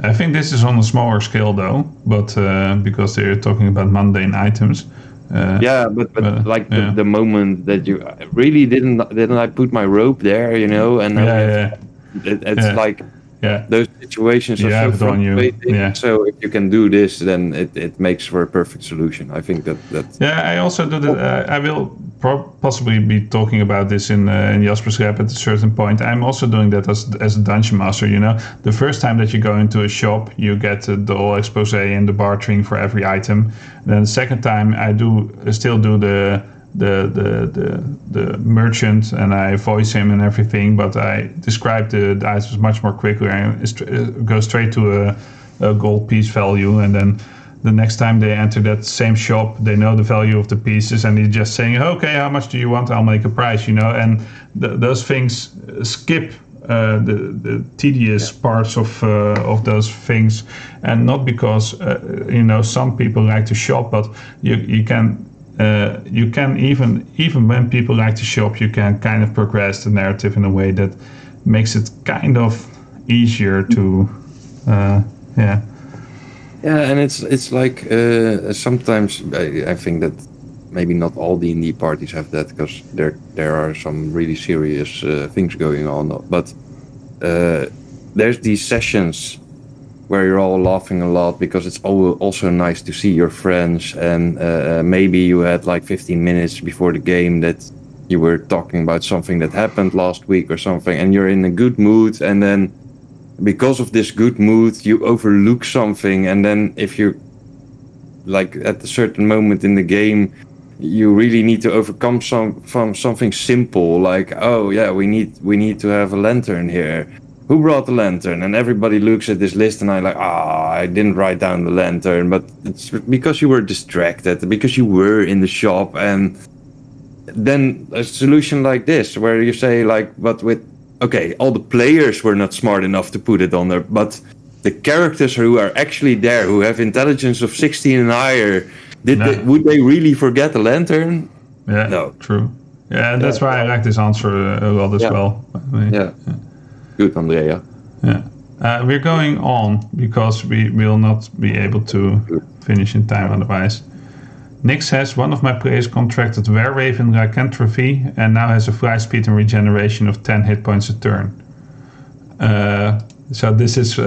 I think this is on a smaller scale though, but because they're talking about mundane items. The moment that you really didn't I put my rope there, and it's like those situations are so frustrating. So if you can do this, then it makes for a perfect solution. I think that. Yeah, I also do that. I will possibly be talking about this in Jasper's Rap at a certain point. I'm also doing that as a dungeon master. The first time that you go into a shop, you get the whole expose and the bartering for every item. And then the second time, I still do the merchant, and I voice him and everything, but I describe the items much more quickly and go straight to a gold piece value, and then the next time they enter that same shop, they know the value of the pieces, and he's just saying, okay, how much do you want? I'll make a price, and those things skip the tedious parts of those things, and not because some people like to shop, but you can even when people like to shop, you can kind of progress the narrative in a way that makes it kind of easier to and it's like sometimes I think that maybe not all D&D parties have that, because there are some really serious things going on, but there's these sessions where you're all laughing a lot because it's also nice to see your friends, and maybe you had like 15 minutes before the game that you were talking about something that happened last week or something, and you're in a good mood, and then because of this good mood you overlook something, and then if you like at a certain moment in the game you really need to overcome something simple, like we need to have a lantern here. Who brought the lantern? And everybody looks at this list, and I'm like, I didn't write down the lantern, but it's because you were distracted, because you were in the shop. And then a solution like this, where you say like, but all the players were not smart enough to put it on there, but the characters who are actually there, who have intelligence of 16 and higher, would they really forget the lantern? Yeah, no. True. Yeah, that's why I like this answer a lot as well. Good, Andrea. Yeah. We're going on because we will not be able to finish in time otherwise. Nick says, one of my players contracted Werewolf lycanthropy and now has a fly speed and regeneration of 10 hit points a turn. So this is,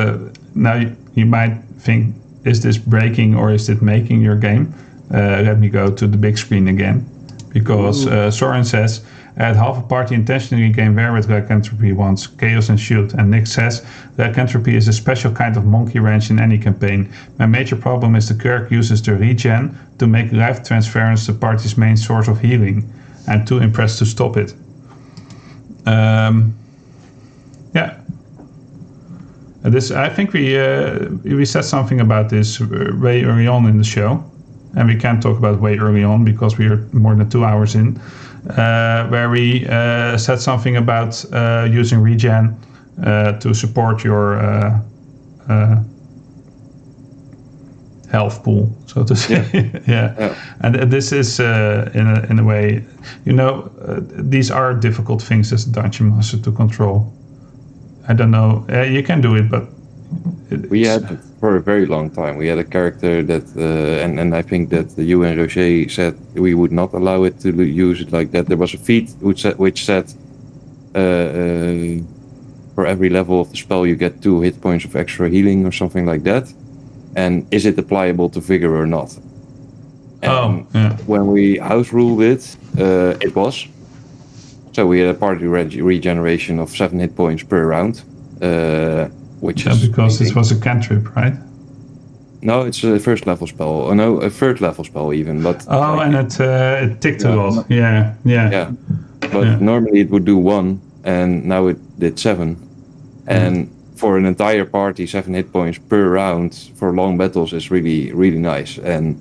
now you might think, is this breaking or is it making your game? Let me go to the big screen again. Because Soren says, I had half a party intentionally game Werewolf lycanthropy once, Chaos and Shield, and Nick says, lycanthropy is a special kind of monkey wrench in any campaign. My major problem is the cleric uses the regen to make life transference the party's main source of healing. I'm too impressed to stop it. Yeah. This, I think we said something about this way early on in the show, and we can't talk about way early on because we are more than 2 hours in, where we said something about using regen to support your health pool, so to say. Yeah. And this is in a way, these are difficult things as a dungeon master to control. I don't know. You can do it, but we had for a very long time. We had a character that, and I think that you and Roger said we would not allow it to use it like that. There was a feat which said for every level of the spell you get 2 hit points of extra healing or something like that. And is it applicable to vigor or not? And when we house ruled it, it was. So we had a party regeneration of 7 hit points per round, which is because this was a cantrip, right? No, it's a first level spell. No, a third level spell even. But and it ticked a lot. Yeah. But normally it would do 1, and now it did 7. And for an entire party, 7 hit points per round for long battles is really, really nice. And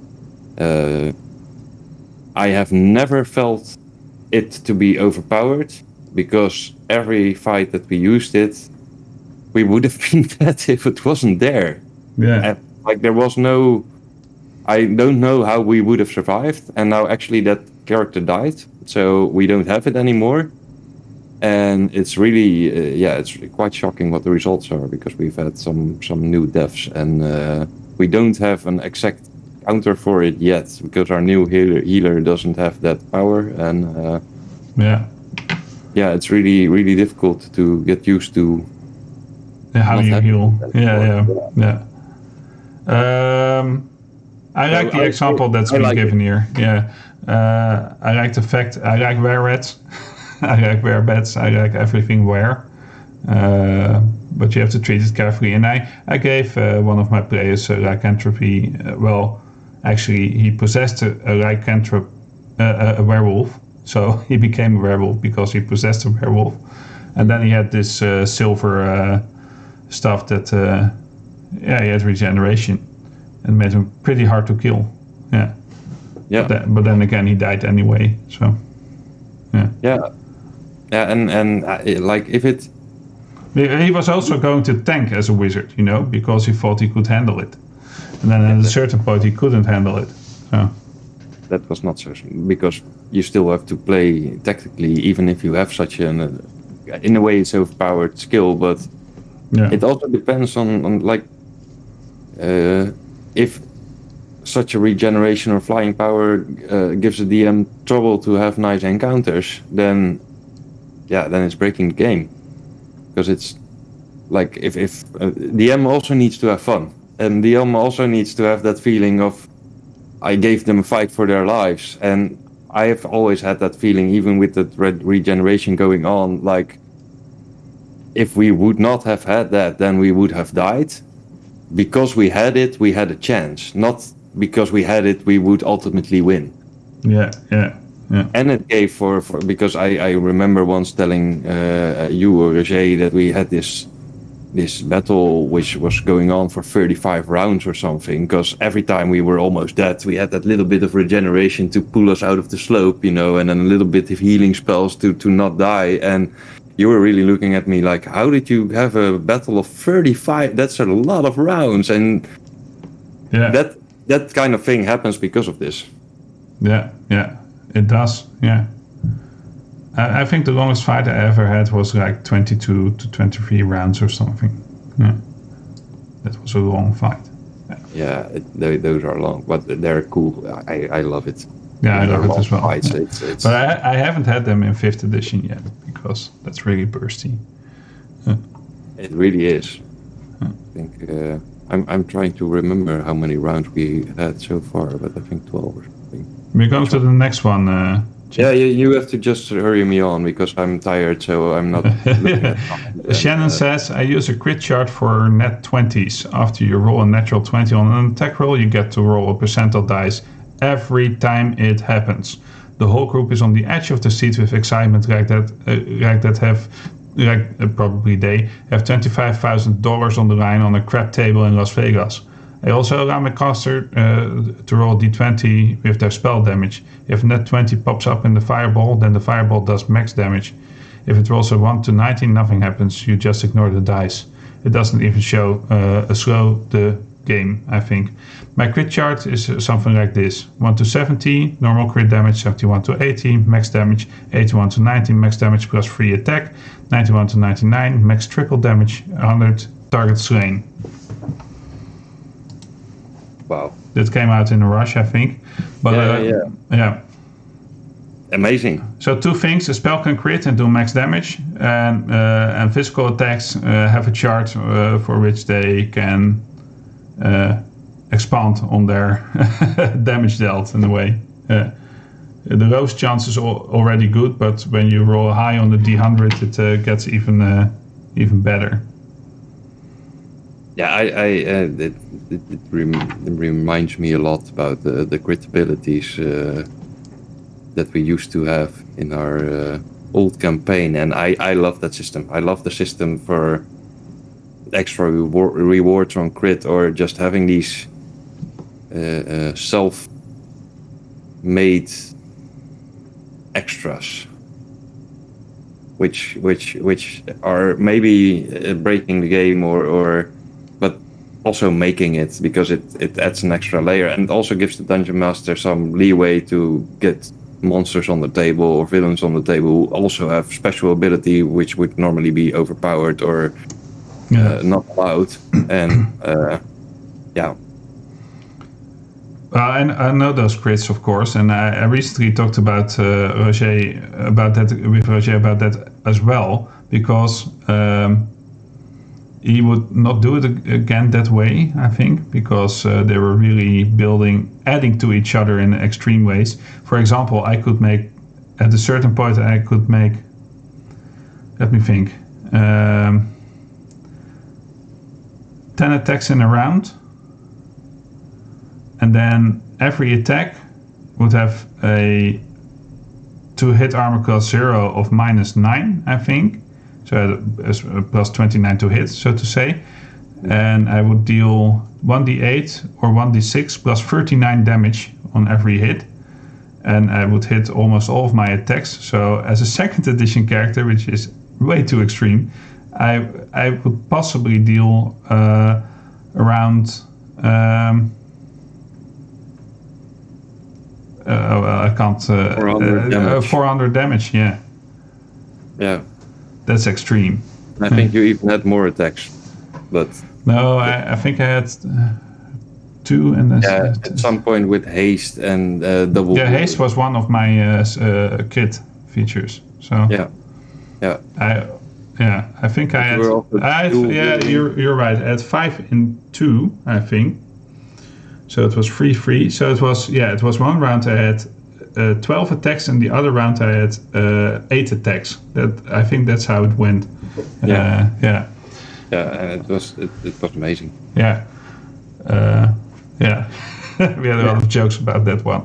I have never felt it to be overpowered, because every fight that we used it, we would have been dead if it wasn't there. Yeah. And, there was no... I don't know how we would have survived, and now actually that character died, so we don't have it anymore. And it's really, it's quite shocking what the results are, because we've had some new deaths, and we don't have an exact counter for it yet, because our new healer doesn't have that power, and it's really, really difficult to get used to how you heal. Yeah. I like the example that's been given here. Yeah. I like the fact, I like were-rats. I like were-bats. I like everything were. But you have to treat it carefully. And I gave one of my players a lycanthropy. Actually, he possessed a lycanthrope, a werewolf. So he became a werewolf because he possessed a werewolf. And then he had this silver stuff that, he had regeneration. And made him pretty hard to kill. Yeah. But then again, he died anyway. So, Yeah, and if it... He was also going to tank as a wizard, because he thought he could handle it. And then at a certain point, he couldn't handle it. So. That was not so... Because you still have to play tactically, even if you have such an... in a way, it's overpowered skill, but it also depends on if such a regeneration or flying power gives a DM trouble to have nice encounters, then it's breaking the game. Because it's like if DM also needs to have fun, and DM also needs to have that feeling of I gave them a fight for their lives, and I have always had that feeling, even with the regeneration going on. Like, if we would not have had that, then we would have died. Because we had it, we had a chance. Not because we had it, we would ultimately win. Yeah. And it gave for because I remember once telling you or Roger that we had this battle which was going on for 35 rounds or something, because every time we were almost dead, we had that little bit of regeneration to pull us out of the slope, and then a little bit of healing spells to not die. And you were really looking at me like, how did you have a battle of 35? That's a lot of rounds. And that kind of thing happens because of this. Yeah, it does. Yeah. I think the longest fight I ever had was like 22 to 23 rounds or something. Yeah. That was a long fight. those are long, but they're cool. I love it. Yeah, I They're love it long as well. fights. It's But I haven't had them in 5th edition yet because that's really bursty. It really is. I think I'm trying to remember how many rounds we had so far, but I think 12 or something. We're going to the next one. You have to just hurry me on because I'm tired, so I'm not looking at something. Shannon says, I use a crit chart for net 20s. After you roll a natural 20 on an attack roll, you get to roll a percentile dice every time it happens. The whole group is on the edge of the seat with excitement, probably they have $25,000 on the line on a crap table in Las Vegas. I also allow my caster to roll d20 with their spell damage. If net 20 pops up in the fireball, then the fireball does max damage. If it rolls a 1 to 19, nothing happens. You just ignore the dice. It doesn't even show slow the game, I think. My crit chart is something like this. 1 to 70, normal crit damage. 71 to 80, max damage. 81 to 90, max damage plus 3 attack. 91 to 99, max triple damage. 100, target slain. Wow. That came out in a rush, I think. But yeah. Amazing. So 2 things: a spell can crit and do max damage, and physical attacks have a chart for which they can expand on their damage dealt in a way. The rose chance is already good, but when you roll high on the D100, it gets even better. Yeah, it reminds me a lot about the crit abilities that we used to have in our old campaign, and I love that system. I love the system for extra rewards on crit, or just having these self-made extras, which are maybe breaking the game or but also making it, because it adds an extra layer, and also gives the dungeon master some leeway to get monsters on the table or villains on the table who also have special ability which would normally be overpowered or not allowed. And And I know those crits, of course, and I recently talked about Roger about that as well, because he would not do it again that way, I think, because they were really adding to each other in extreme ways. For example, I could make, at a certain point, let me think, 10 attacks in a round, and then every attack would have a to hit armor class 0 of -9, I think. So plus 29 to hit, so to say. And I would deal 1d8 or 1d6 plus 39 damage on every hit. And I would hit almost all of my attacks. So as a 2nd edition character, which is way too extreme, I would possibly deal around... I can't... 400 damage, yeah. Yeah. That's extreme. I think you even had more attacks, but... No, I think I had 2 and then... Yeah, at some point with haste and double... Yeah, haste was one of my kit features, so... Yeah. I think I had... you're right, I had 5 in 2, I think. So it was 3-3. So it was one round I had 12 attacks, and the other round I had 8 attacks. I think that's how it went. Yeah, and it was amazing. Yeah. We had a lot of jokes about that one,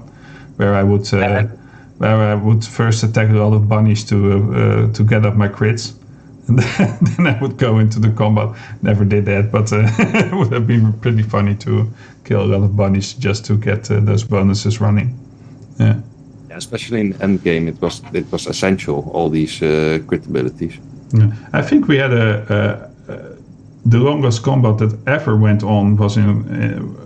where I would first attack a lot of bunnies to get up my crits. And then I would go into the combat. Never did that, but it would have been pretty funny to kill a lot of bunnies just to get those bonuses running. Yeah, especially in endgame, it was essential, all these crit abilities. Yeah. I think we had the longest combat that ever went on was in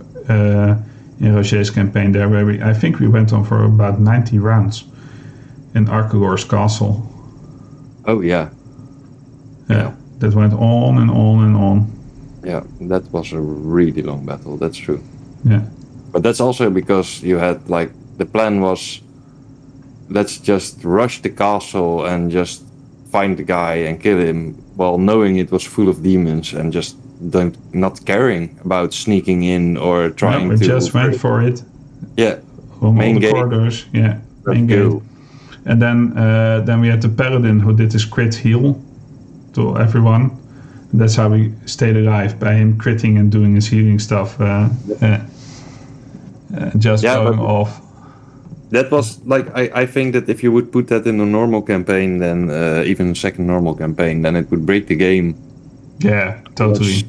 Roger's campaign there, where I think we went on for about 90 rounds in Arcagor's castle. Oh yeah. Yeah, that went on and on and on. Yeah, that was a really long battle, that's true. Yeah. But that's also because you had like the plan was, let's just rush the castle and just find the guy and kill him, while knowing it was full of demons and just not caring about sneaking in or trying We to. just went for it. Yeah. From Main all the gate. corridors. Yeah. Let's Main go. gate. And then we had the paladin who did his crit heal to everyone. And that's how we stayed alive, by him critting and doing his healing stuff. Just going off. That was like, I think that if you would put that in a normal campaign, then even a second normal campaign, then it would break the game. Yeah, totally.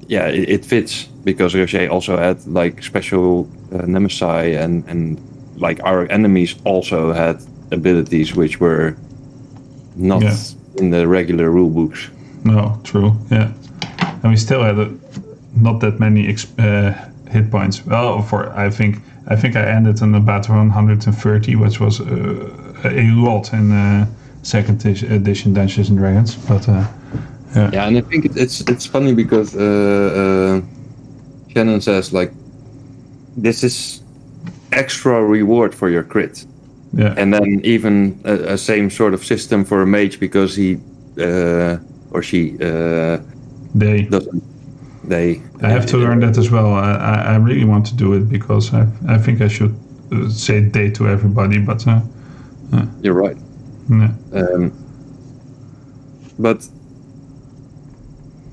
Yeah, it fits, because Roger also had like special nemesis, and like our enemies also had abilities which were not in the regular rule books. No, true. Yeah, and we still had not that many hit points. Well, I think I ended on about 130, which was a lot in second edition Dungeons and Dragons. But yeah, and I think it's funny because Shannon says like, this is extra reward for your crit. Yeah. And then even a same sort of system for a mage, because he or she doesn't. I have to learn that as well. I really want to do it, because I think I should say they to everybody. But you're right. Yeah. But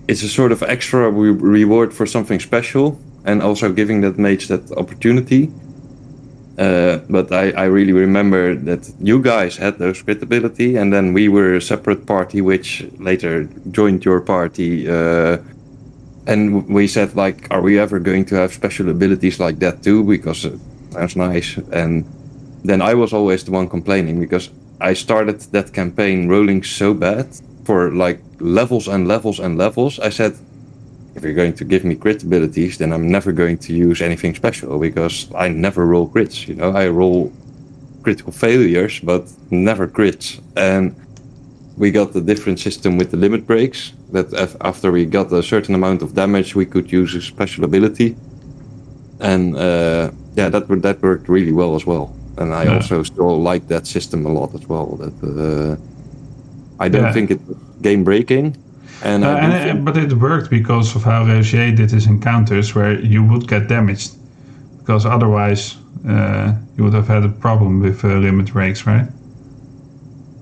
it's a sort of extra reward for something special, and also giving that mage that opportunity. But I really remember that you guys had those crit ability, and then we were a separate party which later joined your party, and we said like, are we ever going to have special abilities like that too, because that's nice. And then I was always the one complaining, because I started that campaign rolling so bad for like levels and levels and levels. I said, if you're going to give me crit abilities, then I'm never going to use anything special, because I never roll crits. You know, I roll critical failures, but never crits. And we got a different system with the limit breaks, that after we got a certain amount of damage, we could use a special ability. And that worked really well as well. And I also still like that system a lot as well. That I don't think it was game breaking. But it worked because of how Roger did his encounters, where you would get damaged, because otherwise you would have had a problem with limit breaks, right?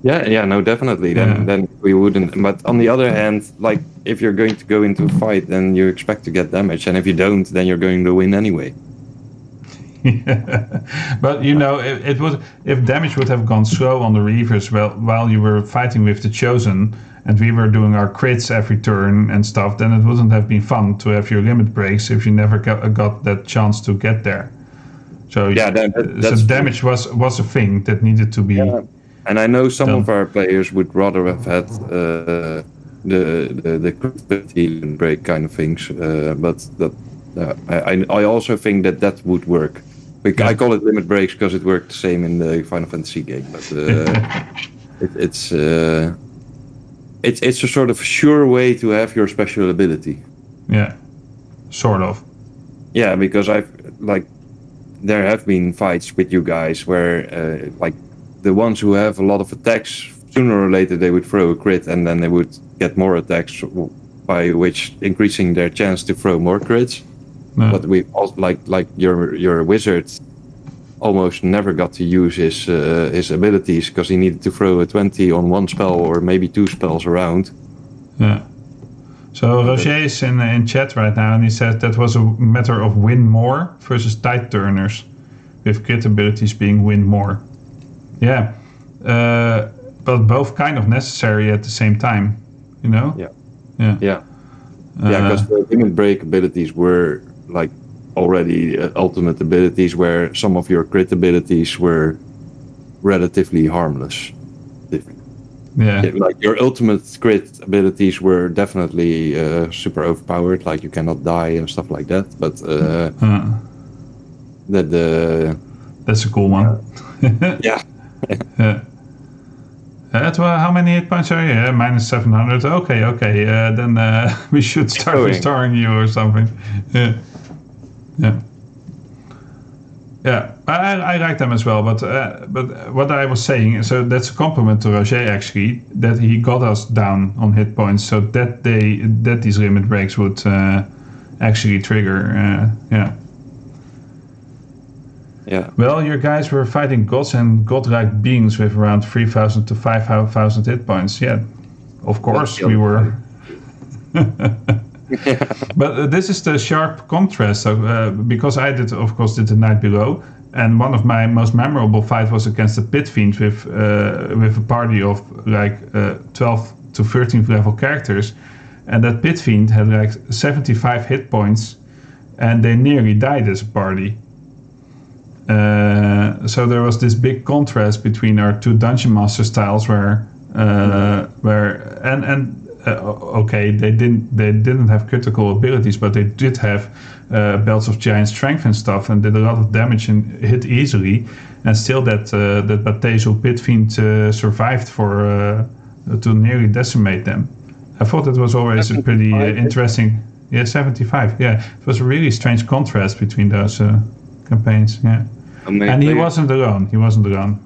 Yeah, no, definitely. Then we wouldn't. But on the other hand, like, if you're going to go into a fight, then you expect to get damage, and if you don't, then you're going to win anyway. But you know, it would, if damage would have gone slow on the Reavers while you were fighting with the Chosen, and we were doing our crits every turn and stuff, then it wouldn't have been fun to have your limit breaks if you never got that chance to get there. So so damage was a thing that needed to be. Yeah. And I know some of our players would rather have had the critical break kind of things, but that I also think that would work. I call it limit breaks because it worked the same in the Final Fantasy game, but it's a sort of sure way to have your special ability. Yeah, sort of. Yeah, because there have been fights with you guys where like the ones who have a lot of attacks, sooner or later they would throw a crit, and then they would get more attacks, by which increasing their chance to throw more crits. No. But we also, like your wizard almost never got to use his abilities, because he needed to throw a 20 on one spell or maybe two spells around. Yeah. So Roger is in chat right now, and he said that was a matter of win more versus tide turners, with crit abilities being win more. Yeah, but both kind of necessary at the same time, you know? Yeah, because the limit break abilities were like already ultimate abilities, where some of your crit abilities were relatively harmless. Yeah. Like your ultimate crit abilities were definitely super overpowered, like you cannot die and stuff like that. But that's a cool one. Yeah. How many hit points are you? Minus 700. Okay. Then we should start restoring you or something. Yeah, I like them as well, but what I was saying, so that's a compliment to Roger actually, that he got us down on hit points, so that these limit breaks would actually trigger. Yeah. Well, your guys were fighting gods and godlike beings with around 3,000 to 5,000 hit points. Yeah, of course we were. But this is the sharp contrast. So, because I did the night below, and one of my most memorable fights was against the pit fiend with a party of like 12 to 13th level characters, and that pit fiend had like 75 hit points, and they nearly died as a party. So there was this big contrast between our two dungeon master styles, okay, they didn't have critical abilities, but they did have belts of giant strength and stuff, and did a lot of damage and hit easily. And still, that Batezo pit fiend survived to nearly decimate them. I thought that was always a pretty interesting. Yeah, 75. Yeah, it was a really strange contrast between those campaigns. Yeah, and he wasn't alone.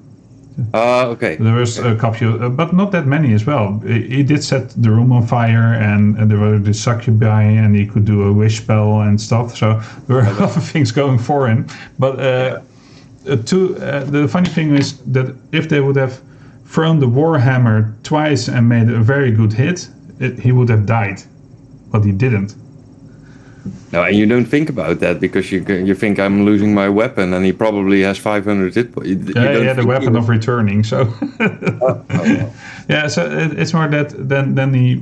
Okay. There was a couple, but not that many as well. He did set the room on fire, and there were the succubi, and he could do a wish spell and stuff. So there were a lot of things going for him. But the funny thing is that if they would have thrown the warhammer twice and made a very good hit, he would have died. But he didn't. No, and you don't think about that because you think I'm losing my weapon, and he probably has 500 hit points. The weapon of returning. So, yeah. So it's more that than the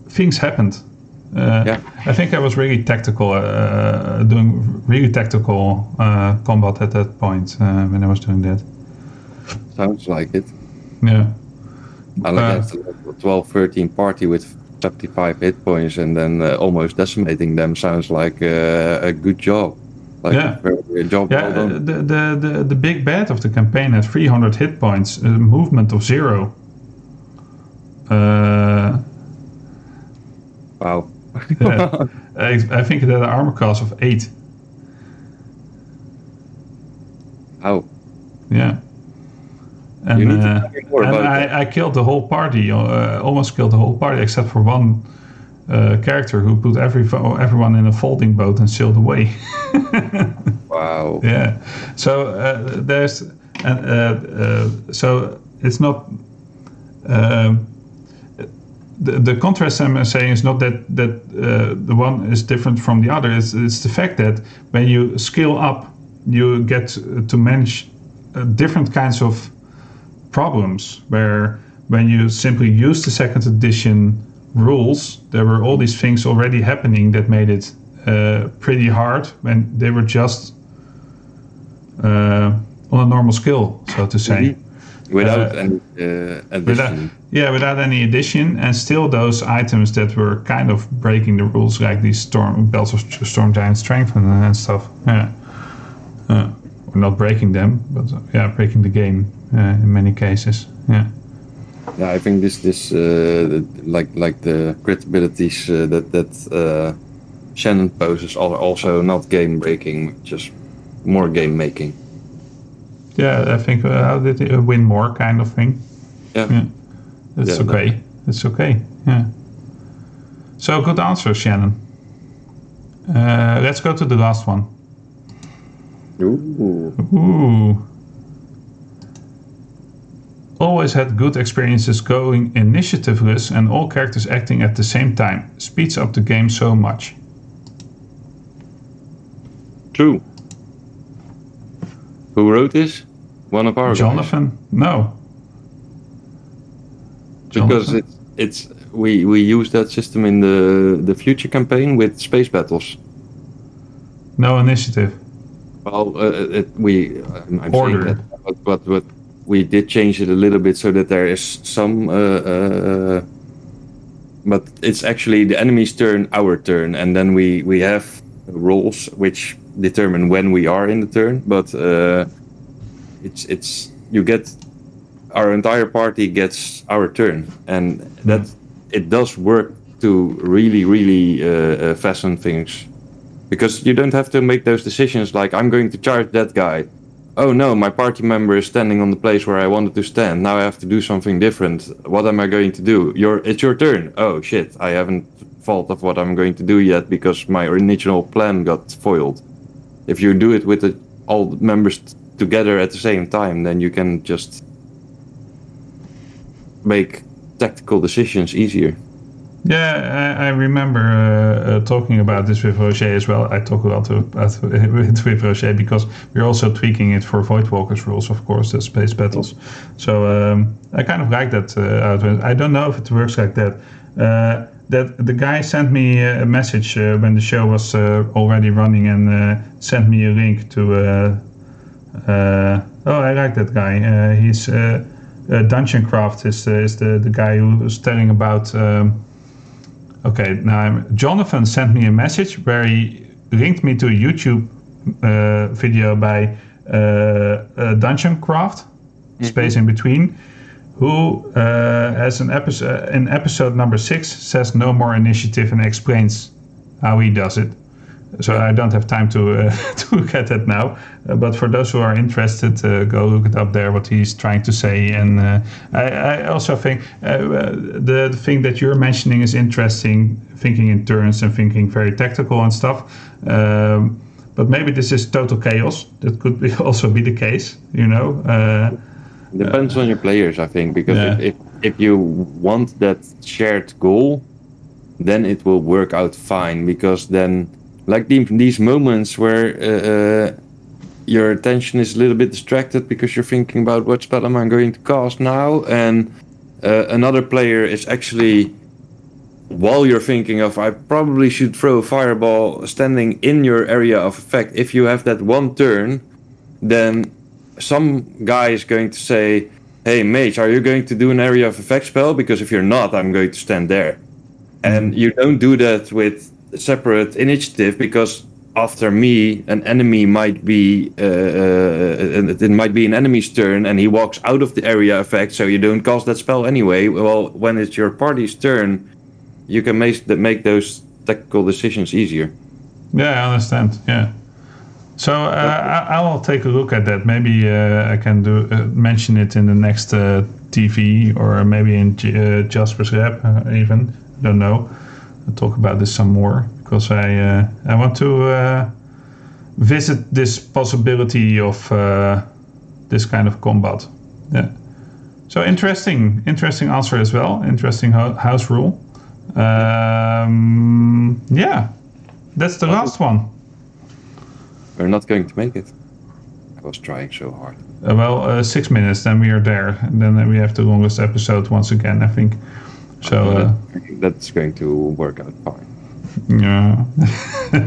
things happened. I think I was really tactical, doing really tactical combat at that point when I was doing that. Sounds like it. Yeah. I like a 12-13 party with 75 hit points and then almost decimating them sounds like a good job. A very job well done. The big bad of the campaign had 300 hit points, a movement of 0. Wow. I think it had an armor class of 8. Wow. Yeah. And, you need to tell me more about that. I killed the whole party, almost killed the whole party, except for one character who put everyone in a folding boat and sailed away. Wow. Yeah. So so it's not. The contrast I'm saying is not that the one is different from the other. It's the fact that when you scale up, you get to manage different kinds of problems, where when you simply use the second edition rules, there were all these things already happening that made it pretty hard when they were just on a normal skill, so to say. Without any addition. Without any addition, and still those items that were kind of breaking the rules, like these belts of storm giant strength and stuff. We're not breaking them, but breaking the game in many cases. Yeah, I think this like the crit abilities that Shannon poses are also not game breaking, just more game making. Yeah, I think how did it win more kind of thing. Yeah. It's okay. It's okay. Yeah. So good answer, Shannon. Let's go to the last one. Ooh. Always had good experiences going initiativeless and all characters acting at the same time. Speeds up the game so much. True. Who wrote this? One of our Jonathan? Guys. No. Because it's we use that system in the future campaign with space battles. No initiative. Well, I'm order. saying that, but we did change it a little bit so that there is some. But it's actually the enemy's turn, our turn, and then we have rolls which determine when we are in the turn. But it's you get our entire party gets our turn, and that it does work to really fasten things, because you don't have to make those decisions like, I'm going to charge that guy. Oh no, my party member is standing on the place where I wanted to stand. Now I have to do something different. What am I going to do? It's your turn. Oh shit, I haven't thought of what I'm going to do yet because my original plan got foiled. If you do it with all the members together at the same time, then you can just make tactical decisions easier. Yeah, I remember talking about this with Roger as well. I talk a lot with Roger because we're also tweaking it for Voidwalkers rules, of course, the space battles. So I kind of like that. I don't know if it works like that. That the guy sent me a message when the show was already running and sent me a link to. I like that guy. He's Dungeon Craft is the guy who's telling about. Okay, now Jonathan sent me a message where he linked me to a YouTube video by Dungeon Craft, Space in Between, who has an episode in episode number 6 says no more initiative and explains how he does it. So I don't have time to look at that now. But for those who are interested, go look it up there, what he's trying to say. And I also think the thing that you're mentioning is interesting, thinking in turns and thinking very tactical and stuff. But maybe this is total chaos. That could also be the case, you know. Depends on your players, I think, because if you want that shared goal, then it will work out fine, because then... Like these moments where your attention is a little bit distracted because you're thinking about what spell am I going to cast now, and another player is actually, while you're thinking of I probably should throw a fireball, standing in your area of effect. If you have that one turn, then some guy is going to say, hey mage, are you going to do an area of effect spell? Because if you're not, I'm going to stand there. And you don't do that with separate initiative, because after me an enemy might be it might be an enemy's turn and he walks out of the area effect, so you don't cast that spell anyway. Well, when it's your party's turn, you can make those tactical decisions easier. Yeah, I understand. Yeah. So I'll take a look at that. Maybe I can mention it in the next TV, or maybe in Jasper's rep even. I don't know. I'll talk about this some more, because I want to visit this possibility of this kind of combat. Yeah. So interesting answer as well. Interesting house rule. Yeah, that's the last one. We're not going to make it. I was trying so hard. 6 minutes, then we are there. And then we have the longest episode once again, I think. So that's going to work out fine. Yeah.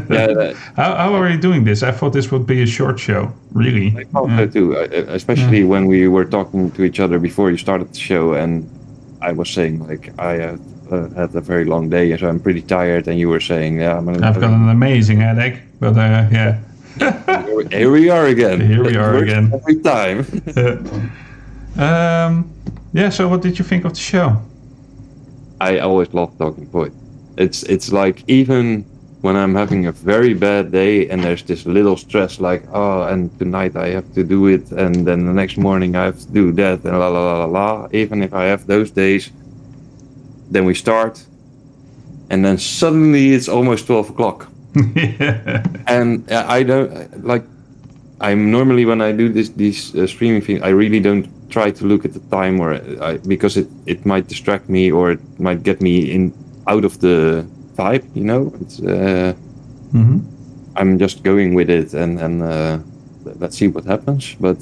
Yeah. How are you doing this? I thought this would be a short show. Really? I thought so too. Especially when we were talking to each other before you started the show, and I was saying like I had a very long day, so I'm pretty tired, and you were saying, yeah, I've got an amazing headache, but yeah. Here we are again. Every time. Yeah. So, what did you think of the show? I always love talking void. It's like, even when I'm having a very bad day and there's this little stress, like, oh, and tonight I have to do it, and then the next morning I have to do that, and la la la la la. Even if I have those days, then we start, and then suddenly it's almost 12 o'clock. Yeah. And I don't like. I'm normally, when I do these streaming things, I really don't try to look at the time, because it might distract me, or it might get me out of the vibe. You know, it's, I'm just going with it, and let's see what happens. But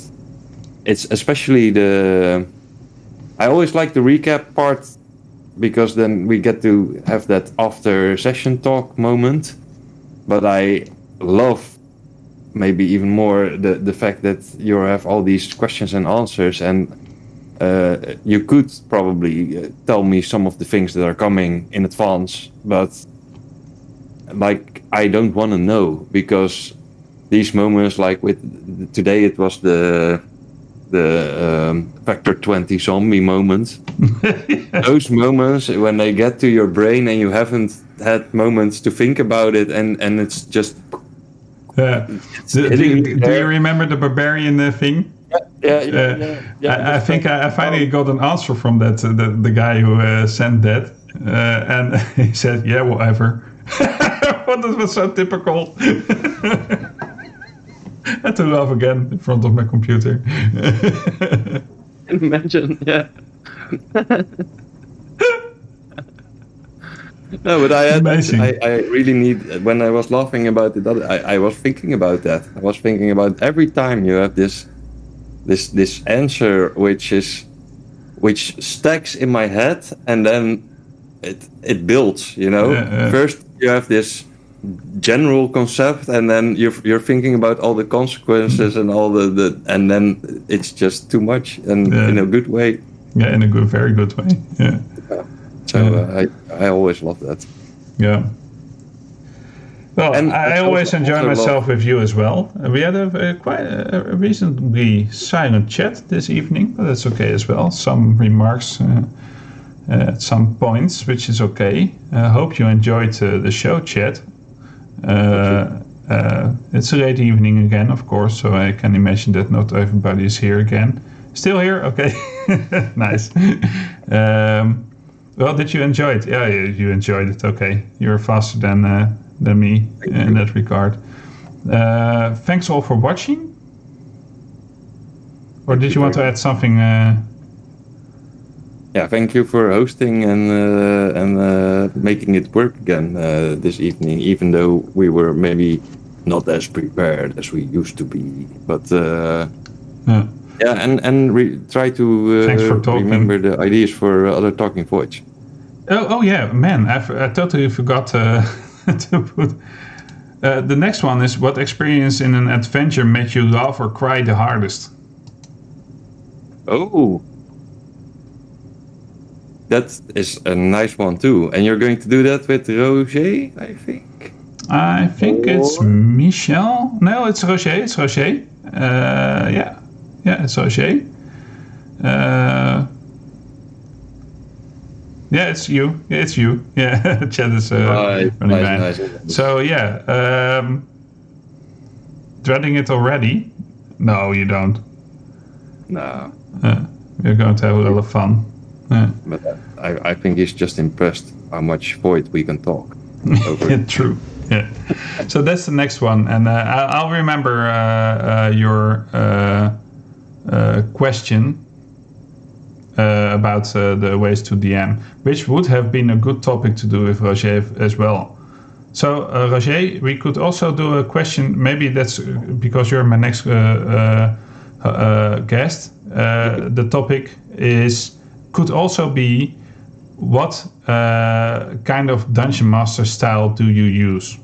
it's especially I always like the recap part, because then we get to have that after session talk moment. But I love maybe even more the fact that you have all these questions and answers, and you could probably tell me some of the things that are coming in advance, but like, I don't want to know, because these moments, like with today, it was the the factor 20 zombie moments. Those moments when they get to your brain and you haven't had moments to think about it, and it's just. Do you remember the barbarian thing? Yeah. I think I finally got an answer from that the guy who sent that, and he said, "Yeah, whatever." But that was so typical. I had to laugh again in front of my computer. Imagine, yeah. No, but I really need. When I was laughing about it, I was thinking about that. I was thinking about every time you have this answer which stacks in my head, and then it builds. You know, first you have this general concept, and then you're thinking about all the consequences and all the and then it's just too much, and in a good way. Yeah, in a very good way. Yeah. So I always love that. Yeah. Well, and I always enjoy myself with you as well. We had quite a reasonably silent chat this evening, but that's okay as well. Some remarks at some points, which is okay. I hope you enjoyed the show, chat. It's a late evening again, of course, so I can imagine that not everybody is here again. Still here? Okay. Nice. Well, did you enjoy it? Yeah, you enjoyed it. Okay. You're faster than me in that regard. Thanks all for watching. Or did you want to add something? Yeah, thank you for hosting and making it work again this evening, even though we were maybe not as prepared as we used to be. But try to remember the ideas for other talking voids. Oh yeah, man! I totally forgot to put. The next one is: what experience in an adventure made you laugh or cry the hardest? Oh, that is a nice one too. And you're going to do that with Roger, I think. I think it's Michel. No, it's Roger. It's Roger. Yeah, it's Roger. Yeah, it's you. It's you. Yeah, chat is running nice. So yeah, dreading it already? No, you don't. No. We're going to have a lot of fun. But I think he's just impressed how much void we can talk. Yeah, true. Yeah. So that's the next one, and I'll remember your question about the ways to DM, which would have been a good topic to do with Roger as well. So Roger, we could also do a question. Maybe that's because you're my next guest. The topic could also be what kind of dungeon master style do you use?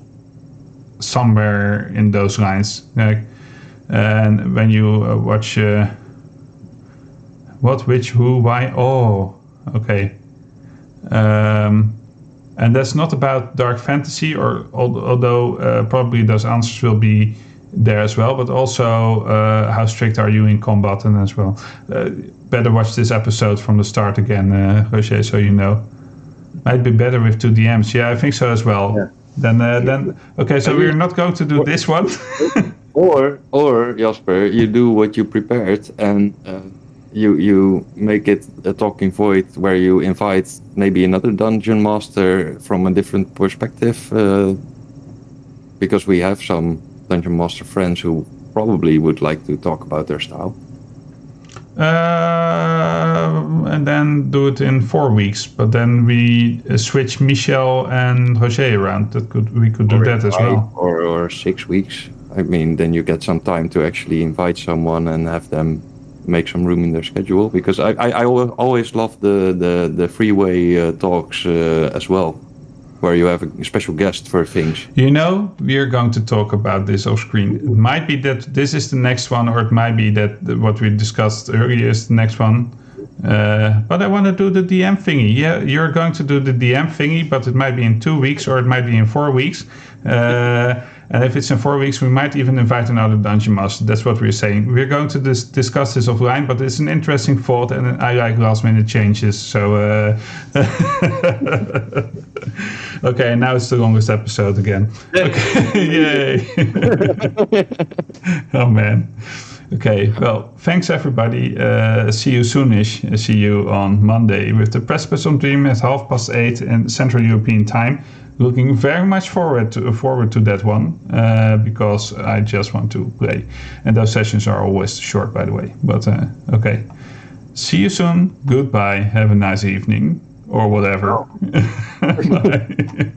Somewhere in those lines, like, and when you watch what, which, who, why. Oh, okay. And that's not about dark fantasy, or although probably those answers will be there as well, but also how strict are you in combat and as well. Better watch this episode from the start again, Roger, so you know. Might be better with 2 DMs. Yeah, I think so as well. Yeah. Then okay, so we're not going to do this one. or Jasper, you do what you prepared, and you make it a talking void where you invite maybe another dungeon master from a different perspective, because we have some dungeon master friends who probably would like to talk about their style. And then do it in 4 weeks, but then we switch Michel and Roger around. We could do that as well. Or 6 weeks. I mean, then you get some time to actually invite someone and have them make some room in their schedule. Because I always love the freeway talks as well, where you have a special guest for things. You know, we're going to talk about this off screen. It might be that this is the next one, or it might be that what we discussed earlier is the next one. But I want to do the DM thingy. Yeah, you're going to do the DM thingy, but it might be in 2 weeks or it might be in 4 weeks. And if it's in 4 weeks, we might even invite another dungeon master. That's what we're saying. We're going to discuss this offline, but it's an interesting thought, and I like last-minute changes. So, okay, now it's the longest episode again. Okay, yay! Oh man. Okay, well, thanks everybody. See you soonish. See you on Monday with the Precipice of Dreams at 8:30 in Central European Time. Looking very much forward to that one because I just want to play. And those sessions are always short, by the way. But okay. See you soon. Goodbye. Have a nice evening or whatever. Bye.